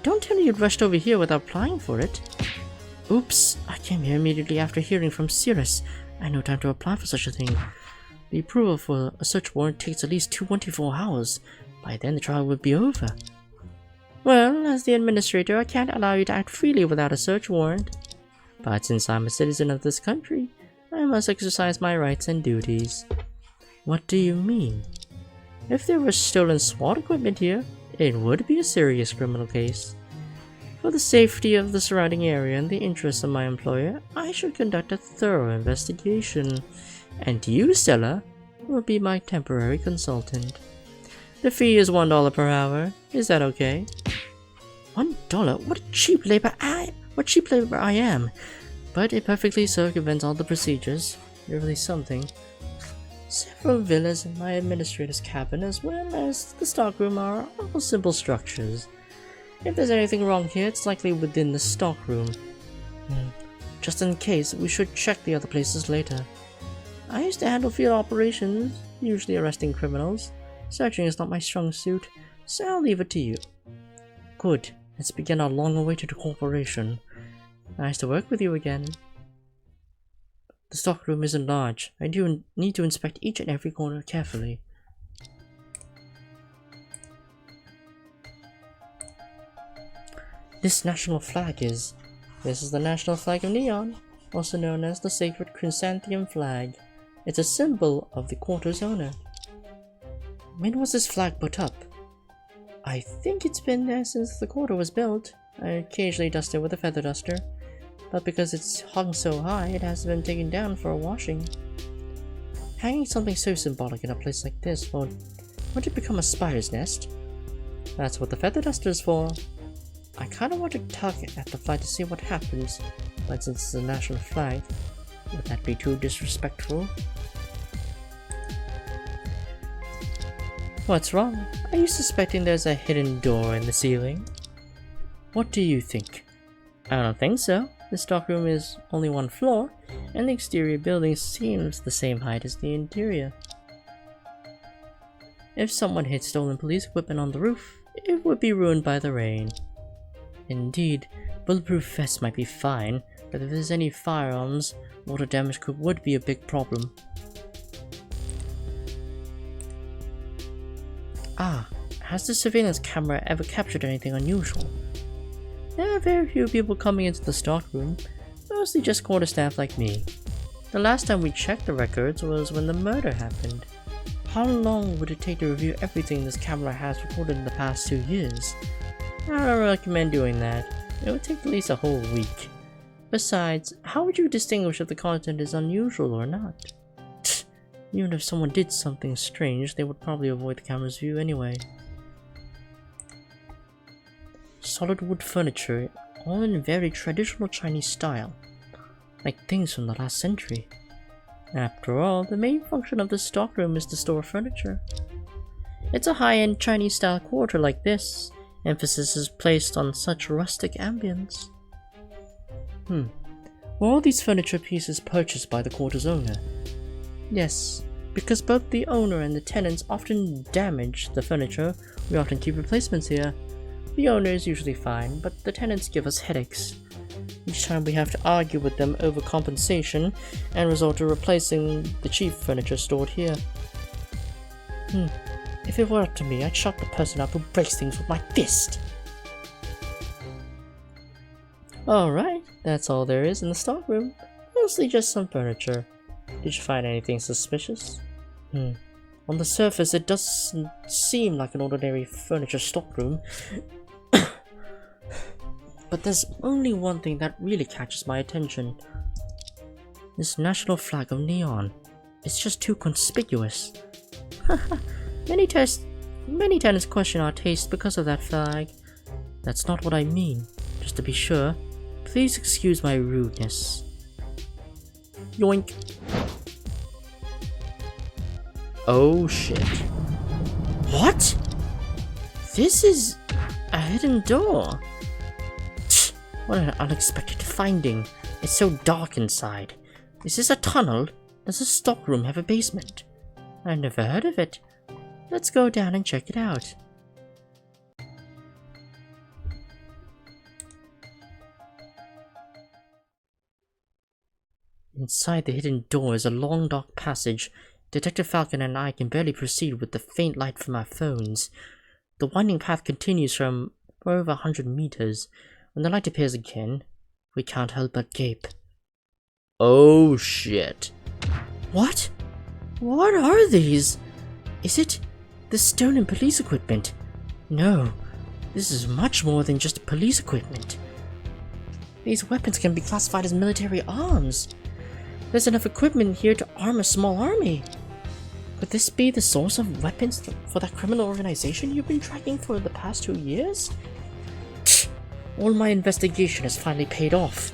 Don't tell me you'd rushed over here without applying for it. Oops, I came here immediately after hearing from Cirrus. I had no time to apply for such a thing. The approval for a search warrant takes at least 24 hours. By then the trial would be over. Well, as the administrator, I can't allow you to act freely without a search warrant. But since I'm a citizen of this country, I must exercise my rights and duties. What do you mean? If there was stolen SWAT equipment here, it would be a serious criminal case. For the safety of the surrounding area and the interests of my employer, I should conduct a thorough investigation. And you, Stella, will be my temporary consultant. The fee is $1 per hour. Is that okay? $1? What cheap labor I am! But it perfectly circumvents all the procedures. You're really something. Several villas in my administrator's cabin, as well as the stockroom, are all simple structures. If there's anything wrong here, it's likely within the stockroom. Just in case, we should check the other places later. I used to handle field operations, usually arresting criminals. Searching is not my strong suit, so I'll leave it to you. Good. Let's begin our long-awaited cooperation. Nice to work with you again. The stockroom isn't large. I do need to inspect each and every corner carefully. this national flag is. This is the national flag of Neon, also known as the sacred chrysanthemum flag. It's a symbol of the quarter's owner. When was this flag put up? I think it's been there since the quarter was built. I occasionally dust it with a feather duster, but because it's hung so high, it hasn't been taken down for a washing. Hanging something so symbolic in a place like this won't it become a spider's nest? That's what the feather duster is for. I kinda want to tug at the flag to see what happens, but since it's a national flag, would that be too disrespectful? What's wrong? Are you suspecting there's a hidden door in the ceiling? What do you think? I don't think so. The stockroom is only one floor, and the exterior building seems the same height as the interior. If someone had stolen police equipment on the roof, it would be ruined by the rain. Indeed, bulletproof vests might be fine, but if there's any firearms, water damage would be a big problem. Ah, has the surveillance camera ever captured anything unusual? There are very few people coming into the stockroom, mostly just quarterstaff like me. The last time we checked the records was when the murder happened. How long would it take to review everything this camera has recorded in the past 2 years? I don't recommend doing that. It would take at least a whole week. Besides, how would you distinguish if the content is unusual or not? Even if someone did something strange, they would probably avoid the camera's view anyway. Solid wood furniture, all in very traditional Chinese style, like things from the last century. After all, the main function of the stockroom is to store furniture. It's a high-end Chinese style quarter like this. Emphasis is placed on such rustic ambience. Were all these furniture pieces purchased by the quarter's owner? Yes, because both the owner and the tenants often damage the furniture, we often keep replacements here. The owner is usually fine, but the tenants give us headaches. Each time we have to argue with them over compensation and resort to replacing the cheap furniture stored here. If it were up to me, I'd shut the person up who breaks things with my fist. Alright, that's all there is in the stockroom. Mostly just some furniture. Did you find anything suspicious? On the surface, it doesn't seem like an ordinary furniture stockroom. But there's only one thing that really catches my attention. This national flag of Neon. It's just too conspicuous. Many tenants question our taste because of that flag. That's not what I mean. Just to be sure, please excuse my rudeness. Yoink. Oh shit. What? This is a hidden door. What an unexpected finding. It's so dark inside. Is this a tunnel? Does a stockroom have a basement? I've never heard of it. Let's go down and check it out. Inside the hidden door is a long dark passage. Detective Falcon and I can barely proceed with the faint light from our phones. The winding path continues for over 100 meters. When the light appears again, we can't help but gape. Oh shit. What? What are these? Is it the stolen police equipment? No, this is much more than just police equipment. These weapons can be classified as military arms. There's enough equipment here to arm a small army. Could this be the source of weapons for that criminal organization you've been tracking for the past 2 years? All my investigation has finally paid off.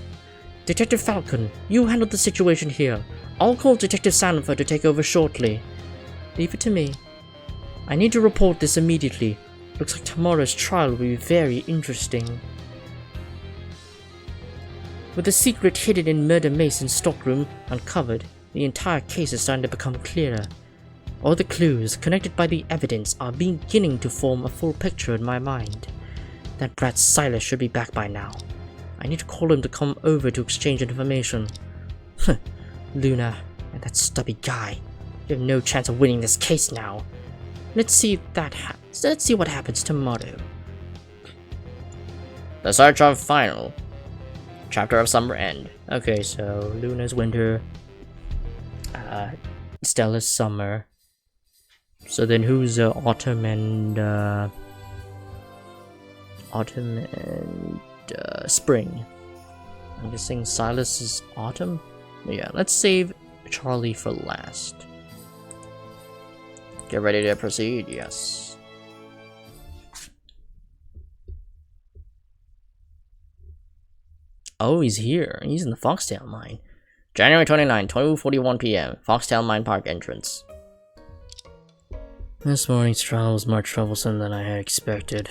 Detective Falcon, you handle the situation here. I'll call Detective Sanford to take over shortly. Leave it to me. I need to report this immediately. Looks like tomorrow's trial will be very interesting. With the secret hidden in Murder Mason's stockroom uncovered, the entire case is starting to become clearer. All the clues connected by the evidence are beginning to form a full picture in my mind. That brat Silas should be back by now. I need to call him to come over to exchange information. Luna and that stubby guy. You have no chance of winning this case now. Let's see what happens tomorrow. The Search of Final. Chapter of Summer End. Okay, so Luna's winter, Stella's summer. So then who's autumn and spring? I'm guessing Silas is autumn? Yeah, let's save Charlie for last. Get ready to proceed, yes. Oh, he's here. He's in the Foxtail mine. January 29, 12:41 p.m. Foxtail Mine Park entrance. This morning's trial was more troublesome than I had expected.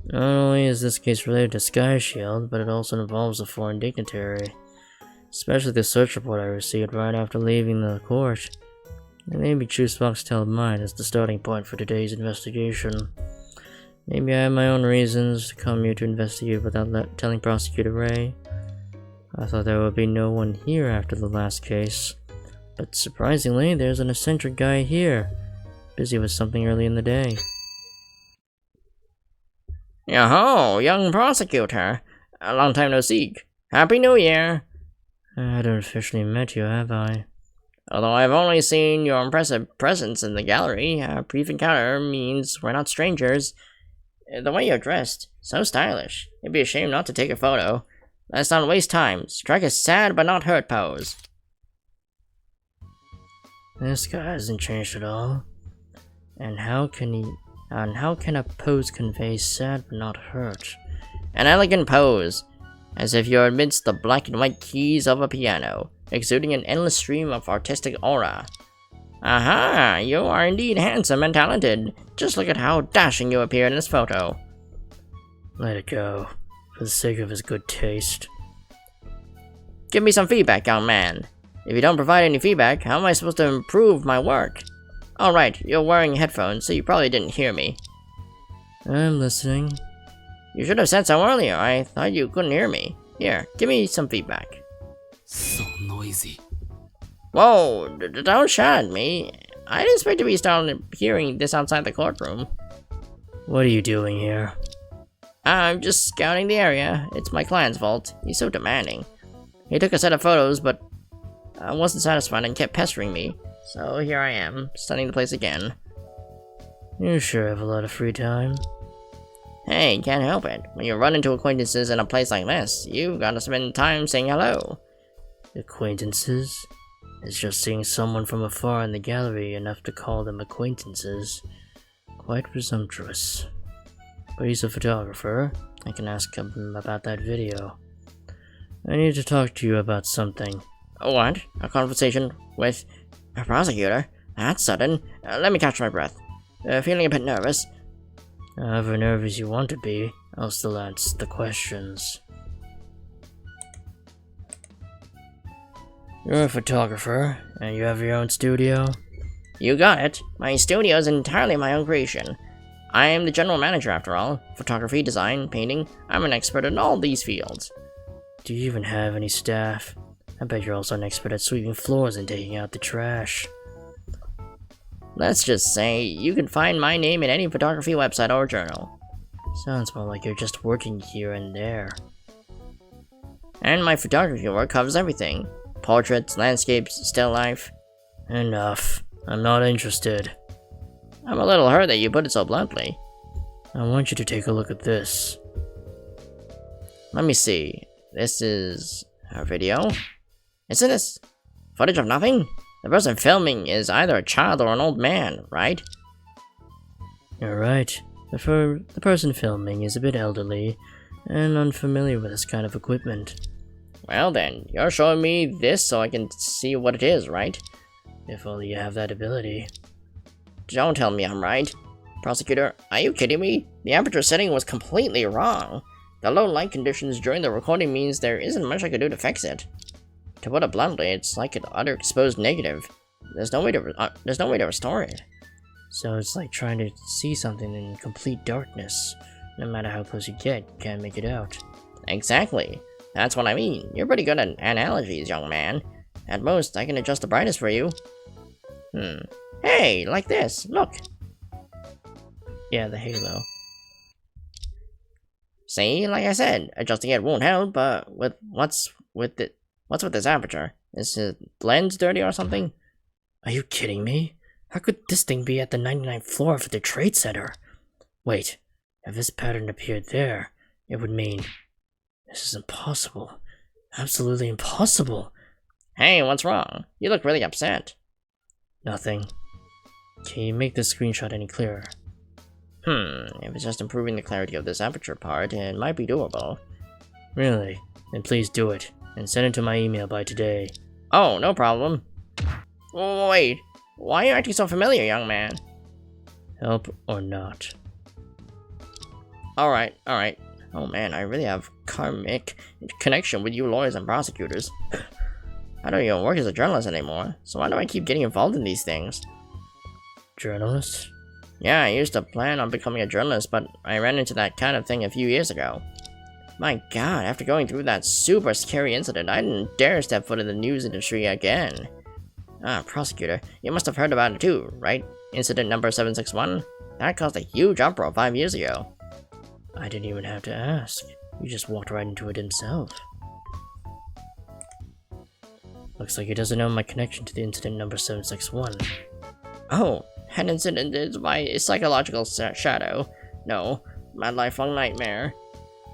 Not only is this case related to Sky Shield, but it also involves a foreign dignitary. Especially the search report I received right after leaving the court. I maybe choose Foxtail Mine as the starting point for today's investigation. Maybe I have my own reasons to come here to investigate without telling Prosecutor Ray. I thought there would be no one here after the last case. But surprisingly, there's an eccentric guy here. Busy with something early in the day. Yo-ho, young prosecutor. A long time no see. Happy New Year. I haven't officially met you, have I? Although I've only seen your impressive presence in the gallery, a brief encounter means we're not strangers. The way you're dressed, so stylish. It'd be a shame not to take a photo. Let's not waste time. Strike a sad but not hurt pose. This guy hasn't changed at all. And how can a pose convey sad but not hurt? An elegant pose, as if you're amidst the black and white keys of a piano, exuding an endless stream of artistic aura. Aha! You are indeed handsome and talented. Just look at how dashing you appear in this photo. Let it go, for the sake of his good taste. Give me some feedback, young man. If you don't provide any feedback, how am I supposed to improve my work? Alright, you're wearing headphones, so you probably didn't hear me. I'm listening. You should have said so earlier. I thought you couldn't hear me. Here, give me some feedback. So noisy. Whoa, don't shout at me. I didn't expect to be starting hearing this outside the courtroom. What are you doing here? I'm just scouting the area. It's my client's fault. He's so demanding. He took a set of photos, but I wasn't satisfied and kept pestering me. So here I am, studying the place again. You sure have a lot of free time. Hey, can't help it. When you run into acquaintances in a place like this, you've got to spend time saying hello. Acquaintances? Is just seeing someone from afar in the gallery enough to call them acquaintances? Quite presumptuous. But he's a photographer. I can ask him about that video. I need to talk to you about something. What? A conversation with a prosecutor? That's sudden. Let me catch my breath. Feeling a bit nervous. However nervous you want to be, I'll still answer the questions. You're a photographer, and you have your own studio? You got it. My studio is entirely my own creation. I am the general manager after all. Photography, design, painting. I'm an expert in all these fields. Do you even have any staff? I bet you're also an expert at sweeping floors and taking out the trash. Let's just say, you can find my name in any photography website or journal. Sounds more like you're just working here and there. And my photography work covers everything. Portraits, landscapes, still life. Enough. I'm not interested. I'm a little hurt that you put it so bluntly. I want you to take a look at this. Let me see. This is a video? Isn't this footage of nothing? The person filming is either a child or an old man, right? You're right. The person filming is a bit elderly and unfamiliar with this kind of equipment. Well then, you're showing me this so I can see what it is, right? If only you have that ability. Don't tell me I'm right. Prosecutor, are you kidding me? The aperture setting was completely wrong. The low light conditions during the recording means there isn't much I could do to fix it. To put it bluntly, it's like an underexposed negative. There's no way to restore it. So it's like trying to see something in complete darkness. No matter how close you get, you can't make it out. Exactly. That's what I mean. You're pretty good at analogies, young man. At most, I can adjust the brightness for you. Hey, like this. Look. Yeah, the halo. See, like I said, adjusting it won't help, but what's with this aperture? Is the lens dirty or something? Are you kidding me? How could this thing be at the 99th floor of the Trade Center? Wait, if this pattern appeared there, it would mean... This is impossible. Absolutely impossible. Hey, what's wrong? You look really upset. Nothing. Can you make this screenshot any clearer? If it's just improving the clarity of this aperture part, it might be doable. Really? Then please do it, and send it to my email by today. Oh, no problem. Wait, why are you acting so familiar, young man? Help or not? Alright. Oh man, I really have karmic connection with you lawyers and prosecutors. I don't even work as a journalist anymore, so why do I keep getting involved in these things? Journalist? Yeah, I used to plan on becoming a journalist, but I ran into that kind of thing a few years ago. My god, after going through that super scary incident, I didn't dare step foot in the news industry again. Ah, prosecutor, you must have heard about it too, right? Incident number 761? That caused a huge uproar 5 years ago. I didn't even have to ask. You just walked right into it himself. Looks like he doesn't know my connection to the incident number 761. Oh, an incident is my psychological shadow. No, my lifelong nightmare.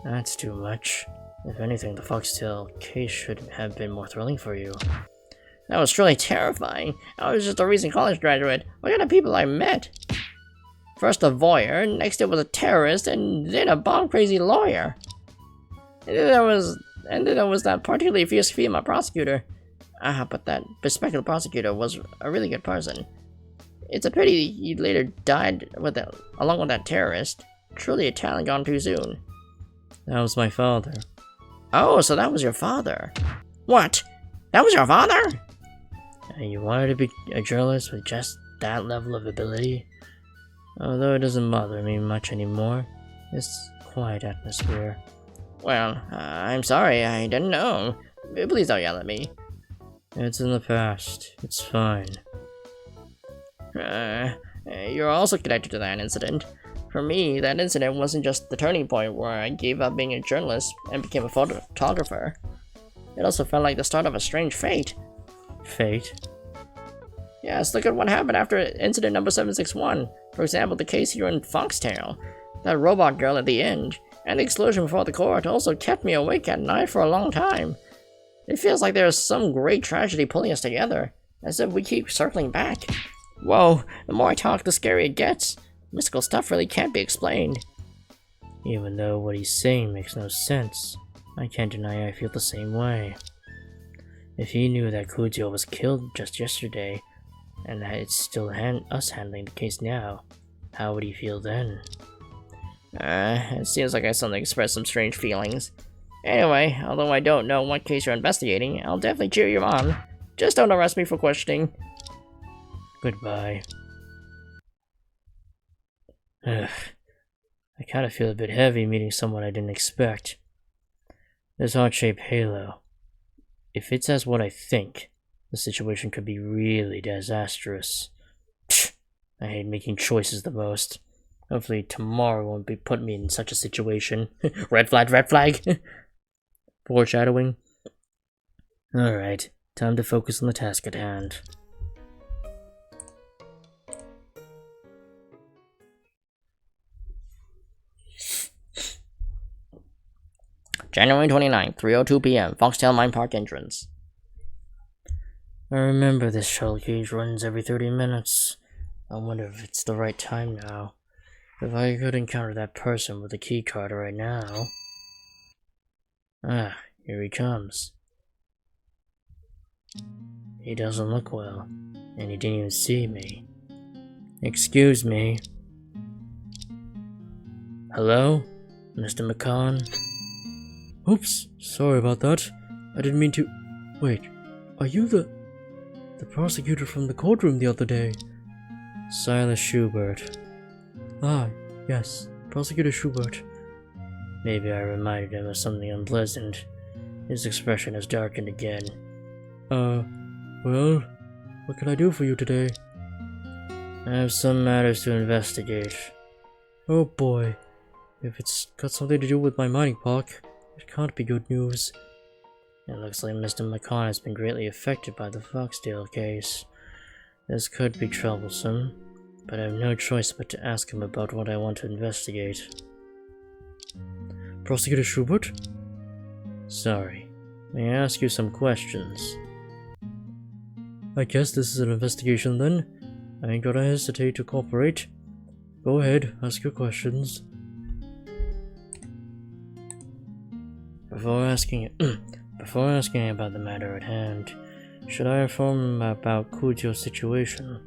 That's too much. If anything, the Foxtail case should have been more thrilling for you. That was truly terrifying. I was just a recent college graduate. What kind of people I met? First a voyeur, next it was a terrorist, and then a bomb-crazy lawyer. And then there was that particularly fierce female prosecutor. But that bespectacled prosecutor was a really good person. It's a pity he later died along with that terrorist. Truly a talent gone too soon. That was my father. Oh, so that was your father. What? That was your father? And you wanted to be a journalist with just that level of ability? Although it doesn't bother me much anymore. This quiet atmosphere. Well, I'm sorry, I didn't know. Please don't yell at me. It's in the past. It's fine. You're also connected to that incident. For me, that incident wasn't just the turning point where I gave up being a journalist and became a photographer. It also felt like the start of a strange fate. Fate? Yes, look at what happened after incident number 761. For example, the case here in Foxtail. That robot girl at the end, and the explosion before the court also kept me awake at night for a long time. It feels like there's some great tragedy pulling us together, as if we keep circling back. Whoa, the more I talk, the scarier it gets. Mystical stuff really can't be explained. Even though what he's saying makes no sense, I can't deny I feel the same way. If he knew that Kujio was killed just yesterday, and that it's still us handling the case now, how would he feel then? It seems like I suddenly expressed some strange feelings. Anyway, although I don't know what case you're investigating, I'll definitely cheer you on. Just don't arrest me for questioning. Goodbye. Ugh. I kinda feel a bit heavy meeting someone I didn't expect. This heart-shaped halo. If it's as what I think, the situation could be really disastrous. Pfft, I hate making choices the most. Hopefully tomorrow won't be putting me in such a situation. Red flag, red flag! Foreshadowing. Alright, time to focus on the task at hand. January 29th, 3:02 p.m., Foxtail Mine Park entrance. I remember this shuttle cage runs every 30 minutes. I wonder if it's the right time now. If I could encounter that person with the key card right now. Ah, here he comes. He doesn't look well, and he didn't even see me. Excuse me. Hello? Mr. McCon? Oops, sorry about that. I didn't mean to... Wait, are you the prosecutor from the courtroom the other day? Silas Schubert. Ah, yes, Prosecutor Schubert. Maybe I reminded him of something unpleasant. His expression has darkened again. Well, what can I do for you today? I have some matters to investigate. Oh boy, If it's got something to do with my mining park, it can't be good news. It looks like Mr. McCon has been greatly affected by the Foxdale case. This could be troublesome, but I have no choice but to ask him about what I want to investigate. Prosecutor Schubert? Sorry, may I ask you some questions? I guess this is an investigation then. I ain't gonna hesitate to cooperate. Go ahead, ask your questions. Before asking about the matter at hand, should I inform him about Kujo's situation?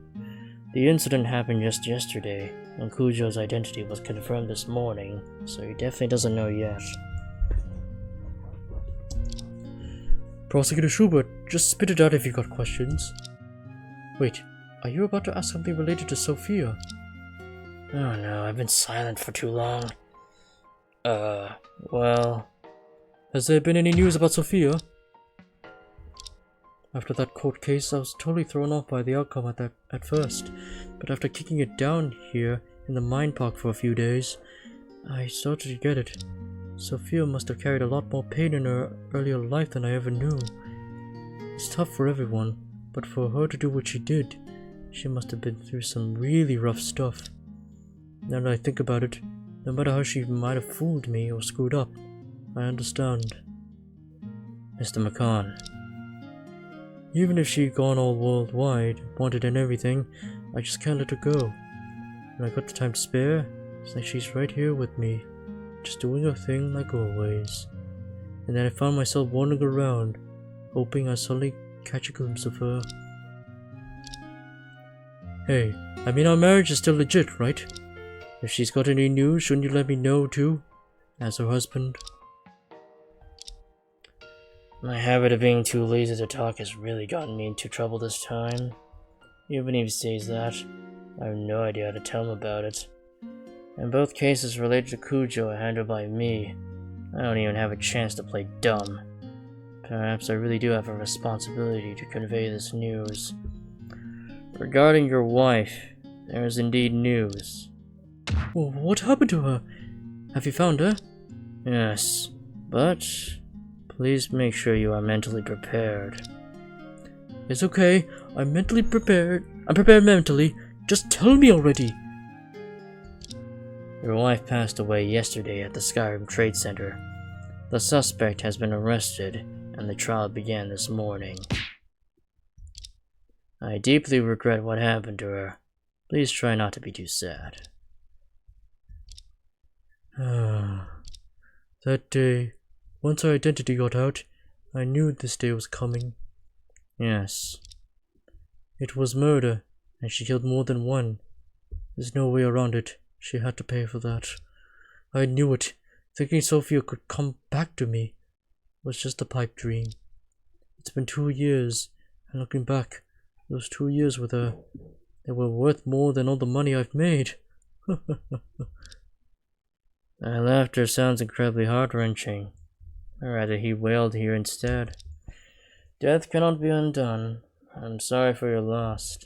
The incident happened just yesterday, and Kujo's identity was confirmed this morning, so he definitely doesn't know yet. Prosecutor Schubert, just spit it out if you got questions. Wait, are you about to ask something related to Sophia? Oh no, I've been silent for too long. Well... Has there been any news about Sophia? After that court case, I was totally thrown off by the outcome at first, but after kicking it down here in the mine park for a few days, I started to get it. Sophia must have carried a lot more pain in her earlier life than I ever knew. It's tough for everyone, but for her to do what she did, she must have been through some really rough stuff. Now that I think about it, no matter how she might have fooled me or screwed up, I understand. Mr. McCon. Even if she'd gone all worldwide, wanted and everything, I just can't let her go. When I got the time to spare, it's like she's right here with me, just doing her thing like always. And then I found myself wandering around, hoping I suddenly catch a glimpse of her. Hey, I mean our marriage is still legit, right? If she's got any news, shouldn't you let me know too? As her husband. My habit of being too lazy to talk has really gotten me into trouble this time. Even if he says that, I have no idea how to tell him about it. And both cases related to Kujo are handled by me. I don't even have a chance to play dumb. Perhaps I really do have a responsibility to convey this news. Regarding your wife, there is indeed news. Oh, what happened to her? Have you found her? Yes, but please make sure you are mentally prepared. It's okay. I'm mentally prepared. I'm prepared mentally. Just tell me already. Your wife passed away yesterday at the Skyrim Trade Center. The suspect has been arrested, and the trial began this morning. I deeply regret what happened to her. Please try not to be too sad. That day, once her identity got out, I knew this day was coming. Yes. It was murder, and she killed more than one. There's no way around it. She had to pay for that. I knew it. Thinking Sophia could come back to me was just a pipe dream. It's been 2 years, and looking back, those 2 years with her, they were worth more than all the money I've made. That laughter sounds incredibly heart-wrenching. Or rather, he wailed here instead. Death cannot be undone. I'm sorry for your loss.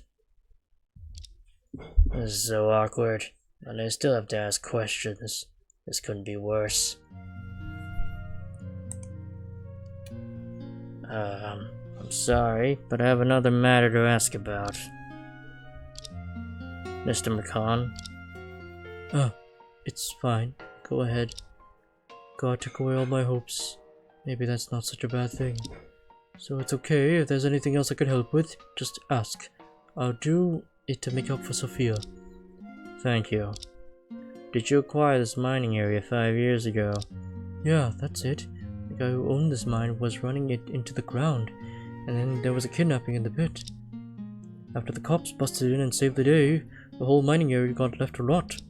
This is so awkward, and I still have to ask questions. This couldn't be worse. I'm sorry, but I have another matter to ask about. Mr. McCon? Oh, it's fine. Go ahead. God took away all my hopes. Maybe that's not such a bad thing. So it's okay, if there's anything else I could help with, just ask. I'll do it to make up for Sophia. Thank you. Did you acquire this mining area 5 years ago? Yeah, that's it. The guy who owned this mine was running it into the ground, and then there was a kidnapping in the pit. After the cops busted in and saved the day, the whole mining area got left to rot.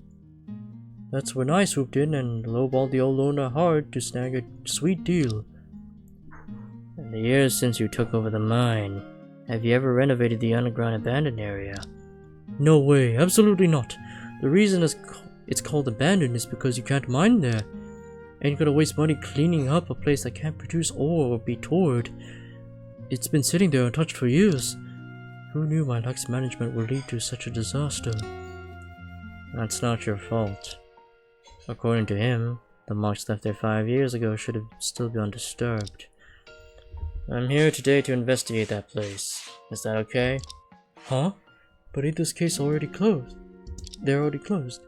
That's when I swooped in and lowballed the old owner hard to snag a sweet deal. In the years since you took over the mine, have you ever renovated the underground abandoned area? No way, absolutely not. The reason it's called abandoned is because you can't mine there. Ain't gonna waste money cleaning up a place that can't produce ore or be toured. It's been sitting there untouched for years. Who knew my lax management would lead to such a disaster? That's not your fault. According to him, the marks left there 5 years ago should have still been undisturbed. I'm here today to investigate that place. Is that okay? Huh? But ain't this case already closed? They're already closed.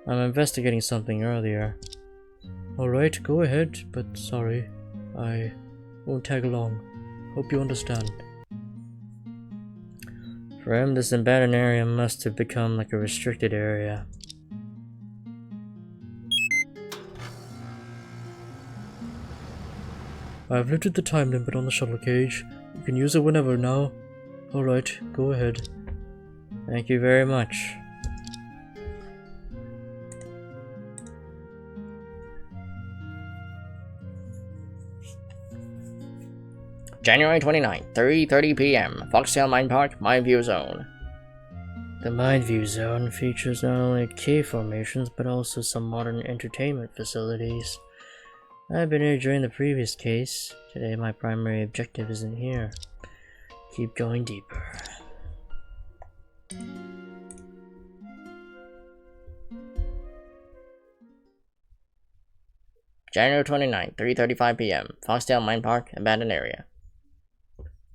I'm investigating something earlier. Alright, go ahead, but sorry. I won't tag along. Hope you understand. For him, this abandoned area must have become like a restricted area. I've lifted the time limit on the shuttle cage. You can use it whenever now. Alright, go ahead. Thank you very much. January 29th, 3:30 p.m. Foxtail Mine Park, Mine View Zone. The Mine View Zone features not only cave formations but also some modern entertainment facilities. I've been here during the previous case. Today my primary objective isn't here. Keep going deeper. January 29th, 3:35 p.m. Foxtail Mine Park, Abandoned Area.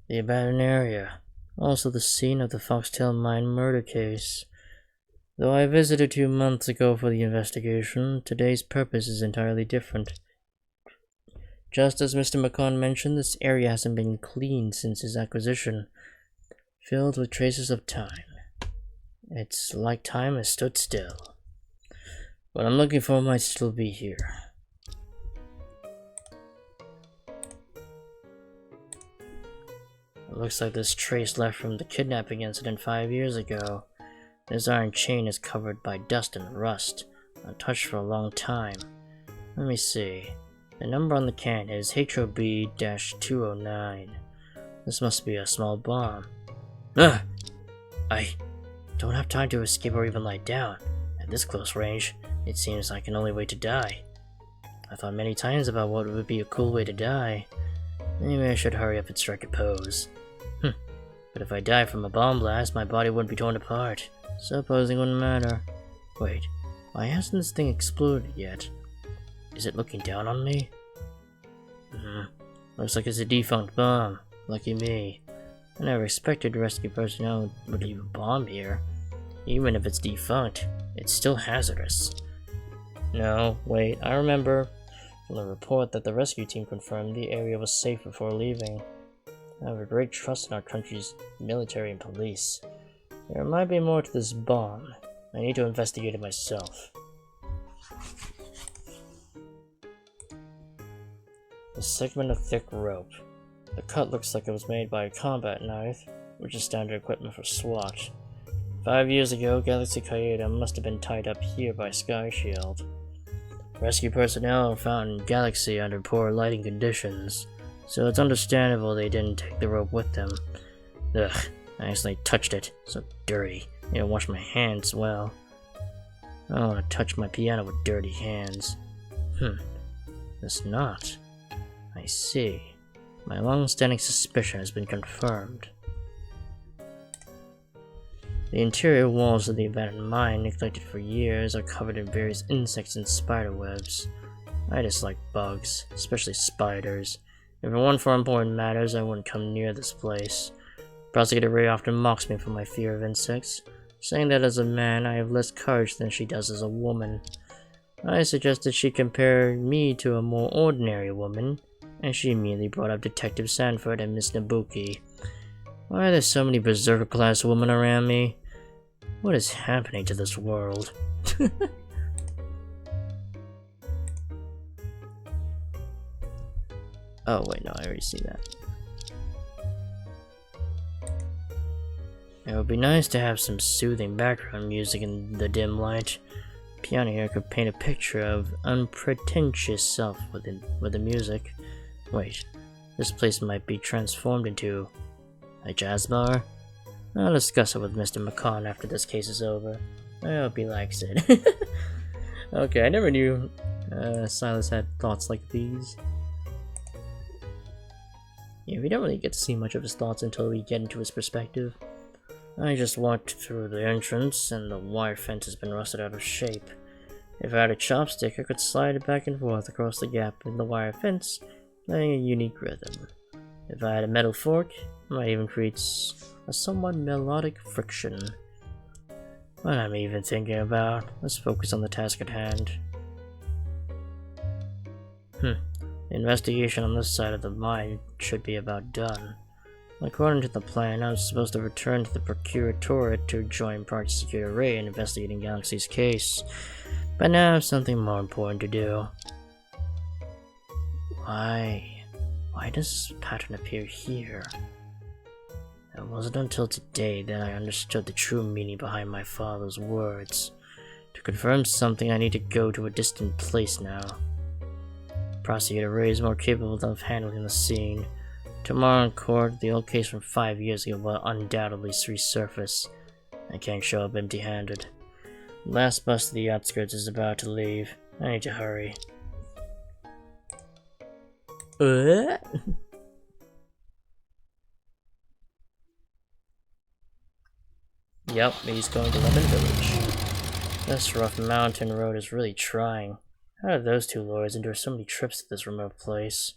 The abandoned area. Also the scene of the Foxtail Mine murder case. Though I visited 2 months ago for the investigation, today's purpose is entirely different. Just as Mr. McCon mentioned, this area hasn't been cleaned since his acquisition, filled with traces of time. It's like time has stood still. What I'm looking for might still be here. It looks like this trace left from the kidnapping incident 5 years ago. This iron chain is covered by dust and rust, untouched for a long time. Let me see. The number on the can is HOB-209. This must be a small bomb. Ugh! I don't have time to escape or even lie down. At this close range, it seems I can only wait to die. I thought many times about what would be a cool way to die. Maybe I should hurry up and strike a pose. But if I die from a bomb blast, my body wouldn't be torn apart. So posing wouldn't matter. Wait, why hasn't this thing exploded yet? Is it looking down on me? Looks like it's a defunct bomb. Lucky me. I never expected rescue personnel would leave a bomb here. Even if it's defunct, it's still hazardous. No, wait, I remember from the report that the rescue team confirmed the area was safe before leaving. I have a great trust in our country's military and police. There might be more to this bomb. I need to investigate it myself. A segment of thick rope. The cut looks like it was made by a combat knife, which is standard equipment for SWAT. 5 years ago, Galaxy Kaeda must have been tied up here by Sky Shield. Rescue personnel were found in Galaxy under poor lighting conditions, so it's understandable they didn't take the rope with them. Ugh, I accidentally touched it. So dirty. Need to wash my hands well. I don't want to touch my piano with dirty hands. This knot. I see. My long-standing suspicion has been confirmed. The interior walls of the abandoned mine, neglected for years, are covered in various insects and spider webs. I dislike bugs, especially spiders. If it weren't for important matters, I wouldn't come near this place. Prosecutor Ray often mocks me for my fear of insects, saying that as a man I have less courage than she does as a woman. I suggested she compare me to a more ordinary woman, and she immediately brought up Detective Sanford and Miss Nabuki. Why are there so many berserker-class women around me? What is happening to this world? Oh wait, no, I already see that. It would be nice to have some soothing background music in the dim light. Piano here could paint a picture of unpretentious self with the music. Wait, this place might be transformed into a jazz bar? I'll discuss it with Mr. McCon after this case is over. I hope he likes it. Okay, I never knew Silas had thoughts like these. Yeah, we don't really get to see much of his thoughts until we get into his perspective. I just walked through the entrance, and the wire fence has been rusted out of shape. If I had a chopstick, I could slide it back and forth across the gap in the wire fence, playing a unique rhythm. If I had a metal fork, I might even create a somewhat melodic friction. What am I even thinking about? Let's focus on the task at hand. The investigation on this side of the mine should be about done. According to the plan, I was supposed to return to the Procuratorate to join Prosecutor Ray in investigating Galaxy's case. But now I have something more important to do. Why does this pattern appear here? It wasn't until today that I understood the true meaning behind my father's words. To confirm something, I need to go to a distant place now. Prosecutor Ray is more capable of handling the scene. Tomorrow in court, the old case from 5 years ago will undoubtedly resurface. I can't show up empty-handed. The last bus to the outskirts is about to leave. I need to hurry. Yep, he's going to Lemon Village. This rough mountain road is really trying. How did those two lawyers endure so many trips to this remote place?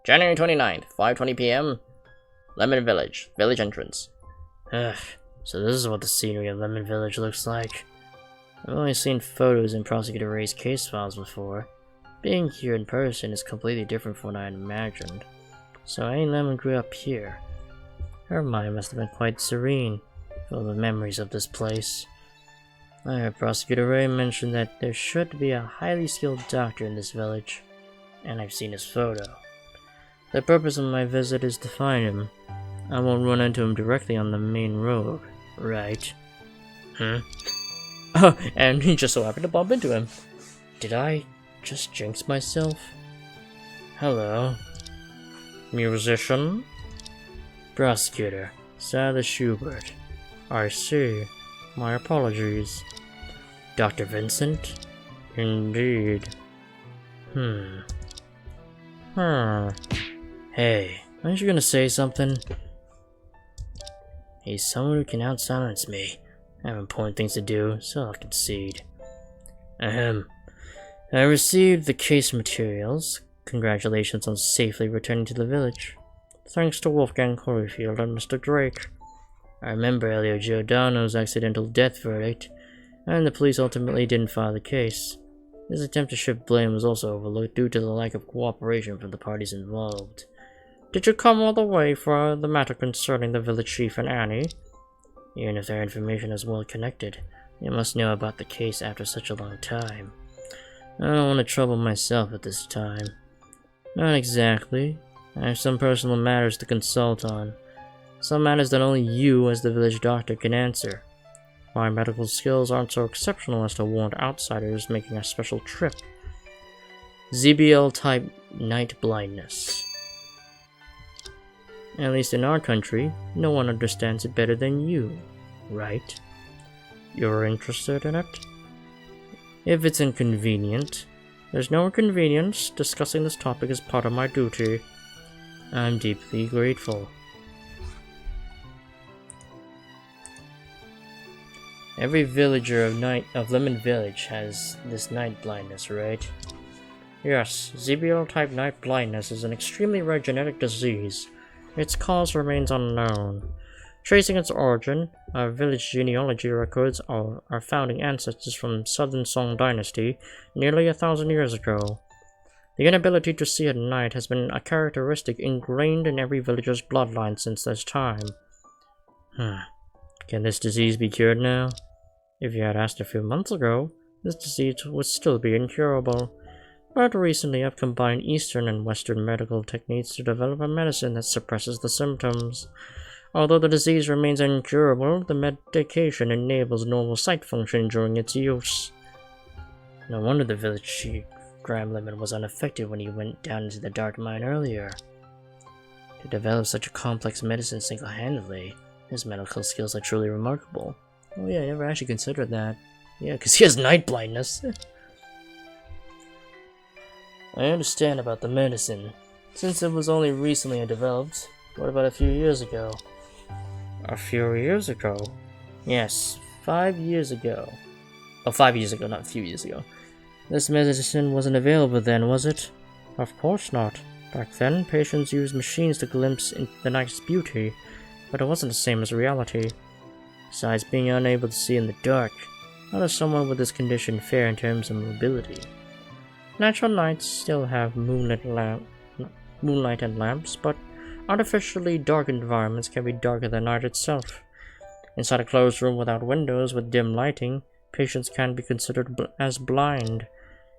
January 29th, 5:20 p.m. Lemon Village, village entrance. Ugh, so this is what the scenery of Lemon Village looks like. I've only seen photos in Prosecutor Ray's case files before. Being here in person is completely different from what I had imagined. So Annie Lemon grew up here. Her mind must have been quite serene, full of memories of this place. I heard Prosecutor Ray mention that there should be a highly skilled doctor in this village, and I've seen his photo. The purpose of my visit is to find him. I won't run into him directly on the main road, right? Oh, and he just so happened to bump into him. Did I just jinx myself? Hello. Musician? Prosecutor, Silas Schubert. I see. My apologies. Dr. Vincent? Indeed. Hey, aren't you gonna say something? He's someone who can out-silence me. I have important things to do, so I'll concede. I received the case materials. Congratulations on safely returning to the village. Thanks to Wolfgang Coreyfield and Mr. Drake. I remember Elio Giordano's accidental death verdict, and the police ultimately didn't file the case. His attempt to shift blame was also overlooked due to the lack of cooperation from the parties involved. Did you come all the way for the matter concerning the village chief and Annie? Even if their information is well connected, you must know about the case after such a long time. I don't want to trouble myself at this time. Not exactly. I have some personal matters to consult on. Some matters that only you, as the village doctor, can answer. My medical skills aren't so exceptional as to warrant outsiders making a special trip. ZBL-type night blindness. At least in our country, no one understands it better than you, right? You're interested in it? If it's inconvenient. There's no inconvenience. Discussing this topic is part of my duty. I'm deeply grateful. Every villager of Lemon Village has this night blindness, right? Yes, ZBL-type night blindness is an extremely rare genetic disease. Its cause remains unknown. Tracing its origin, our village genealogy records our founding ancestors from Southern Song Dynasty nearly 1,000 years ago. The inability to see at night has been a characteristic ingrained in every villager's bloodline since this time. Can this disease be cured now? If you had asked a few months ago, this disease would still be incurable. But recently I've combined Eastern and Western medical techniques to develop a medicine that suppresses the symptoms. Although the disease remains incurable, the medication enables normal sight function during its use. No wonder the village chief, Graham Lemon, was unaffected when he went down into the dark mine earlier. To develop such a complex medicine single-handedly, his medical skills are truly remarkable. Oh yeah, I never actually considered that. Yeah, because he has night blindness. I understand about the medicine. Since it was only recently developed, what about a few years ago? A few years ago? Yes, 5 years ago. Oh, 5 years ago, not a few years ago. This medicine wasn't available then, was it? Of course not. Back then, patients used machines to glimpse into the night's beauty, but it wasn't the same as reality. Besides being unable to see in the dark, how does someone with this condition fare in terms of mobility? Natural nights still have moonlight and lamps, but artificially dark environments can be darker than night itself. Inside a closed room without windows with dim lighting, patients can be considered as blind.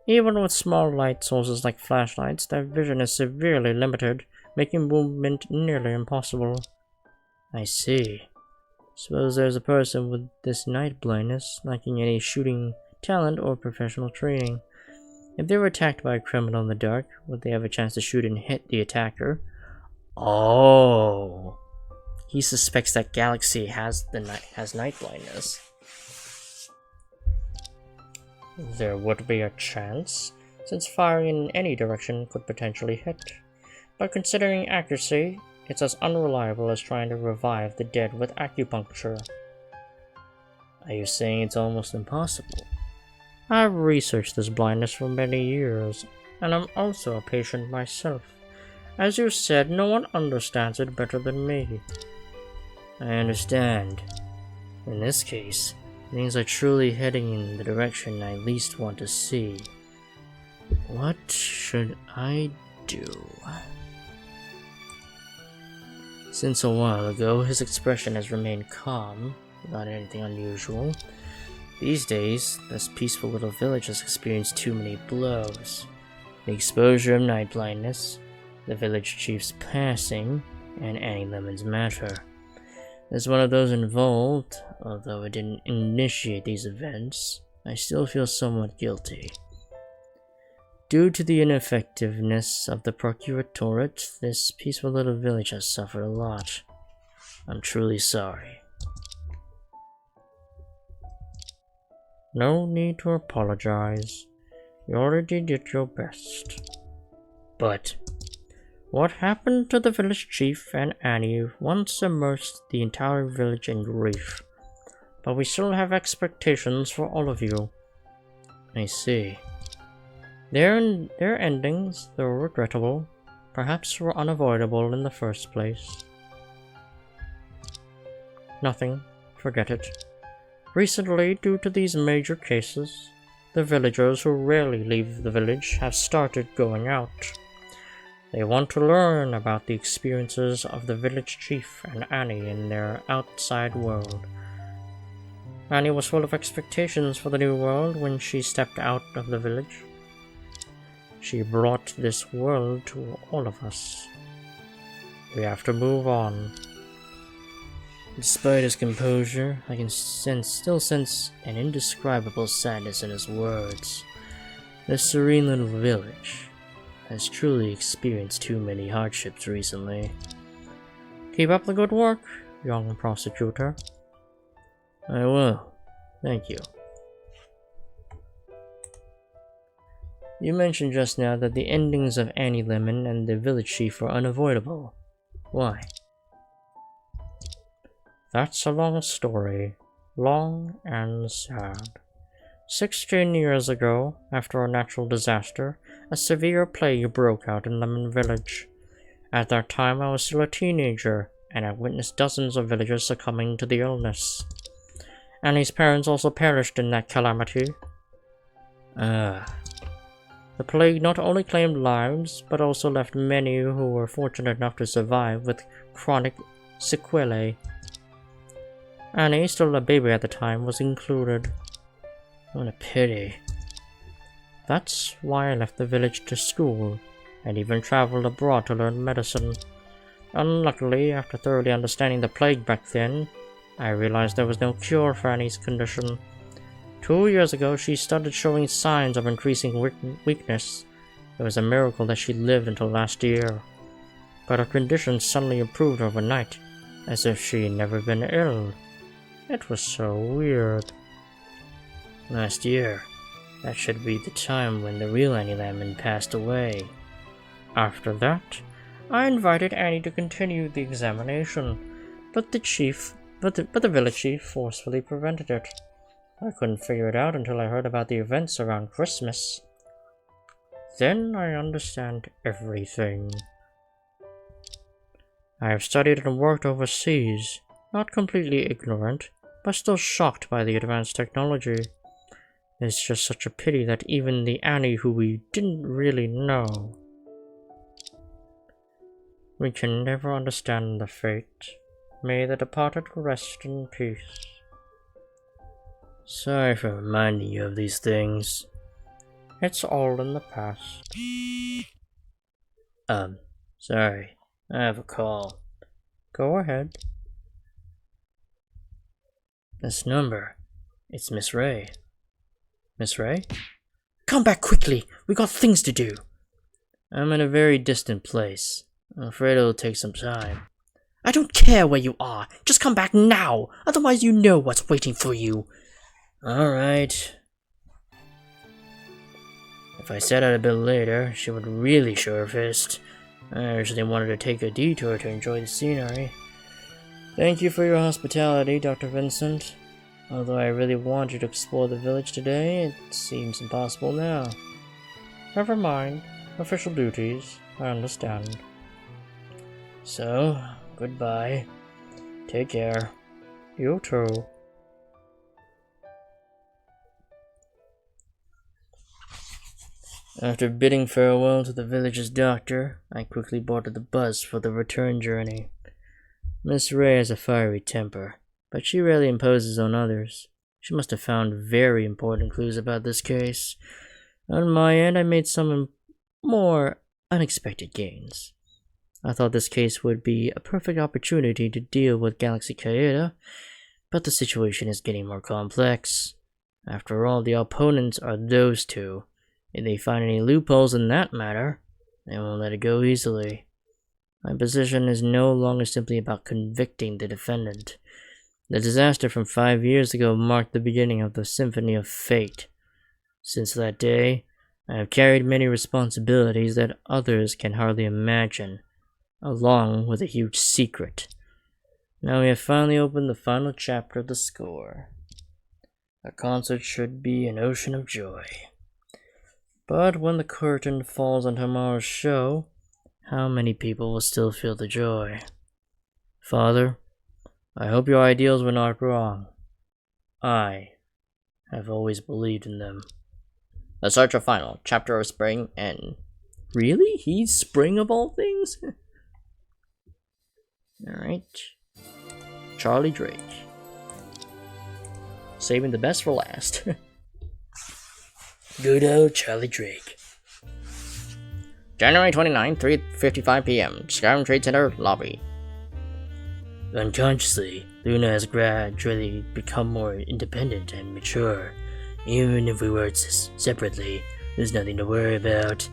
Even with small light sources like flashlights, their vision is severely limited, making movement nearly impossible. I see. Suppose there's a person with this night blindness, lacking any shooting talent or professional training. If they were attacked by a criminal in the dark, would they have a chance to shoot and hit the attacker? Oh! He suspects that Galaxy has night blindness. There would be a chance, since firing in any direction could potentially hit. But considering accuracy, it's as unreliable as trying to revive the dead with acupuncture. Are you saying it's almost impossible? I've researched this blindness for many years, and I'm also a patient myself. As you said, no one understands it better than me. I understand. In this case, things are truly heading in the direction I least want to see. What should I do? Since a while ago, his expression has remained calm, without anything unusual. These days, this peaceful little village has experienced too many blows. The exposure of night blindness, the village chief's passing, and Annie Lemon's matter. As one of those involved, although I didn't initiate these events, I still feel somewhat guilty. Due to the ineffectiveness of the Procuratorate, this peaceful little village has suffered a lot. I'm truly sorry. No need to apologize. You already did your best. But what happened to the village chief and Annie once immersed the entire village in grief. But we still have expectations for all of you. I see. Their endings, though regrettable, perhaps were unavoidable in the first place. Nothing. Forget it. Recently, due to these major cases, the villagers who rarely leave the village have started going out. They want to learn about the experiences of the village chief and Annie in their outside world. Annie was full of expectations for the new world when she stepped out of the village. She brought this world to all of us. We have to move on. Despite his composure, I can still sense an indescribable sadness in his words. This serene little village has truly experienced too many hardships recently. Keep up the good work, young prosecutor. I will. Thank you. You mentioned just now that the endings of Annie Lemon and the village chief were unavoidable. Why? That's a long story. Long and sad. 16 years ago, after a natural disaster, a severe plague broke out in Lemon Village. At that time, I was still a teenager, and I witnessed dozens of villagers succumbing to the illness. Annie's parents also perished in that calamity. The plague not only claimed lives, but also left many who were fortunate enough to survive with chronic sequelae. Annie, still a baby at the time, was included. What a pity. That's why I left the village to school, and even traveled abroad to learn medicine. Unluckily, after thoroughly understanding the plague back then, I realized there was no cure for Annie's condition. 2 years ago, she started showing signs of increasing weakness. It was a miracle that she lived until last year. But her condition suddenly improved overnight, as if she had never been ill. It was so weird. Last year. That should be the time when the real Annie Lemon passed away. After that, I invited Annie to continue the examination, but the village chief forcefully prevented it. I couldn't figure it out until I heard about the events around Christmas. Then I understand everything. I have studied and worked overseas, not completely ignorant, but still shocked by the advanced technology. It's just such a pity that even the Annie who we didn't really know. We can never understand the fate. May the departed rest in peace. Sorry for reminding you of these things. It's all in the past. Sorry. I have a call. Go ahead. This number. It's Miss Ray. Miss Ray? Come back quickly! We got things to do! I'm in a very distant place. I'm afraid it'll take some time. I don't care where you are! Just come back now! Otherwise you know what's waiting for you! Alright. If I set out a bit later, she would really show her fist. I actually wanted to take a detour to enjoy the scenery. Thank you for your hospitality, Dr. Vincent. Although I really wanted to explore the village today, it seems impossible now. Never mind. Official duties. I understand. So, goodbye. Take care. You too. After bidding farewell to the village's doctor, I quickly boarded the bus for the return journey. Miss Ray has a fiery temper, but she rarely imposes on others. She must have found very important clues about this case. On my end, I made some more unexpected gains. I thought this case would be a perfect opportunity to deal with Galaxy Kaeda, but the situation is getting more complex. After all, the opponents are those two. If they find any loopholes in that matter, they won't let it go easily. My position is no longer simply about convicting the defendant. The disaster from 5 years ago marked the beginning of the Symphony of Fate. Since that day, I have carried many responsibilities that others can hardly imagine, along with a huge secret. Now we have finally opened the final chapter of the score. A concert should be an ocean of joy. But when the curtain falls on tomorrow's show, how many people will still feel the joy? Father, I hope your ideals were not wrong. I have always believed in them. The search for final chapter of Spring and... Really? He's Spring of all things? Alright. Charlie Drake. Saving the best for last. Good old Charlie Drake. January 29, 3:55 p.m. Skyrim Trade Center lobby. Unconsciously, Luna has gradually become more independent and mature. Even if we work separately, there's nothing to worry about.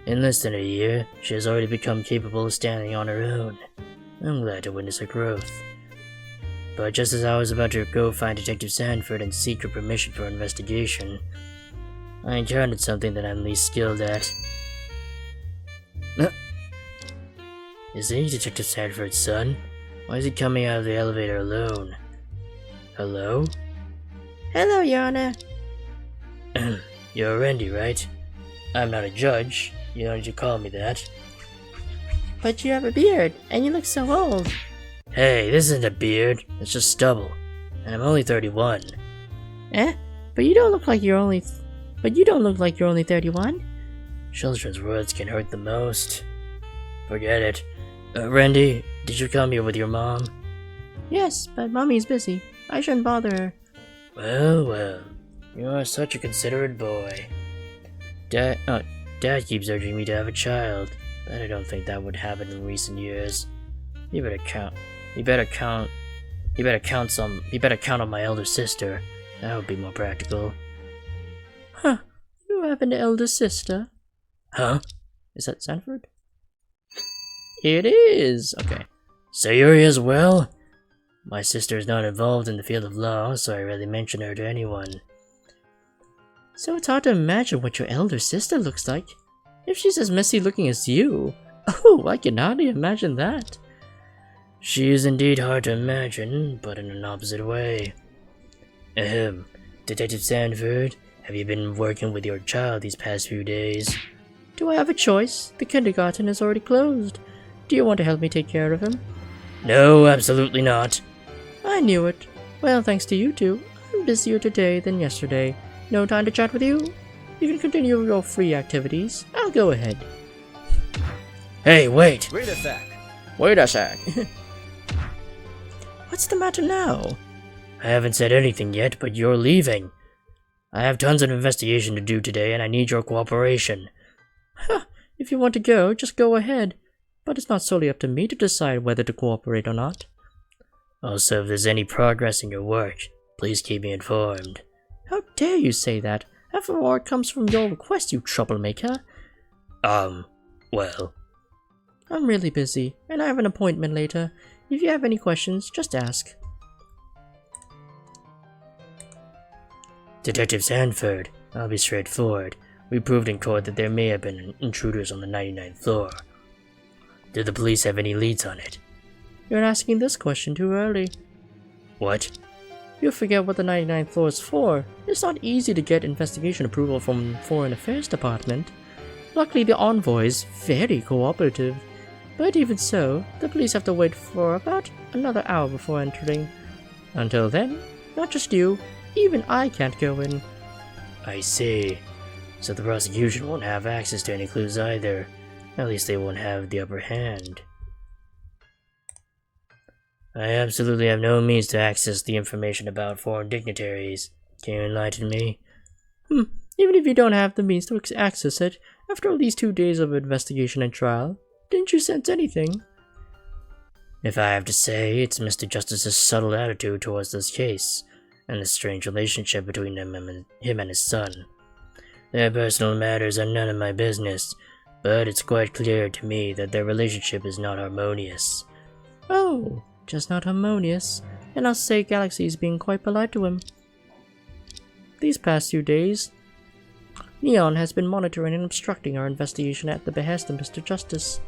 In less than a year, she has already become capable of standing on her own. I'm glad to witness her growth. But just as I was about to go find Detective Sanford and seek her permission for investigation, I encountered something that I'm least skilled at. Is he Detective Sanford's son? Why is he coming out of the elevator alone? Hello? Hello, Your Honor. You're Randy, right? I'm not a judge. You don't need to call me that. But you have a beard, and you look so old. Hey, this isn't a beard. It's just stubble. And I'm only 31. Eh? But you don't look like you're only 31. Children's words can hurt the most. Forget it. Randy, did you come here with your mom? Yes, but Mommy's busy. I shouldn't bother her. Well. You are such a considerate boy. Dad keeps urging me to have a child, but I don't think that would happen in recent years. You better count on my elder sister. That would be more practical. Huh. You have an elder sister? Huh? Is that Sanford? It is! Okay. So you're here as well? My sister is not involved in the field of law, so I rarely mention her to anyone. So it's hard to imagine what your elder sister looks like. If she's as messy looking as you. Oh, I can hardly imagine that. She is indeed hard to imagine, but in an opposite way. Detective Sanford, have you been working with your child these past few days? Do I have a choice? The kindergarten is already closed. Do you want to help me take care of him? No, absolutely not. I knew it. Well, thanks to you two, I'm busier today than yesterday. No time to chat with you? You can continue your free activities. I'll go ahead. Hey, wait! Wait a sec. What's the matter now? I haven't said anything yet, but you're leaving. I have tons of investigation to do today, and I need your cooperation. If you want to go, just go ahead. But it's not solely up to me to decide whether to cooperate or not. Also, if there's any progress in your work, please keep me informed. How dare you say that? After all, it comes from your request, you troublemaker. Well. I'm really busy, and I have an appointment later. If you have any questions, just ask. Detective Sanford, I'll be straightforward. We proved in court that there may have been intruders on the 99th floor. Do the police have any leads on it? You're asking this question too early. What? You forget what the 99th floor is for. It's not easy to get investigation approval from Foreign Affairs Department. Luckily, the envoy is very cooperative. But even so, the police have to wait for about another hour before entering. Until then, not just you, even I can't go in. I see. So the prosecution won't have access to any clues either. At least they won't have the upper hand. I absolutely have no means to access the information about foreign dignitaries. Can you enlighten me? Even if you don't have the means to access it, after all these 2 days of investigation and trial, didn't you sense anything? If I have to say, it's Mr. Justice's subtle attitude towards this case, and the strange relationship between him and his son. Their personal matters are none of my business, but it's quite clear to me that their relationship is not harmonious. Oh, just not harmonious, and I'll say Galaxy is being quite polite to him. These past few days, Neon has been monitoring and obstructing our investigation at the behest of Mr. Justice.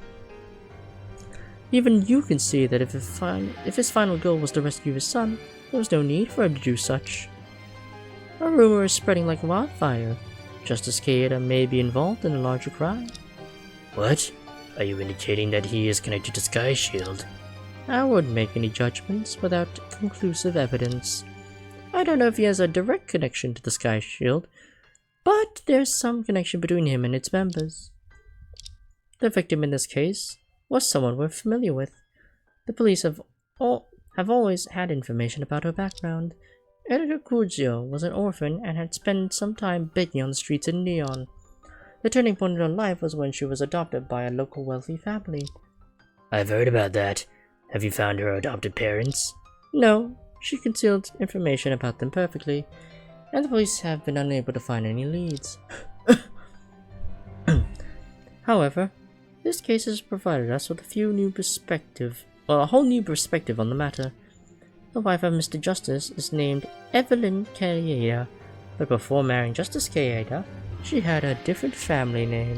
Even you can see that if his final goal was to rescue his son, there was no need for him to do such. A rumor is spreading like wildfire. Justice Kaeda may be involved in a larger crime. What? Are you indicating that he is connected to Sky Shield? I wouldn't make any judgments without conclusive evidence. I don't know if he has a direct connection to the Sky Shield, but there's some connection between him and its members. The victim in this case was someone we're familiar with. The police have always had information about her background. Editor Kujio was an orphan and had spent some time begging on the streets in Neon. The turning point in her life was when she was adopted by a local wealthy family. I've heard about that. Have you found her adopted parents? No, she concealed information about them perfectly, and the police have been unable to find any leads. However, this case has provided us with a whole new perspective on the matter. The wife of Mr. Justice is named Evelyn Kaeda, but before marrying Justice Kaeda, she had a different family name.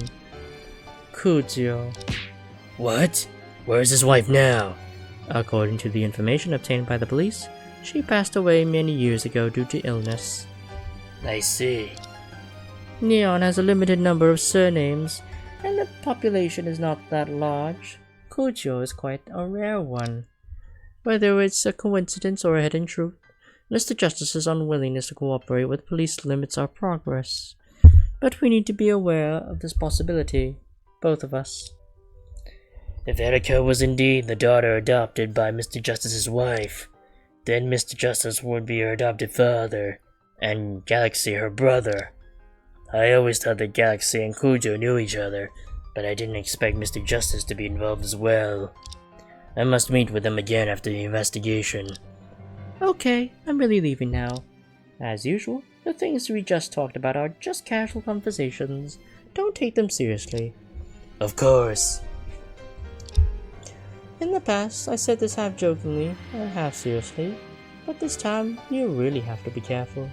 Kujio. What? Where is his wife now? According to the information obtained by the police, she passed away many years ago due to illness. I see. Neon has a limited number of surnames, and the population is not that large. Kujio is quite a rare one. Whether it's a coincidence or a hidden truth, Mr. Justice's unwillingness to cooperate with police limits our progress. But we need to be aware of this possibility, both of us. If Erika was indeed the daughter adopted by Mr. Justice's wife, then Mr. Justice would be her adopted father, and Galaxy her brother. I always thought that Galaxy and Kujo knew each other, but I didn't expect Mr. Justice to be involved as well. I must meet with them again after the investigation. Okay, I'm really leaving now. As usual, the things we just talked about are just casual conversations. Don't take them seriously. Of course. In the past, I said this half jokingly and half seriously, but this time, you really have to be careful.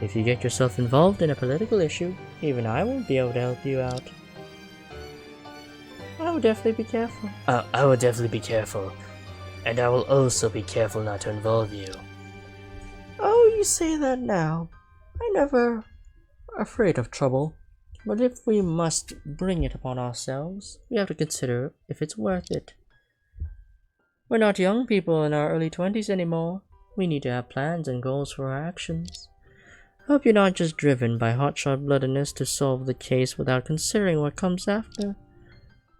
If you get yourself involved in a political issue, even I won't be able to help you out. I will definitely be careful. I will definitely be careful. And I will also be careful not to involve you. Oh, you say that now. I never afraid of trouble. But if we must bring it upon ourselves, we have to consider if it's worth it. We're not young people in our early 20s anymore. We need to have plans and goals for our actions. Hope you're not just driven by hotshot bloodedness to solve the case without considering what comes after.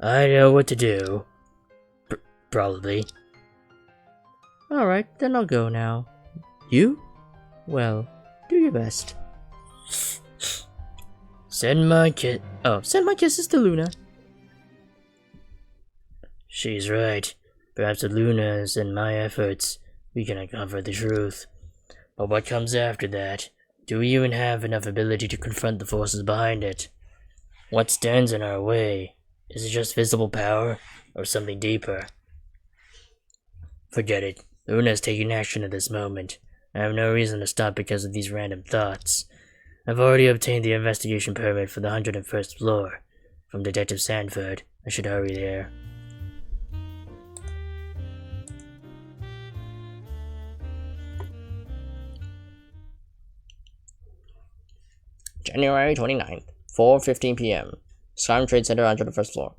I know what to do. Probably. Alright, then I'll go now. You? Well, do your best. Send my kisses to Luna. She's right. Perhaps with Luna's and my efforts, we can uncover the truth. But what comes after that? Do we even have enough ability to confront the forces behind it? What stands in our way? Is it just visible power, or something deeper? Forget it. Luna is taking action at this moment. I have no reason to stop because of these random thoughts. I've already obtained the investigation permit for the 101st floor. From Detective Sanford. I should hurry there. January 29th, 4:15 p.m. Skyrim Trade Center, 101st floor.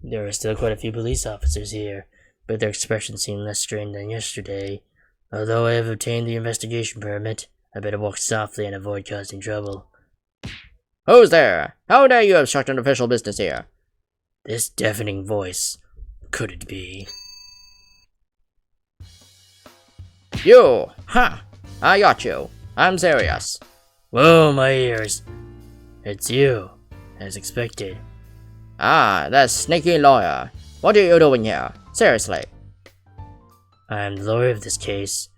There are still quite a few police officers here, but their expressions seem less strained than yesterday. Although I have obtained the investigation permit, I better walk softly and avoid causing trouble. Who's there? How dare you obstruct an official business here? This deafening voice. Could it be? You! Ha! I got you. I'm serious. Whoa, my ears. It's you, as expected. Ah, that sneaky lawyer. What are you doing here? Seriously. I am the lawyer of this case,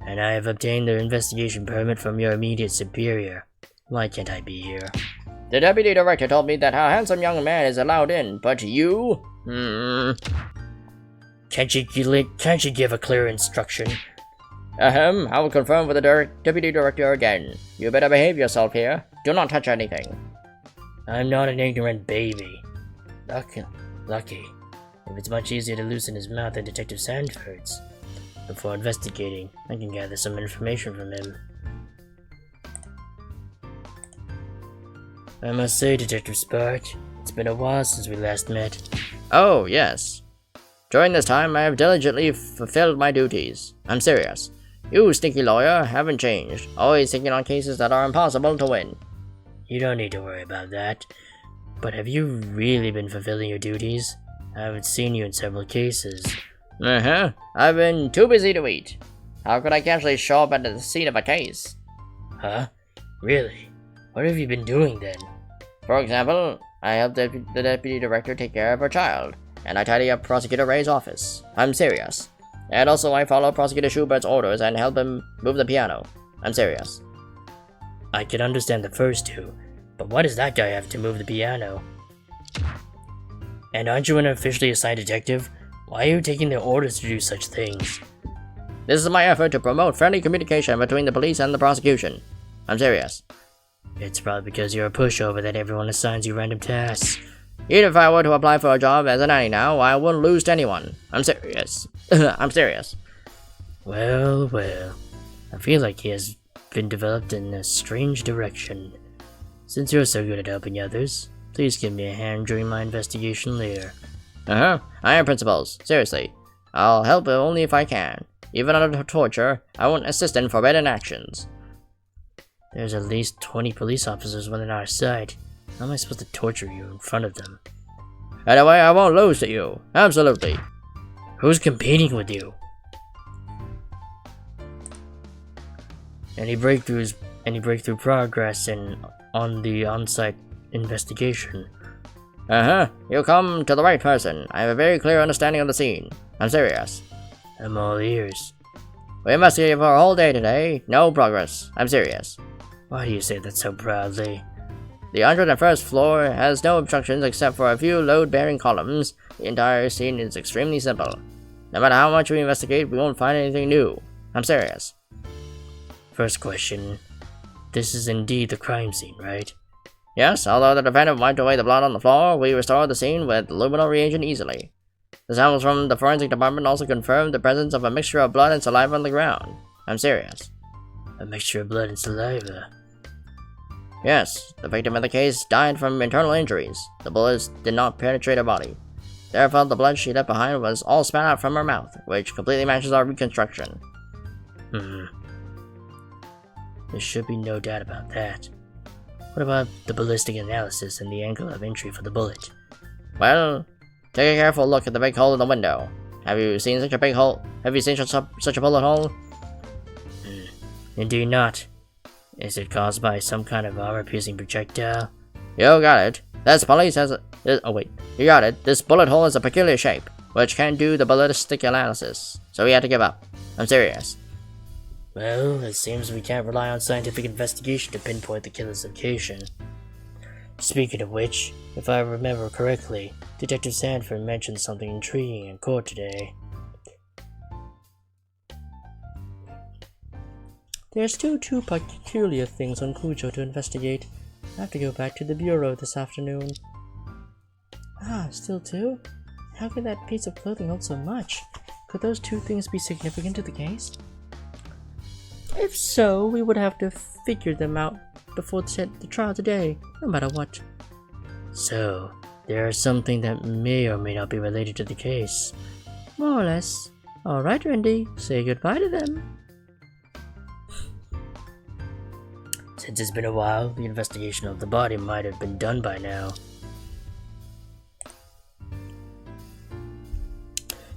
and I have obtained the investigation permit from your immediate superior. Why can't I be here? The deputy director told me that our handsome young man is allowed in, but you? Can't you give a clear instruction? I will confirm with the deputy director again. You better behave yourself here. Do not touch anything. I'm not an ignorant baby. Lucky. If it's much easier to loosen his mouth than Detective Sanford's. Before investigating, I can gather some information from him. I must say, Detective Spark, it's been a while since we last met. Oh, yes. During this time, I have diligently fulfilled my duties. I'm serious. You, sneaky lawyer, haven't changed, always taking on cases that are impossible to win. You don't need to worry about that. But have you really been fulfilling your duties? I haven't seen you in several cases. I've been too busy to eat. How could I casually show up at the scene of a case? Huh? Really? What have you been doing then? For example, I helped the deputy director take care of her child, and I tidy up Prosecutor Ray's office. I'm serious. And also I follow Prosecutor Schubert's orders and help him move the piano. I'm serious. I can understand the first two, but what does that guy have to move the piano? And aren't you an officially assigned detective? Why are you taking their orders to do such things? This is my effort to promote friendly communication between the police and the prosecution. I'm serious. It's probably because you're a pushover that everyone assigns you random tasks. Even if I were to apply for a job as a nanny now, I wouldn't lose to anyone. I'm serious. I'm serious. Well. I feel like he has been developed in a strange direction. Since you're so good at helping others, please give me a hand during my investigation later. I have principles. Seriously. I'll help only if I can. Even under torture, I won't assist in forbidden actions. There's at least 20 police officers within our sight. How am I supposed to torture you in front of them? Anyway, I won't lose to you. Absolutely. Who's competing with you? Any breakthrough progress on the on-site investigation? You come to the right person. I have a very clear understanding of the scene. I'm serious. I'm all ears. We investigated for a whole day today. No progress. I'm serious. Why do you say that so proudly? The 101st floor has no obstructions except for a few load-bearing columns. The entire scene is extremely simple. No matter how much we investigate, we won't find anything new. I'm serious. First question. This is indeed the crime scene, right? Yes, although the defendant wiped away the blood on the floor, we restored the scene with luminol reagent easily. The samples from the forensic department also confirmed the presence of a mixture of blood and saliva on the ground. I'm serious. A mixture of blood and saliva. Yes, the victim in the case died from internal injuries. The bullets did not penetrate her body. Therefore, the blood she left behind was all spat out from her mouth, which completely matches our reconstruction. There should be no doubt about that. What about the ballistic analysis and the angle of entry for the bullet? Well, take a careful look at the big hole in the window. Have you seen such a big hole? Have you seen such a bullet hole? Indeed not. Is it caused by some kind of armor-piercing projectile? You got it. This police has a... Oh wait, you got it. This bullet hole is a peculiar shape, which can't do the ballistic analysis, so we had to give up. I'm serious. Well, it seems we can't rely on scientific investigation to pinpoint the killer's location. Speaking of which, if I remember correctly, Detective Sanford mentioned something intriguing in court today. There's still two peculiar things on Cujo to investigate. I have to go back to the bureau this afternoon. Still two? How could that piece of clothing hold so much? Could those two things be significant to the case? If so, we would have to figure them out before the trial today, no matter what. So, there are something that may or may not be related to the case. More or less. Alright, Randy, say goodbye to them. Since it's been a while, the investigation of the body might have been done by now.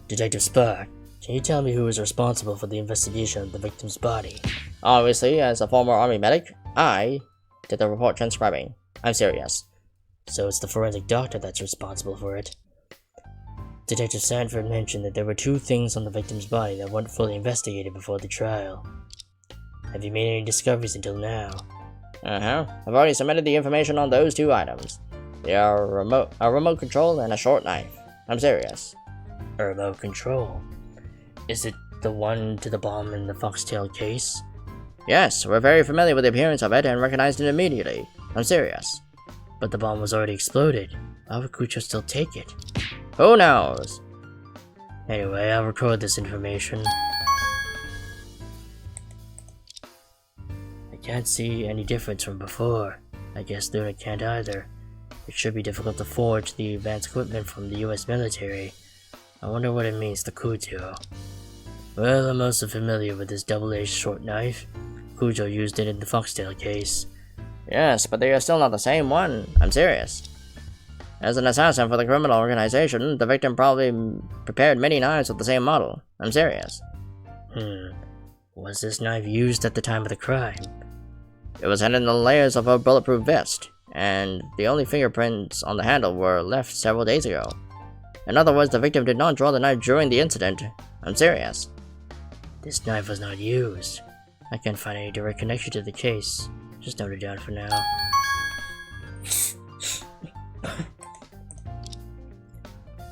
Detective Spark, can you tell me who is responsible for the investigation of the victim's body? Obviously, as a former army medic, I did the report transcribing. I'm serious. So it's the forensic doctor that's responsible for it. Detective Sanford mentioned that there were two things on the victim's body that weren't fully investigated before the trial. Have you made any discoveries until now? I've already submitted the information on those two items. They are a remote control and a short knife. I'm serious. A remote control? Is it the one to the bomb in the foxtail case? Yes, we're very familiar with the appearance of it and recognized it immediately. I'm serious. But the bomb was already exploded. Why would Cujo still take it? Who knows? Anyway, I'll record this information. I can't see any difference from before. I guess Luna can't either. It should be difficult to forge the advanced equipment from the US military. I wonder what it means to Cujo. Well, I'm also familiar with this double-edged short knife. Cujo used it in the foxtail case. Yes, but they are still not the same one. I'm serious. As an assassin for the criminal organization, the victim probably prepared many knives with the same model. I'm serious. Was this knife used at the time of the crime? It was hidden in the layers of a bulletproof vest, and the only fingerprints on the handle were left several days ago. In other words, the victim did not draw the knife during the incident. I'm serious. This knife was not used. I can't find any direct connection to the case. Just note it down for now.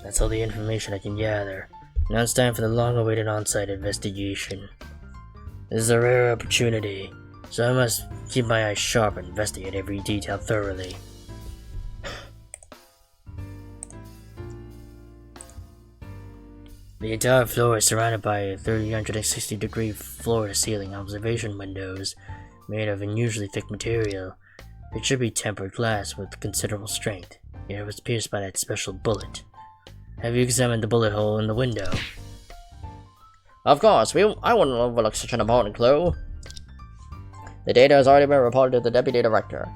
That's all the information I can gather. Now it's time for the long-awaited on-site investigation. This is a rare opportunity, so I must keep my eyes sharp and investigate every detail thoroughly. The entire floor is surrounded by 360-degree floor-to-ceiling observation windows made of unusually thick material. It should be tempered glass with considerable strength, yet it was pierced by that special bullet. Have you examined the bullet hole in the window? Of course, I wouldn't overlook such an important clue. The data has already been reported to the Deputy Director,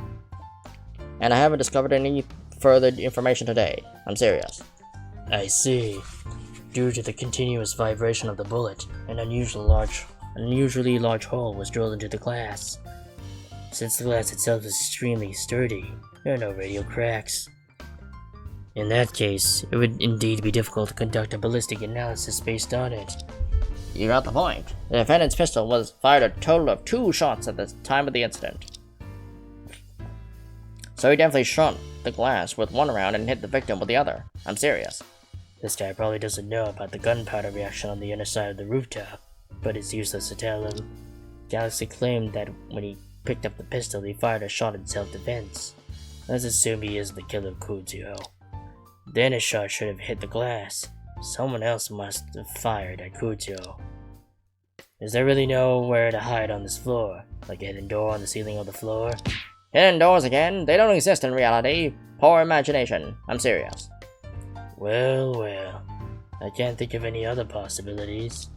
and I haven't discovered any further information today. I'm serious. I see. Due to the continuous vibration of the bullet, an unusually large hole was drilled into the glass. Since the glass itself is extremely sturdy, there are no radial cracks. In that case, it would indeed be difficult to conduct a ballistic analysis based on it. You got the point. The defendant's pistol was fired a total of 2 shots at the time of the incident. So he definitely shot the glass with one round and hit the victim with the other. I'm serious. This guy probably doesn't know about the gunpowder reaction on the inner side of the rooftop, but it's useless to tell him. Galaxy claimed that when he picked up the pistol, he fired a shot in self-defense. Let's assume he is the killer of Cujo. Then his shot should have hit the glass. Someone else must have fired at Cujo. Is there really nowhere to hide on this floor? Like a hidden door on the ceiling or the floor? Hidden doors again? They don't exist in reality. Poor imagination. I'm serious. Well, well. I can't think of any other possibilities.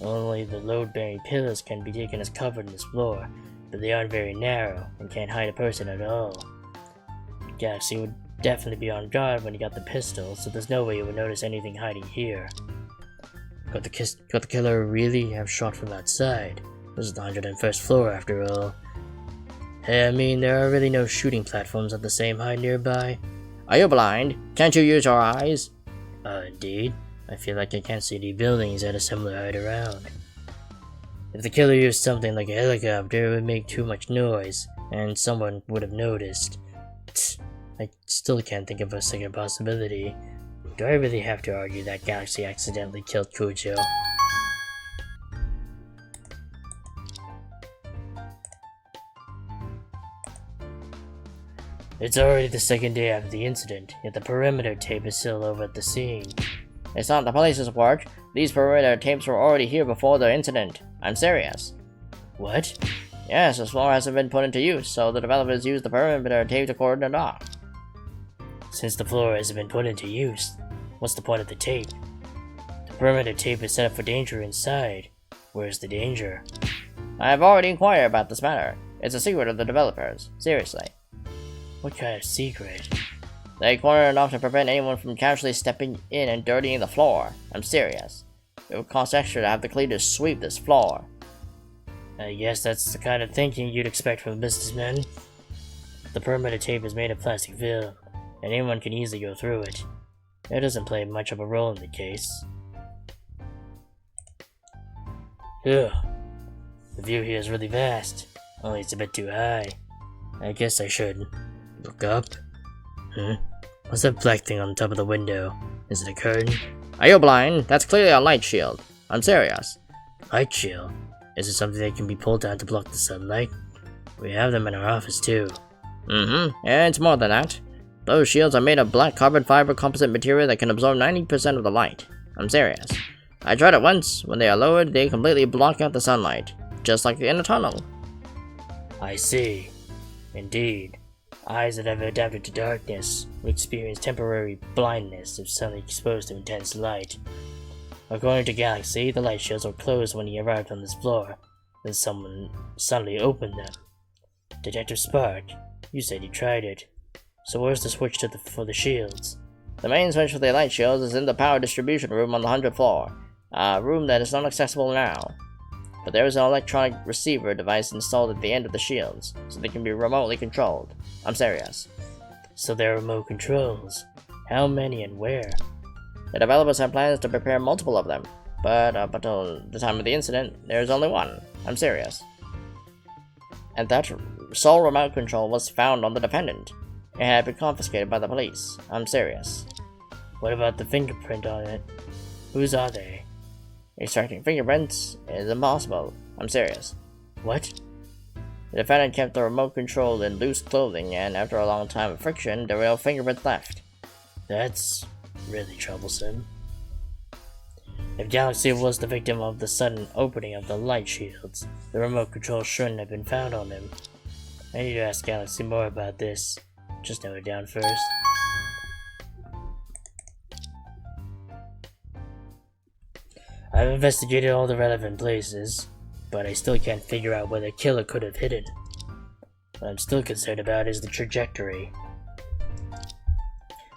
Only the load-bearing pillars can be taken as cover in this floor, but they aren't very narrow and can't hide a person at all. Galaxy would definitely be on guard when he got the pistol, so there's no way he would notice anything hiding here. Could the killer really have shot from outside? This is the 101st floor after all. Hey, I mean, there are really no shooting platforms at the same height nearby. Are you blind? Can't you use your eyes? Indeed. I feel like I can't see any buildings at a similar height around. If the killer used something like a helicopter, it would make too much noise, and someone would have noticed. I still can't think of a second possibility. Do I really have to argue that Galaxy accidentally killed Cujo? It's already the second day after the incident, yet the perimeter tape is still over at the scene. It's not the police's work. These perimeter tapes were already here before the incident. I'm serious. What? Yes, this floor hasn't been put into use, so the developers used the perimeter tape to cordon it off. Since the floor hasn't been put into use, what's the point of the tape? The perimeter tape is set up for danger inside. Where's the danger? I have already inquired about this matter. It's a secret of the developers. Seriously. What kind of secret? They cornered it off to prevent anyone from casually stepping in and dirtying the floor. I'm serious. It would cost extra to have the cleaners sweep this floor. I guess that's the kind of thinking you'd expect from a businessman. The perimeter tape is made of plastic film, and anyone can easily go through it. It doesn't play much of a role in the case. Ugh. The view here is really vast, only it's a bit too high. I guess I should look up. What's that black thing on top of the window? Is it a curtain? Are you blind? That's clearly a light shield. I'm serious. Light shield? Is it something that can be pulled down to block the sunlight? We have them in our office too. And it's more than that. Those shields are made of black carbon fiber composite material that can absorb 90% of the light. I'm serious. I tried it once. When they are lowered, they completely block out the sunlight. Just like in a tunnel. I see. Indeed. Eyes that have adapted to darkness will experience temporary blindness if suddenly exposed to intense light. According to Galaxy, the light shields were closed when he arrived on this floor, then someone suddenly opened them. Detective Spark, you said you tried it. So where's the switch for the shields? The main switch for the light shields is in the power distribution room on the 100th floor, a room that is not accessible now. But there is an electronic receiver device installed at the end of the shields, so they can be remotely controlled. I'm serious. So there are remote controls. How many and where? The developers have plans to prepare multiple of them, but up until the time of the incident, there's only one. I'm serious. And that sole remote control was found on the defendant. It had been confiscated by the police. I'm serious. What about the fingerprint on it? Whose are they? Extracting fingerprints is impossible. I'm serious. What? The defendant kept the remote control in loose clothing, and after a long time of friction, there were no fingerprints left. That's really troublesome. If Galaxy was the victim of the sudden opening of the light shields, the remote control shouldn't have been found on him. I need to ask Galaxy more about this. Just note it down first. I've investigated all the relevant places, but I still can't figure out where the killer could have hidden. What I'm still concerned about is the trajectory.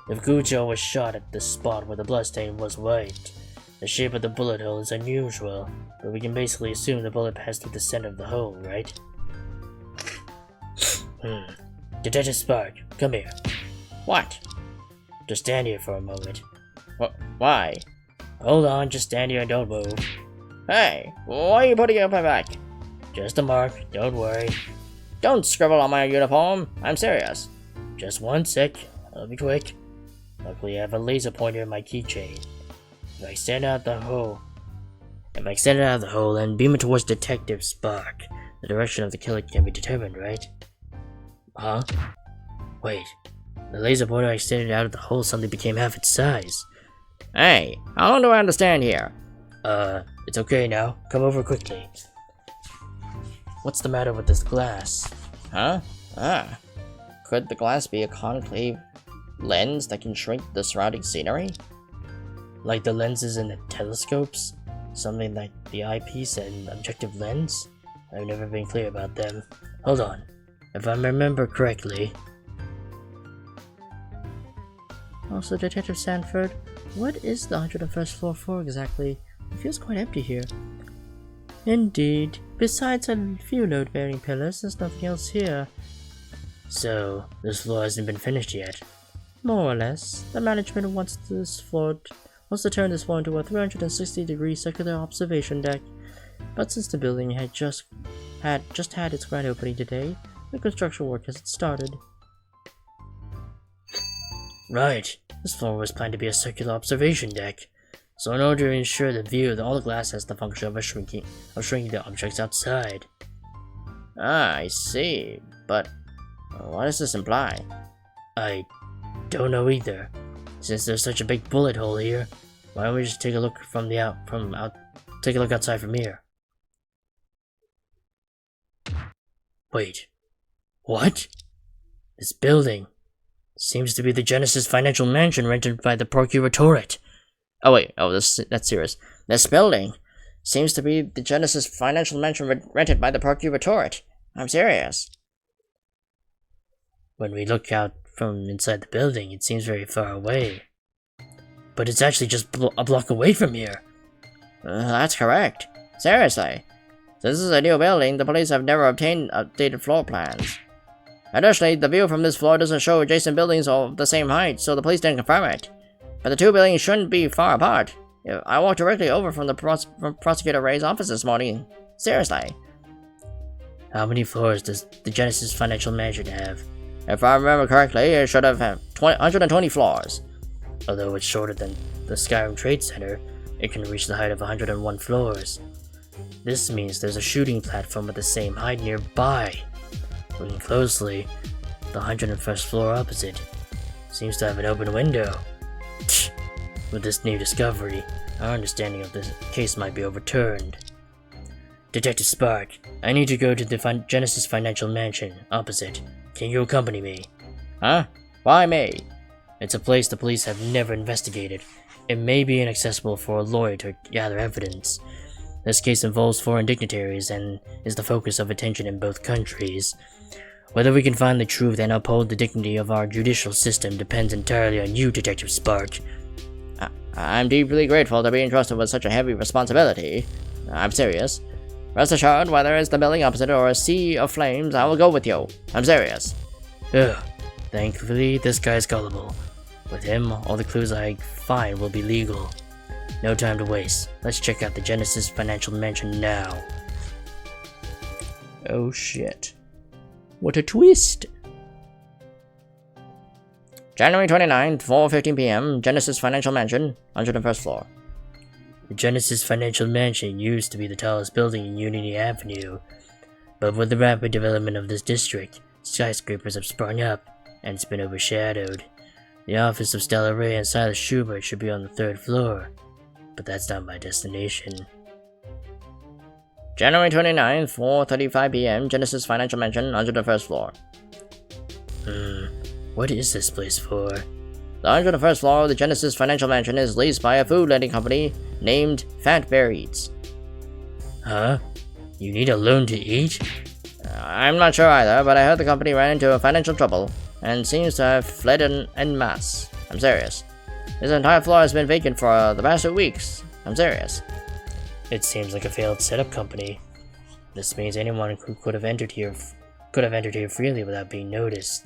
If Cujo was shot at the spot where the bloodstain was wiped, the shape of the bullet hole is unusual, but we can basically assume the bullet passed through the center of the hole, right? Detective Spark, come here. What? Just stand here for a moment. Why? Hold on, just stand here and don't move. Hey, why are you putting it up my back? Just a mark, don't worry. Don't scribble on my uniform. I'm serious. Just one sec, I'll be quick. Luckily I have a laser pointer in my keychain. If I extend out the hole and beam it towards Detective Spark, the direction of the killer can be determined, right? Huh? Wait, the laser pointer I extended out of the hole suddenly became half its size. Hey, how long do I understand here? It's okay now. Come over quickly. What's the matter with this glass? Huh? Ah. Could the glass be a concave lens that can shrink the surrounding scenery? Like the lenses in the telescopes? Something like the eyepiece and objective lens? I've never been clear about them. Hold on. If I remember correctly... Also, Detective Sanford, what is the 101st floor for exactly? It feels quite empty here. Indeed. Besides a few load-bearing pillars, there's nothing else here. So, this floor hasn't been finished yet? More or less. The management wants to turn this floor into a 360-degree circular observation deck. But since the building had just had its grand opening today, the construction work hasn't started. Right. This floor was planned to be a circular observation deck. So in order to ensure the view of all the glass has the function of shrinking the objects outside. Ah, I see. But what does this imply? I don't know either. Since there's such a big bullet hole here, why don't we just take a look take a look outside from here? Wait. What? This building seems to be the Genesis Financial Mansion rented by the Procuratorate. Oh wait, that's serious. This building seems to be the Genesis Financial Mansion rented by the Procuratorate. I'm serious. When we look out from inside the building, it seems very far away. But it's actually just a block away from here. That's correct. Seriously. This is a new building. The police have never obtained updated floor plans. Additionally, the view from this floor doesn't show adjacent buildings of the same height, so the police didn't confirm it. But the two buildings shouldn't be far apart. I walked directly over from the Prosecutor Ray's office this morning. Seriously. How many floors does the Genesis Financial Mansion have? If I remember correctly, it should have 120 floors. Although it's shorter than the Skyrim Trade Center, it can reach the height of 101 floors. This means there's a shooting platform at the same height nearby. Looking closely, the 101st floor opposite seems to have an open window. With this new discovery, our understanding of this case might be overturned. Detective Spark, I need to go to the Genesis Financial Mansion opposite. Can you accompany me? Huh? Why me? It's a place the police have never investigated. It may be inaccessible for a lawyer to gather evidence. This case involves foreign dignitaries and is the focus of attention in both countries. Whether we can find the truth and uphold the dignity of our judicial system depends entirely on you, Detective Spark. I'm deeply grateful to be entrusted with such a heavy responsibility. I'm serious. Rest assured, whether it's the building opposite or a sea of flames, I will go with you. I'm serious. Ugh. Thankfully, this guy's gullible. With him, all the clues I find will be legal. No time to waste. Let's check out the Genesis Financial Mansion now. Oh shit. What a twist! January 29th, 4:15 p.m., Genesis Financial Mansion, 101st floor. The Genesis Financial Mansion used to be the tallest building in Unity Avenue, but with the rapid development of this district, skyscrapers have sprung up, and it's been overshadowed. The office of Stella Ray and Silas Schubert should be on the 3rd floor, but that's not my destination. January 29th, 4:35 p.m., Genesis Financial Mansion, 101st floor. What is this place for? The 101st floor of the Genesis Financial Mansion is leased by a food lending company named Fat Bear Eats. Huh? You need a loan to eat? I'm not sure either, but I heard the company ran into financial trouble and seems to have fled en masse. I'm serious. This entire floor has been vacant for the past 2 weeks. I'm serious. It seems like a failed setup company. This means anyone who could have entered here freely without being noticed.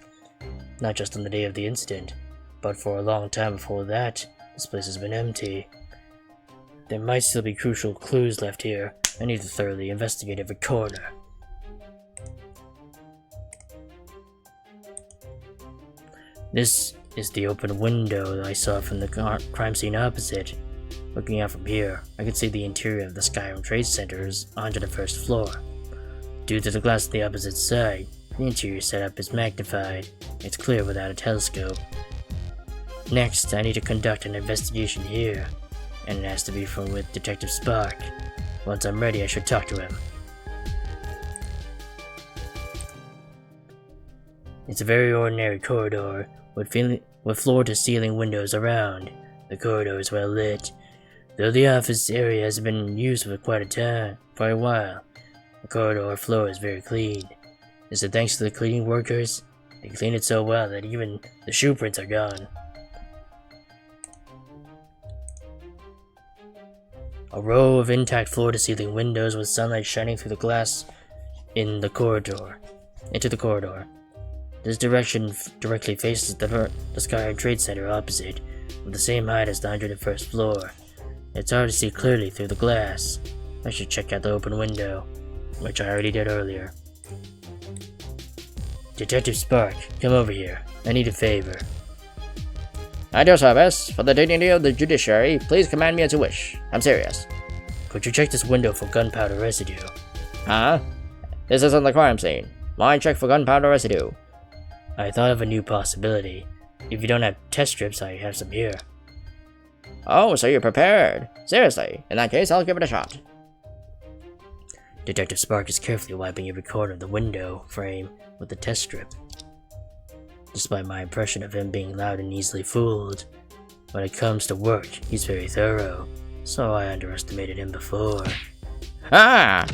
Not just on the day of the incident, but for a long time before that, this place has been empty. There might still be crucial clues left here. I need to thoroughly investigate every corner. This is the open window that I saw from the crime scene opposite. Looking out from here, I could see the interior of the Skyrim Trade Center's 101st floor. Due to the glass on the opposite side, the interior setup is magnified. It's clear without a telescope. Next, I need to conduct an investigation here. and it has to be from with Detective Spark. Once I'm ready, I should talk to him. It's a very ordinary corridor with floor-to-ceiling windows around. The corridor is well lit, though the office area has been used for quite a while. The corridor floor is very clean. Is it thanks to the cleaning workers? They clean it so well that even the shoe prints are gone. A row of intact floor-to-ceiling windows with sunlight shining through the glass into the corridor. This direction directly faces the Sky Trade Center opposite, with the same height as the 101st floor. It's hard to see clearly through the glass. I should check out the open window, which I already did earlier. Detective Spark, come over here. I need a favor. At your service. For the dignity of the judiciary, please command me as you wish. I'm serious. Could you check this window for gunpowder residue? Huh? This isn't the crime scene. Why check for gunpowder residue? I thought of a new possibility. If you don't have test strips, I have some here. Oh, so you're prepared. Seriously, in that case, I'll give it a shot. Detective Spark is carefully wiping every corner of the window frame with the test strip. Despite my impression of him being loud and easily fooled, when it comes to work, he's very thorough, so I underestimated him before. Ah!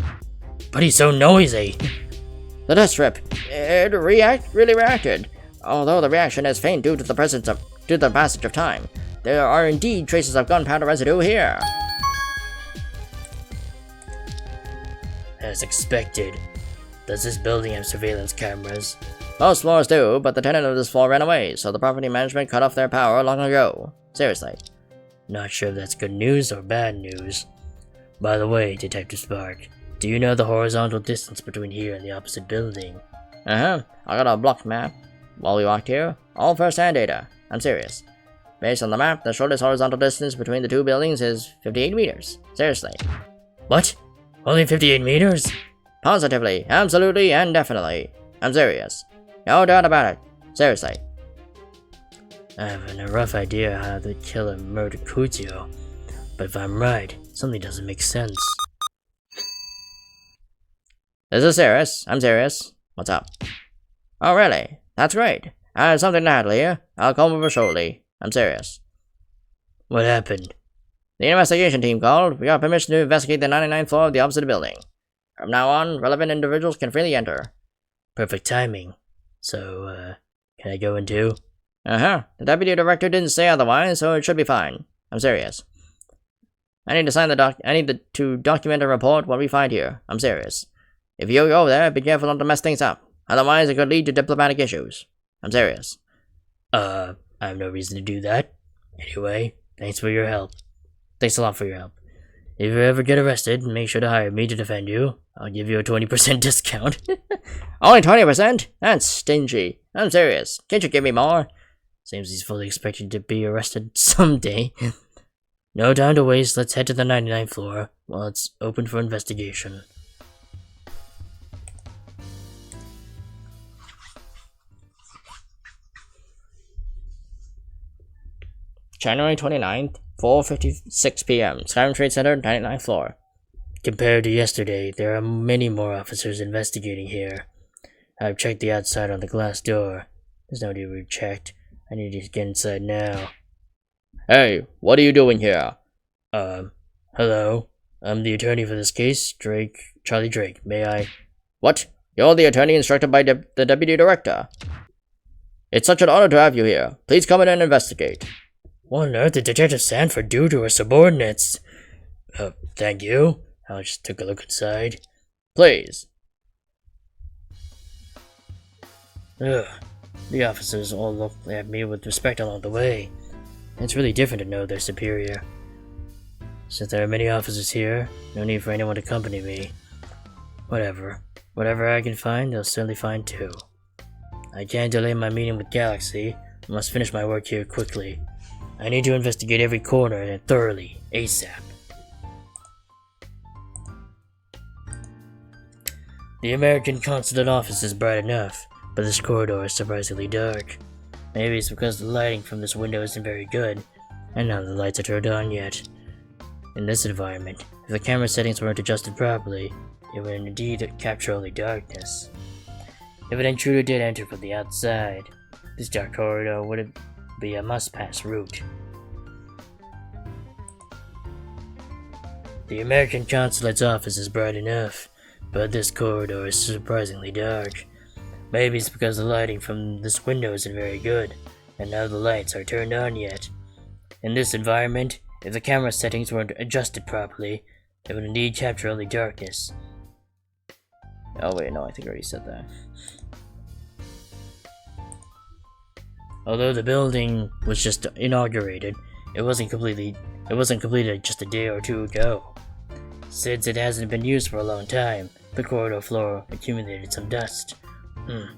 But he's so noisy! The test strip, it really reacted. Although the reaction is faint due to the passage of time, there are indeed traces of gunpowder residue here. As expected. Does this building have surveillance cameras? Most floors do, but the tenant of this floor ran away, so the property management cut off their power long ago. Seriously. Not sure if that's good news or bad news. By the way, Detective Spark, do you know the horizontal distance between here and the opposite building? I got a block map. While we walked here, all first-hand data. I'm serious. Based on the map, the shortest horizontal distance between the two buildings is 58 meters. Seriously. What? Only 58 meters? Positively, absolutely, and definitely. I'm serious. No doubt about it. Seriously. I have a rough idea how the killer murdered Kuzio, but if I'm right, something doesn't make sense. This is serious. I'm serious. What's up? Oh, really? That's great. I have something to handle here. I'll come over shortly. I'm serious. What happened? The investigation team called. We got permission to investigate the 99th floor of the opposite building. From now on, relevant individuals can freely enter. Perfect timing. So, can I go in too? The deputy director didn't say otherwise, so it should be fine. I'm serious. I need to document and report what we find here. I'm serious. If you go there, be careful not to mess things up. Otherwise, it could lead to diplomatic issues. I'm serious. I have no reason to do that. Anyway, thanks for your help. Thanks a lot for your help. If you ever get arrested, make sure to hire me to defend you. I'll give you a 20% discount. Only 20%? That's stingy. I'm serious. Can't you give me more? Seems he's fully expecting to be arrested someday. No time to waste. Let's head to the 99th floor while it's open for investigation. January 29th, 4:56 p.m. Skyrim Trade Center, 99th floor. Compared to yesterday, there are many more officers investigating here. I've checked the outside on the glass door. There's nobody we've checked. I need to get inside now. Hey, what are you doing here? Hello. I'm the attorney for this case, Charlie Drake. May I? What? You're the attorney instructed by the deputy director. It's such an honor to have you here. Please come in and investigate. What on earth did Detective Sanford do to her subordinates? Thank you. I'll just take a look inside. Please. The officers all look at me with respect along the way. It's really different to know they're superior. Since there are many officers here, no need for anyone to accompany me. Whatever. Whatever I can find, they'll certainly find too. I can't delay my meeting with Galaxy. I must finish my work here quickly. I need to investigate every corner and thoroughly, ASAP. The American Consulate office is bright enough, but this corridor is surprisingly dark. Maybe it's because the lighting from this window isn't very good, and none of the lights are turned on yet. In this environment, if the camera settings weren't adjusted properly, it would indeed capture only darkness. If an intruder did enter from the outside, this dark corridor would be a must-pass route. The American consulate's office is bright enough, but this corridor is surprisingly dark. Maybe it's because the lighting from this window isn't very good, and none of the lights are turned on yet. In this environment, if the camera settings weren't adjusted properly, it would indeed capture only darkness. Oh wait, no, I think I already said that. Although the building was just inaugurated, it wasn't completed just a day or two ago. Since it hasn't been used for a long time, the corridor floor accumulated some dust. In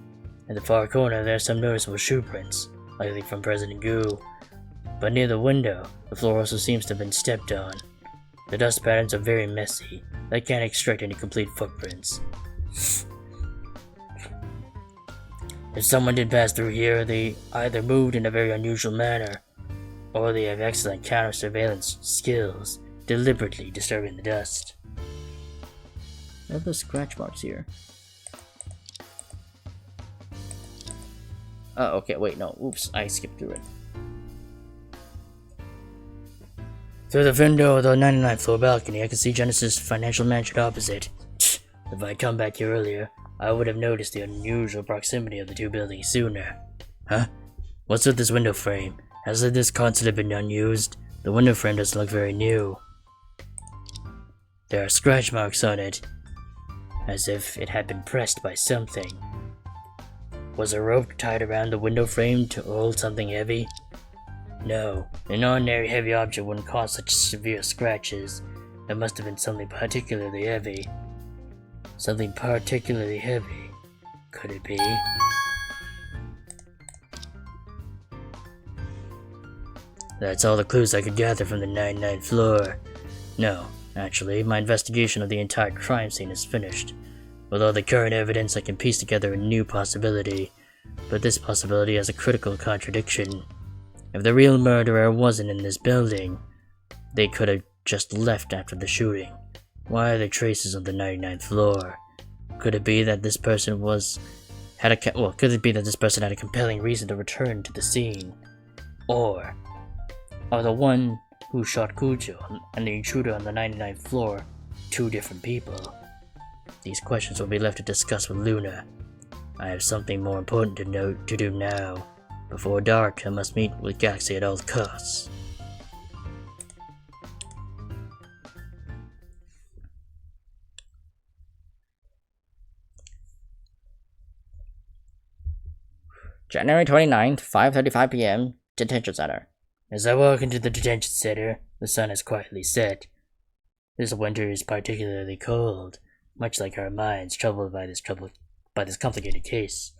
the far corner, there are some noticeable shoe prints, likely from President Gu. But near the window, the floor also seems to have been stepped on. The dust patterns are very messy. They can't extract any complete footprints. If someone did pass through here, they either moved in a very unusual manner, or they have excellent counter-surveillance skills, deliberately disturbing the dust. What are the scratch marks here? Oh, okay, wait, no, oops, I skipped through it. Through the window of the 99th floor balcony, I can see Genesis' financial mansion opposite. If I'd come back here earlier, I would have noticed the unusual proximity of the two buildings sooner. Huh? What's with this window frame? Hasn't this constantly been unused? The window frame doesn't look very new. There are scratch marks on it, as if it had been pressed by something. Was a rope tied around the window frame to hold something heavy? No, an ordinary heavy object wouldn't cause such severe scratches. It must have been something particularly heavy. Something particularly heavy. Could it be? That's all the clues I could gather from the 99th floor. No, actually, my investigation of the entire crime scene is finished. With all the current evidence, I can piece together a new possibility. But this possibility has a critical contradiction. If the real murderer wasn't in this building, they could have just left after the shooting. Why are there traces of the 99th floor? Could it be that this person had a compelling reason to return to the scene? Or are the one who shot Kujo and the intruder on the 99th floor two different people? These questions will be left to discuss with Luna. I have something more important to do now. Before dark, I must meet with Galaxy at all costs. January 29th, 5:35 p.m., Detention Center. As I walk into the detention center, the sun has quietly set. This winter is particularly cold, much like our minds troubled by this complicated case.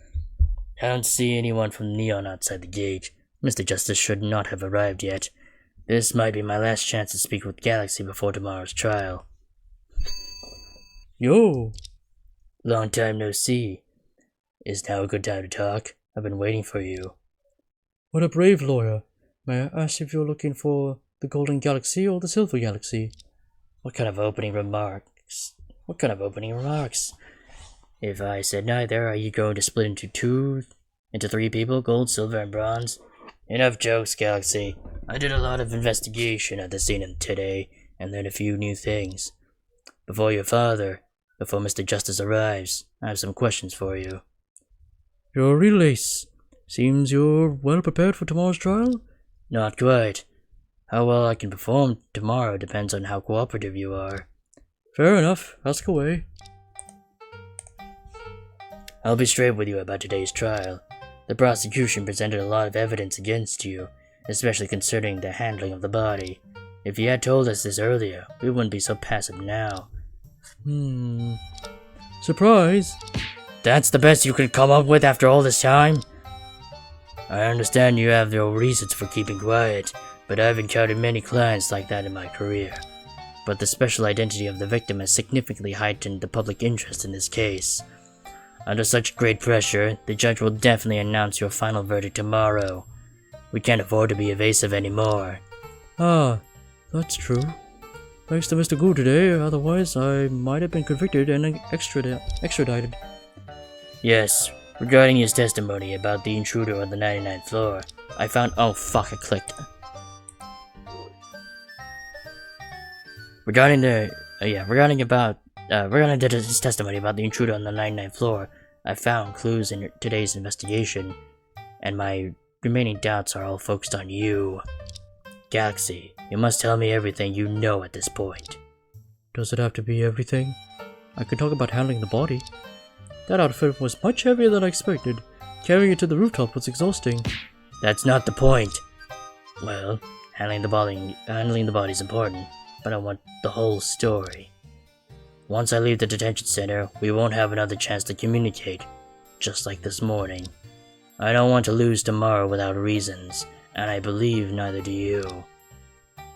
I don't see anyone from Neon outside the gate. Mr. Justice should not have arrived yet. This might be my last chance to speak with Galaxy before tomorrow's trial. Yo! Long time no see. Is now a good time to talk? I've been waiting for you. What a brave lawyer. May I ask if you're looking for the Golden Galaxy or the Silver Galaxy? What kind of opening remarks? If I said neither, are you going to split into three people, gold, silver, and bronze? Enough jokes, Galaxy. I did a lot of investigation at the scene today, and learned a few new things. Before Mr. Justice arrives, I have some questions for you. Your release. Seems you're well prepared for tomorrow's trial? Not quite. How well I can perform tomorrow depends on how cooperative you are. Fair enough. Ask away. I'll be straight with you about today's trial. The prosecution presented a lot of evidence against you, especially concerning the handling of the body. If you had told us this earlier, we wouldn't be so passive now. Surprise! That's the best you can come up with after all this time? I understand you have your reasons for keeping quiet, but I've encountered many clients like that in my career. But the special identity of the victim has significantly heightened the public interest in this case. Under such great pressure, the judge will definitely announce your final verdict tomorrow. We can't afford to be evasive anymore. Ah, that's true. Thanks to Mr. Gu today, otherwise I might have been convicted and extradited. Yes, regarding his testimony about the intruder on the 99th floor, I found— oh fuck, I clicked. Regarding his testimony about the intruder on the 99th floor, I found clues in today's investigation, and my remaining doubts are all focused on you. Galaxy, you must tell me everything you know at this point. Does it have to be everything? I could talk about handling the body. That outfit was much heavier than I expected. Carrying it to the rooftop was exhausting. That's not the point. Well, handling the body is important, but I want the whole story. Once I leave the detention center, we won't have another chance to communicate, just like this morning. I don't want to lose tomorrow without reasons, and I believe neither do you.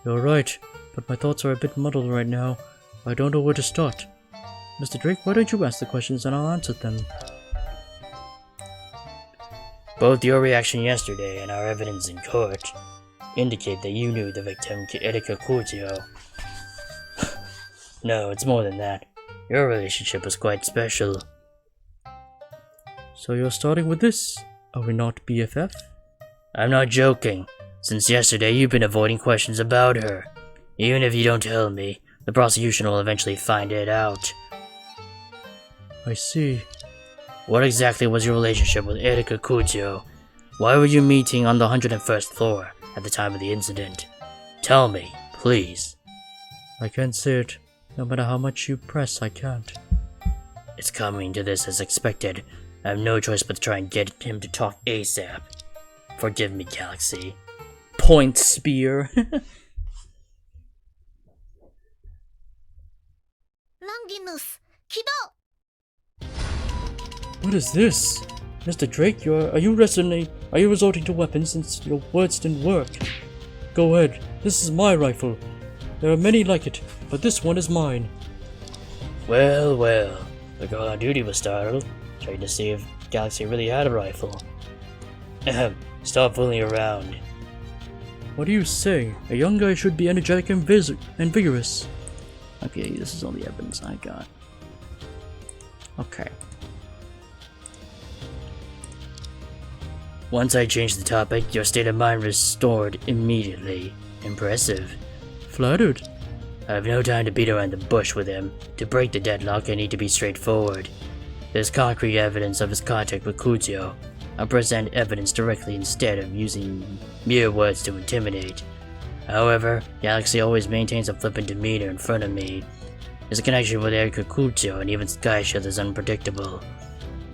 You're right, but my thoughts are a bit muddled right now. I don't know where to start. Mr. Drake, why don't you ask the questions and I'll answer them? Both your reaction yesterday and our evidence in court indicate that you knew the victim, Erika Kurtio. No, it's more than that. Your relationship was quite special. So you're starting with this? Are we not BFF? I'm not joking. Since yesterday, you've been avoiding questions about her. Even if you don't tell me, the prosecution will eventually find it out. I see. What exactly was your relationship with Erika Kurtio? Why were you meeting on the 101st floor at the time of the incident? Tell me, please. I can't say it. No matter how much you press, I can't. It's coming to this as expected. I have no choice but to try and get him to talk ASAP. Forgive me, Galaxy. Point spear. Longinus, Kido! What is this? Mr. Drake, are you resorting to weapons since your words didn't work? Go ahead, this is my rifle. There are many like it, but this one is mine. Well, the girl on duty was startled, trying to see if Galaxy really had a rifle. Stop fooling around. What are you saying? A young guy should be energetic and vigorous. Okay, this is all the evidence I got. Okay. Once I changed the topic, your state of mind restored immediately. Impressive. Flattered. I have no time to beat around the bush with him. To break the deadlock, I need to be straightforward. There's concrete evidence of his contact with Kurtio. I'll present evidence directly instead of using mere words to intimidate. However, Galaxy always maintains a flippant demeanor in front of me. His connection with Erika Kurtio and even Skyshield is unpredictable.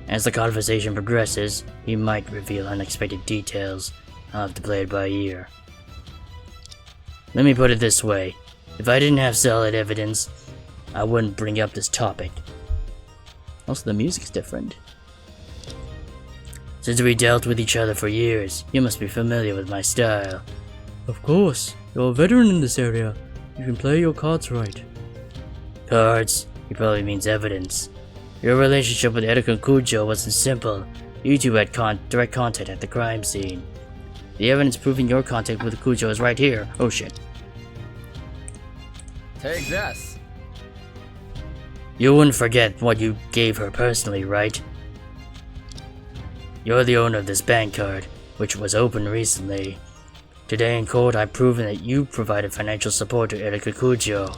As the conversation progresses, he might reveal unexpected details. I'll have to play it by ear. Let me put it this way. If I didn't have solid evidence, I wouldn't bring up this topic. Also, the music's different. Since we dealt with each other for years, you must be familiar with my style. Of course. You're a veteran in this area. You can play your cards right. Cards? He probably means evidence. Your relationship with Erika Kurtio wasn't simple. You two had direct contact at the crime scene. The evidence proving your contact with Kurtio is right here. Oh shit. Take this. You wouldn't forget what you gave her personally, right? You're the owner of this bank card, which was opened recently. Today in court, I've proven that you provided financial support to Erika Kurtio.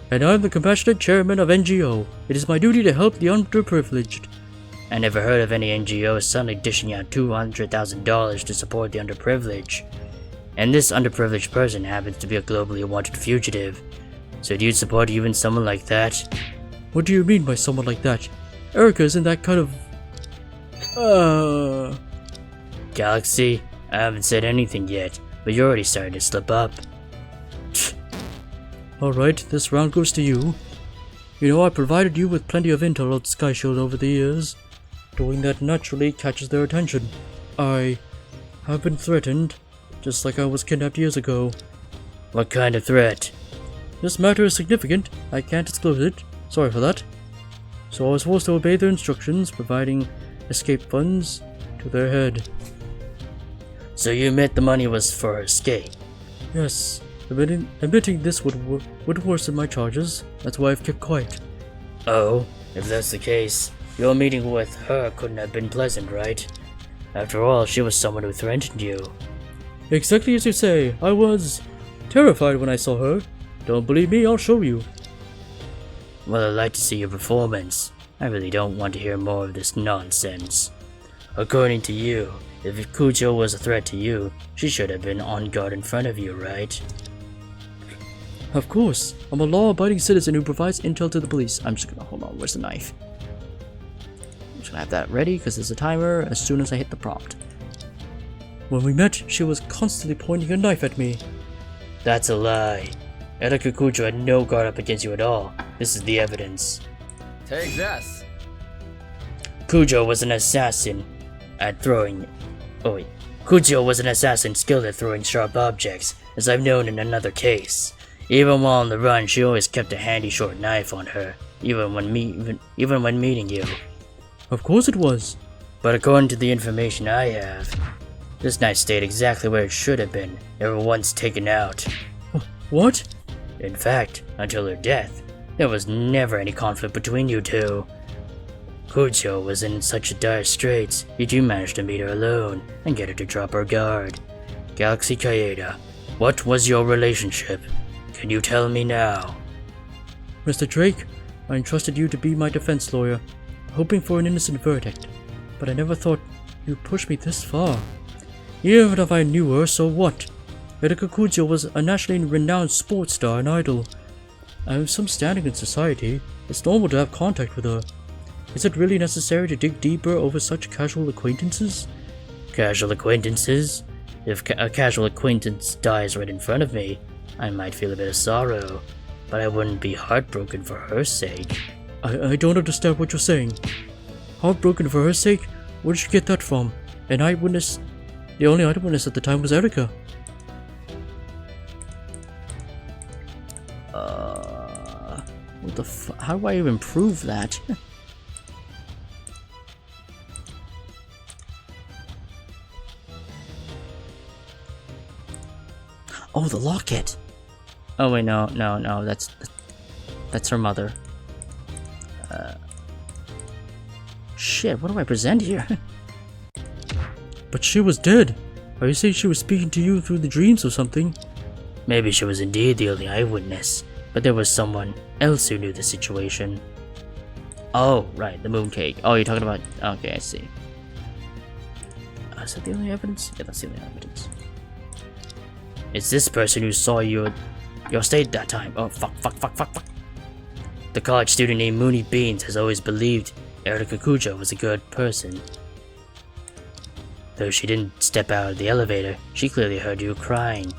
And I'm the compassionate chairman of NGO. It is my duty to help the underprivileged. I never heard of any NGO suddenly dishing out $200,000 to support the underprivileged. And this underprivileged person happens to be a globally wanted fugitive. So do you support even someone like that? What do you mean by someone like that? Erika isn't that kind of... Galaxy, I haven't said anything yet, but you're already starting to slip up. Alright, this round goes to you. You know, I provided you with plenty of intel on Skyshield over the years. Doing that naturally catches their attention. I have been threatened, just like I was kidnapped years ago. What kind of threat? This matter is significant. I can't disclose it. Sorry for that. So I was forced to obey their instructions, providing escape funds to their head. So you admit the money was for escape? Yes. Admitting this would worsen my charges. That's why I've kept quiet. Oh, if that's the case, your meeting with her couldn't have been pleasant, right? After all, she was someone who threatened you. Exactly as you say. I was terrified when I saw her. Don't believe me? I'll show you. Well, I'd like to see your performance. I really don't want to hear more of this nonsense. According to you, if Kujo was a threat to you, she should have been on guard in front of you, right? Of course. I'm a law-abiding citizen who provides intel to the police. I'm just gonna hold on. Where's the knife? I'm just gonna have that ready because there's a timer as soon as I hit the prompt. When we met, she was constantly pointing a knife at me. That's a lie. Erika Kujo had no guard up against you at all. This is the evidence. Take this. Kujo was an assassin at throwing... Oh wait. Kujo was an assassin skilled at throwing sharp objects, as I've known in another case. Even while on the run, she always kept a handy short knife on her, even when meeting you. Of course it was. But according to the information I have, this knife stayed exactly where it should have been, never once taken out. What? In fact, until her death, there was never any conflict between you two. Kujo was in such dire straits, yet you managed to meet her alone and get her to drop her guard. Galaxy Kaeda, what was your relationship? Can you tell me now? Mr. Drake, I entrusted you to be my defense lawyer, hoping for an innocent verdict, but I never thought you'd push me this far. Even if I knew her, so what? Erika Kujo was a nationally renowned sports star and idol. I have some standing in society. It's normal to have contact with her. Is it really necessary to dig deeper over such casual acquaintances? Casual acquaintances? If a casual acquaintance dies right in front of me, I might feel a bit of sorrow, but I wouldn't be heartbroken for her sake. I don't understand what you're saying. Heartbroken for her sake? Where did you get that from? An eyewitness? The only eyewitness at the time was Erika. What the how do I even prove that? Oh, the locket! Oh wait, no, that's her mother. Shit, what do I present here? But she was dead. Are you saying she was speaking to you through the dreams or something? Maybe she was indeed the only eyewitness, but there was someone else who knew the situation. Oh, right, the mooncake. Oh, you're talking about... Okay, I see. Is that the only evidence? Yeah, that's the only evidence. It's this person who saw your state that time. Oh, fuck. The college student named Mooney Beans has always believed Erika Kujo was a good person. Though she didn't step out of the elevator, she clearly heard you crying.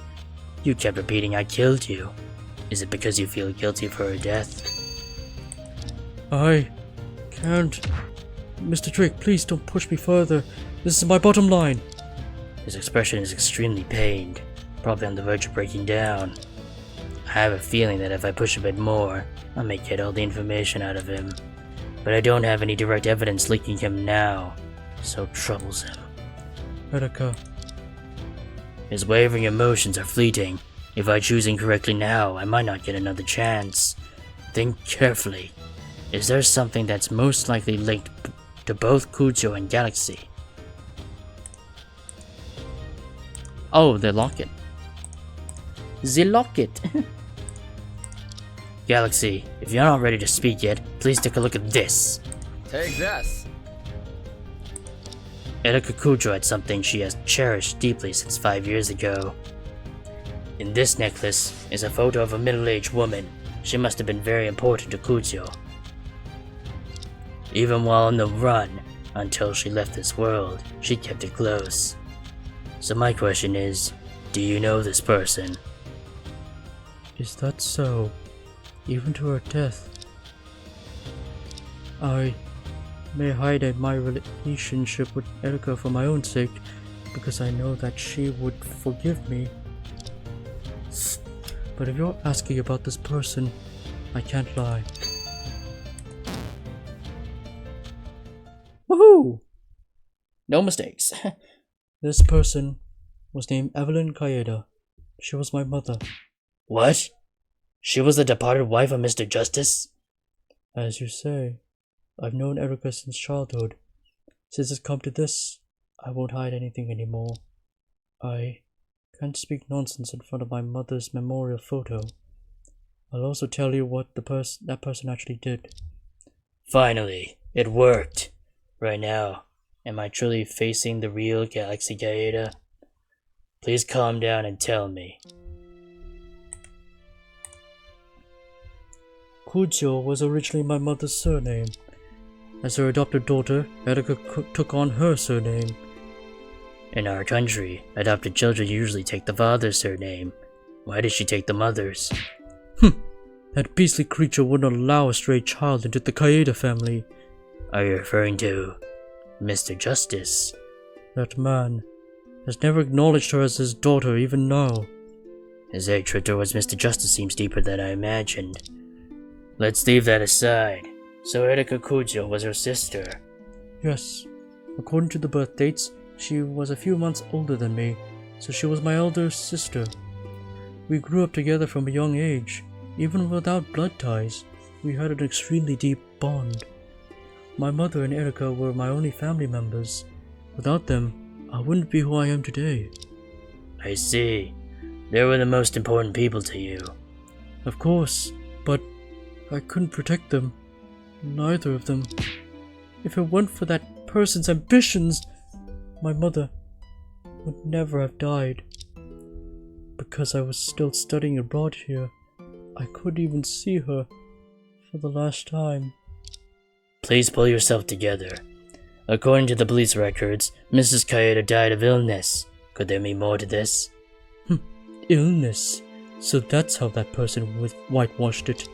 You kept repeating, "I killed you." Is it because you feel guilty for her death? I can't... Mr. Drake, please don't push me further. This is my bottom line. His expression is extremely pained, probably on the verge of breaking down. I have a feeling that if I push a bit more, I may get all the information out of him. But I don't have any direct evidence linking him now, so it troubles him. Erika. His wavering emotions are fleeting. If I choose incorrectly now, I might not get another chance. Think carefully. Is there something that's most likely linked to both Kujo and Galaxy? Oh, the locket. The locket. Galaxy, if you're not ready to speak yet, please take a look at this. Take this. Erika Kujo had something she has cherished deeply since 5 years ago. In this necklace is a photo of a middle-aged woman. She must have been very important to Kujo. Even while on the run, until she left this world, she kept it close. So my question is, do you know this person? Is that so? Even to her death? I may hide my relationship with Erika for my own sake, because I know that she would forgive me. But if you're asking about this person, I can't lie. Woohoo! No mistakes. This person was named Evelyn Kaeda. She was my mother. What? She was the departed wife of Mr. Justice? As you say, I've known Erica since childhood. Since it's come to this, I won't hide anything anymore. I can't speak nonsense in front of my mother's memorial photo. I'll also tell you what that person actually did. Finally, it worked. Right now, am I truly facing the real Galaxy Gaeta? Please calm down and tell me. Kujo was originally my mother's surname. As her adopted daughter, Erica took on her surname. In our country, adopted children usually take the father's surname. Why did she take the mother's? That beastly creature wouldn't allow a stray child into the Kaeda family. Are you referring to Mr. Justice? That man has never acknowledged her as his daughter even now. His hatred towards Mr. Justice seems deeper than I imagined. Let's leave that aside. So Erika Kujo was her sister? Yes. According to the birth dates, she was a few months older than me, so she was my elder sister. We grew up together from a young age. Even without blood ties, we had an extremely deep bond. My mother and Erica were my only family members. Without them, I wouldn't be who I am today. I see. They were the most important people to you. Of course, but I couldn't protect them. Neither of them. If it weren't for that person's ambitions, my mother would never have died. Because I was still studying abroad here, I couldn't even see her for the last time. Please pull yourself together. According to the police records, Mrs. Kaeda died of illness. Could there be more to this? Illness? So that's how that person whitewashed it.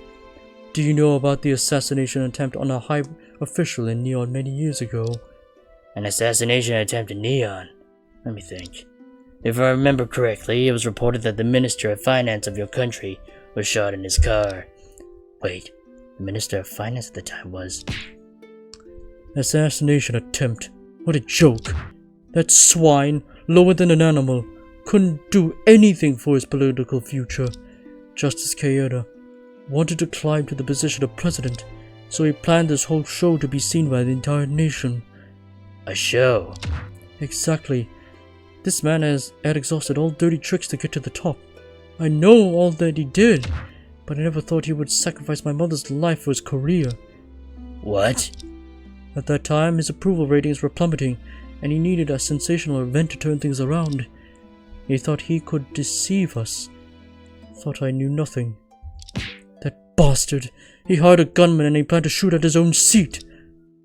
Do you know about the assassination attempt on a high official in Neon many years ago? An assassination attempt in Neon? Let me think. If I remember correctly, it was reported that the Minister of Finance of your country was shot in his car. Wait, the Minister of Finance at the time was... Assassination attempt. What a joke. That swine, lower than an animal, couldn't do anything for his political future. Justice Kaeda wanted to climb to the position of president, so he planned this whole show to be seen by the entire nation. A show? Exactly. This man had exhausted all dirty tricks to get to the top. I know all that he did, but I never thought he would sacrifice my mother's life for his career. What? At that time, his approval ratings were plummeting, and he needed a sensational event to turn things around. He thought he could deceive us. Thought I knew nothing. That bastard! He hired a gunman and he planned to shoot at his own seat.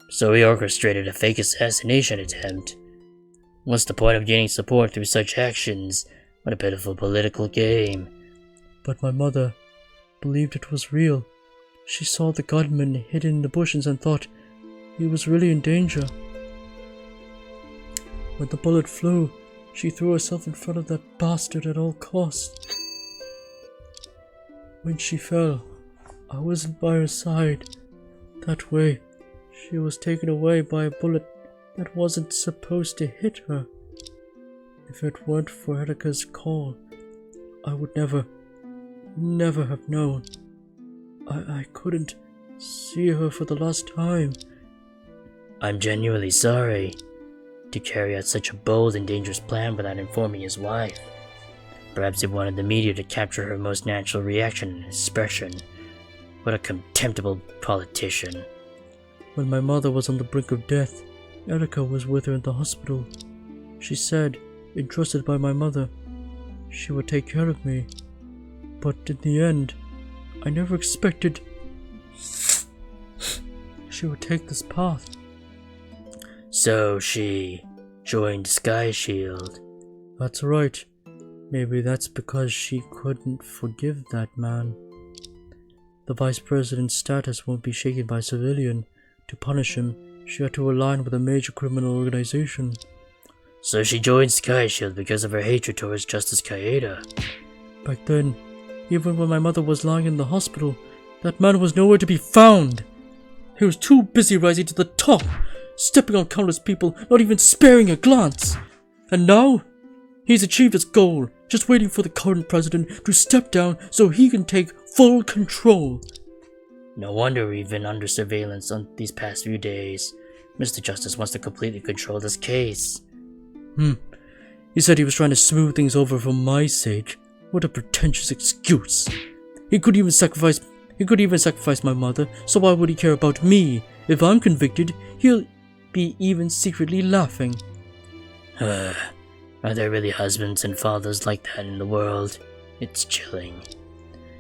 So he orchestrated a fake assassination attempt. What's the point of gaining support through such actions? What a pitiful political game. But my mother believed it was real. She saw the gunman hidden in the bushes and thought he was really in danger. When the bullet flew, she threw herself in front of that bastard at all costs. When she fell, I wasn't by her side. That way, she was taken away by a bullet that wasn't supposed to hit her. If it weren't for Erika's call, I would never have known. I couldn't see her for the last time. I'm genuinely sorry to carry out such a bold and dangerous plan without informing his wife. Perhaps he wanted the media to capture her most natural reaction and expression. What a contemptible politician. When my mother was on the brink of death, Erika was with her in the hospital. She said, entrusted by my mother, she would take care of me. But in the end, I never expected she would take this path. So she joined Sky Shield. That's right. Maybe that's because she couldn't forgive that man. The vice president's status won't be shaken by a civilian. To punish him, she had to align with a major criminal organization. So she joined Sky Shield because of her hatred towards Justice Kaeda. Back then, even when my mother was lying in the hospital, that man was nowhere to be found. He was too busy rising to the top, stepping on countless people, not even sparing a glance. And now, he's achieved his goal, just waiting for the current president to step down so he can take full control. No wonder we've been under surveillance on these past few days. Mr. Justice wants to completely control this case. He said he was trying to smooth things over for my sake. What a pretentious excuse. He could even sacrifice my mother, so why would he care about me? If I'm convicted, he'll be even secretly laughing. Are there really husbands and fathers like that in the world? It's chilling.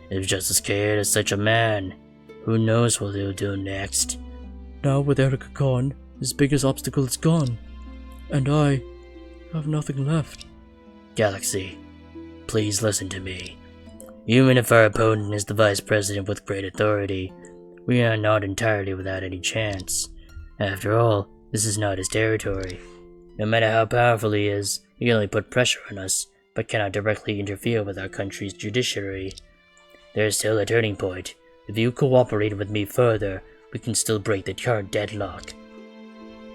If Justice Kate is such a man, who knows what he'll do next? Now with Erica gone, his biggest obstacle is gone. And I have nothing left. Galaxy, please listen to me. Even if our opponent is the vice president with great authority, we are not entirely without any chance. After all, this is not his territory. No matter how powerful he is, he can only put pressure on us, but cannot directly interfere with our country's judiciary. There is still a turning point. If you cooperate with me further, we can still break the current deadlock.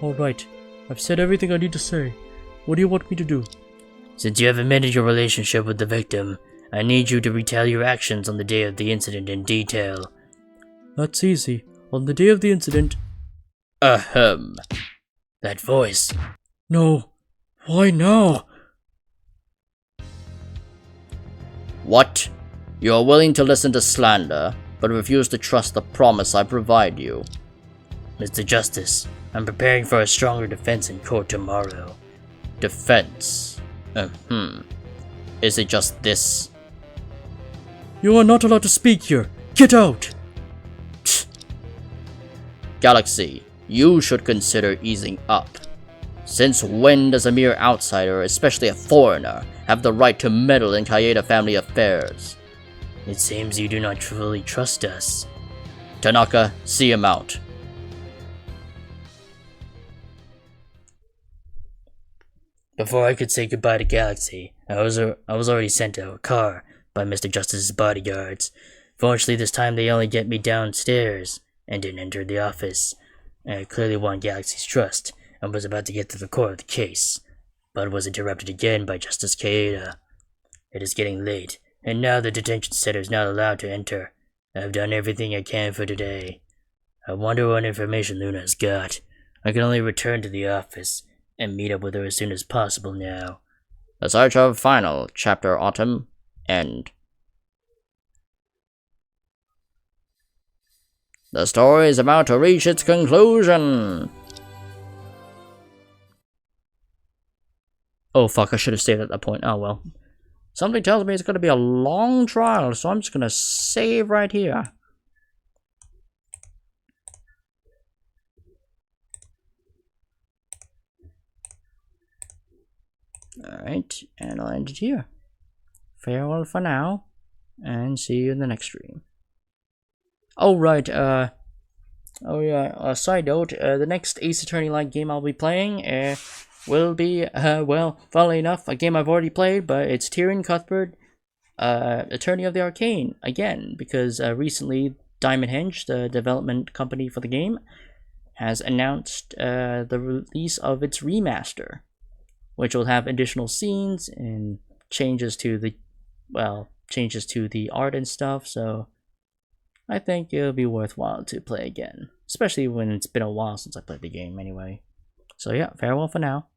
Alright, I've said everything I need to say. What do you want me to do? Since you have admitted your relationship with the victim, I need you to retell your actions on the day of the incident in detail. That's easy. On the day of the incident... Ahem. That voice. No. Why now? What? You are willing to listen to slander, but refuse to trust the promise I provide you. Mr. Justice, I'm preparing for a stronger defense in court tomorrow. Defense? Is it just this? You are not allowed to speak here. Get out! Galaxy, you should consider easing up. Since when does a mere outsider, especially a foreigner, have the right to meddle in Kaeda family affairs? It seems you do not truly trust us. Tanaka, see him out. Before I could say goodbye to Galaxy, I was already sent to a car by Mr. Justice's bodyguards. Fortunately, this time they only get me downstairs and didn't enter the office. I clearly won Galaxy's trust and was about to get to the core of the case, but was interrupted again by Justice Kaeda. It is getting late, and now the detention center is not allowed to enter. I've done everything I can for today. I wonder what information Luna has got. I can only return to the office and meet up with her as soon as possible now. The search of final chapter Autumn end. The story is about to reach its conclusion. Oh fuck, I should have saved at that point. Oh well. Something tells me it's going to be a long trial, so I'm just going to save right here. Alright, and I'll end it here. Farewell for now, and see you in the next stream. Oh right, side note, the next Ace Attorney-like game I'll be playing will be, well, funnily enough, a game I've already played, but it's Tyrion Cuthbert, Attorney of the Arcane, again, because recently Diamond Hinge, the development company for the game, has announced the release of its remaster, which will have additional scenes and changes to the art and stuff, so I think it'll be worthwhile to play again, especially when it's been a while since I played the game anyway. So yeah, farewell for now.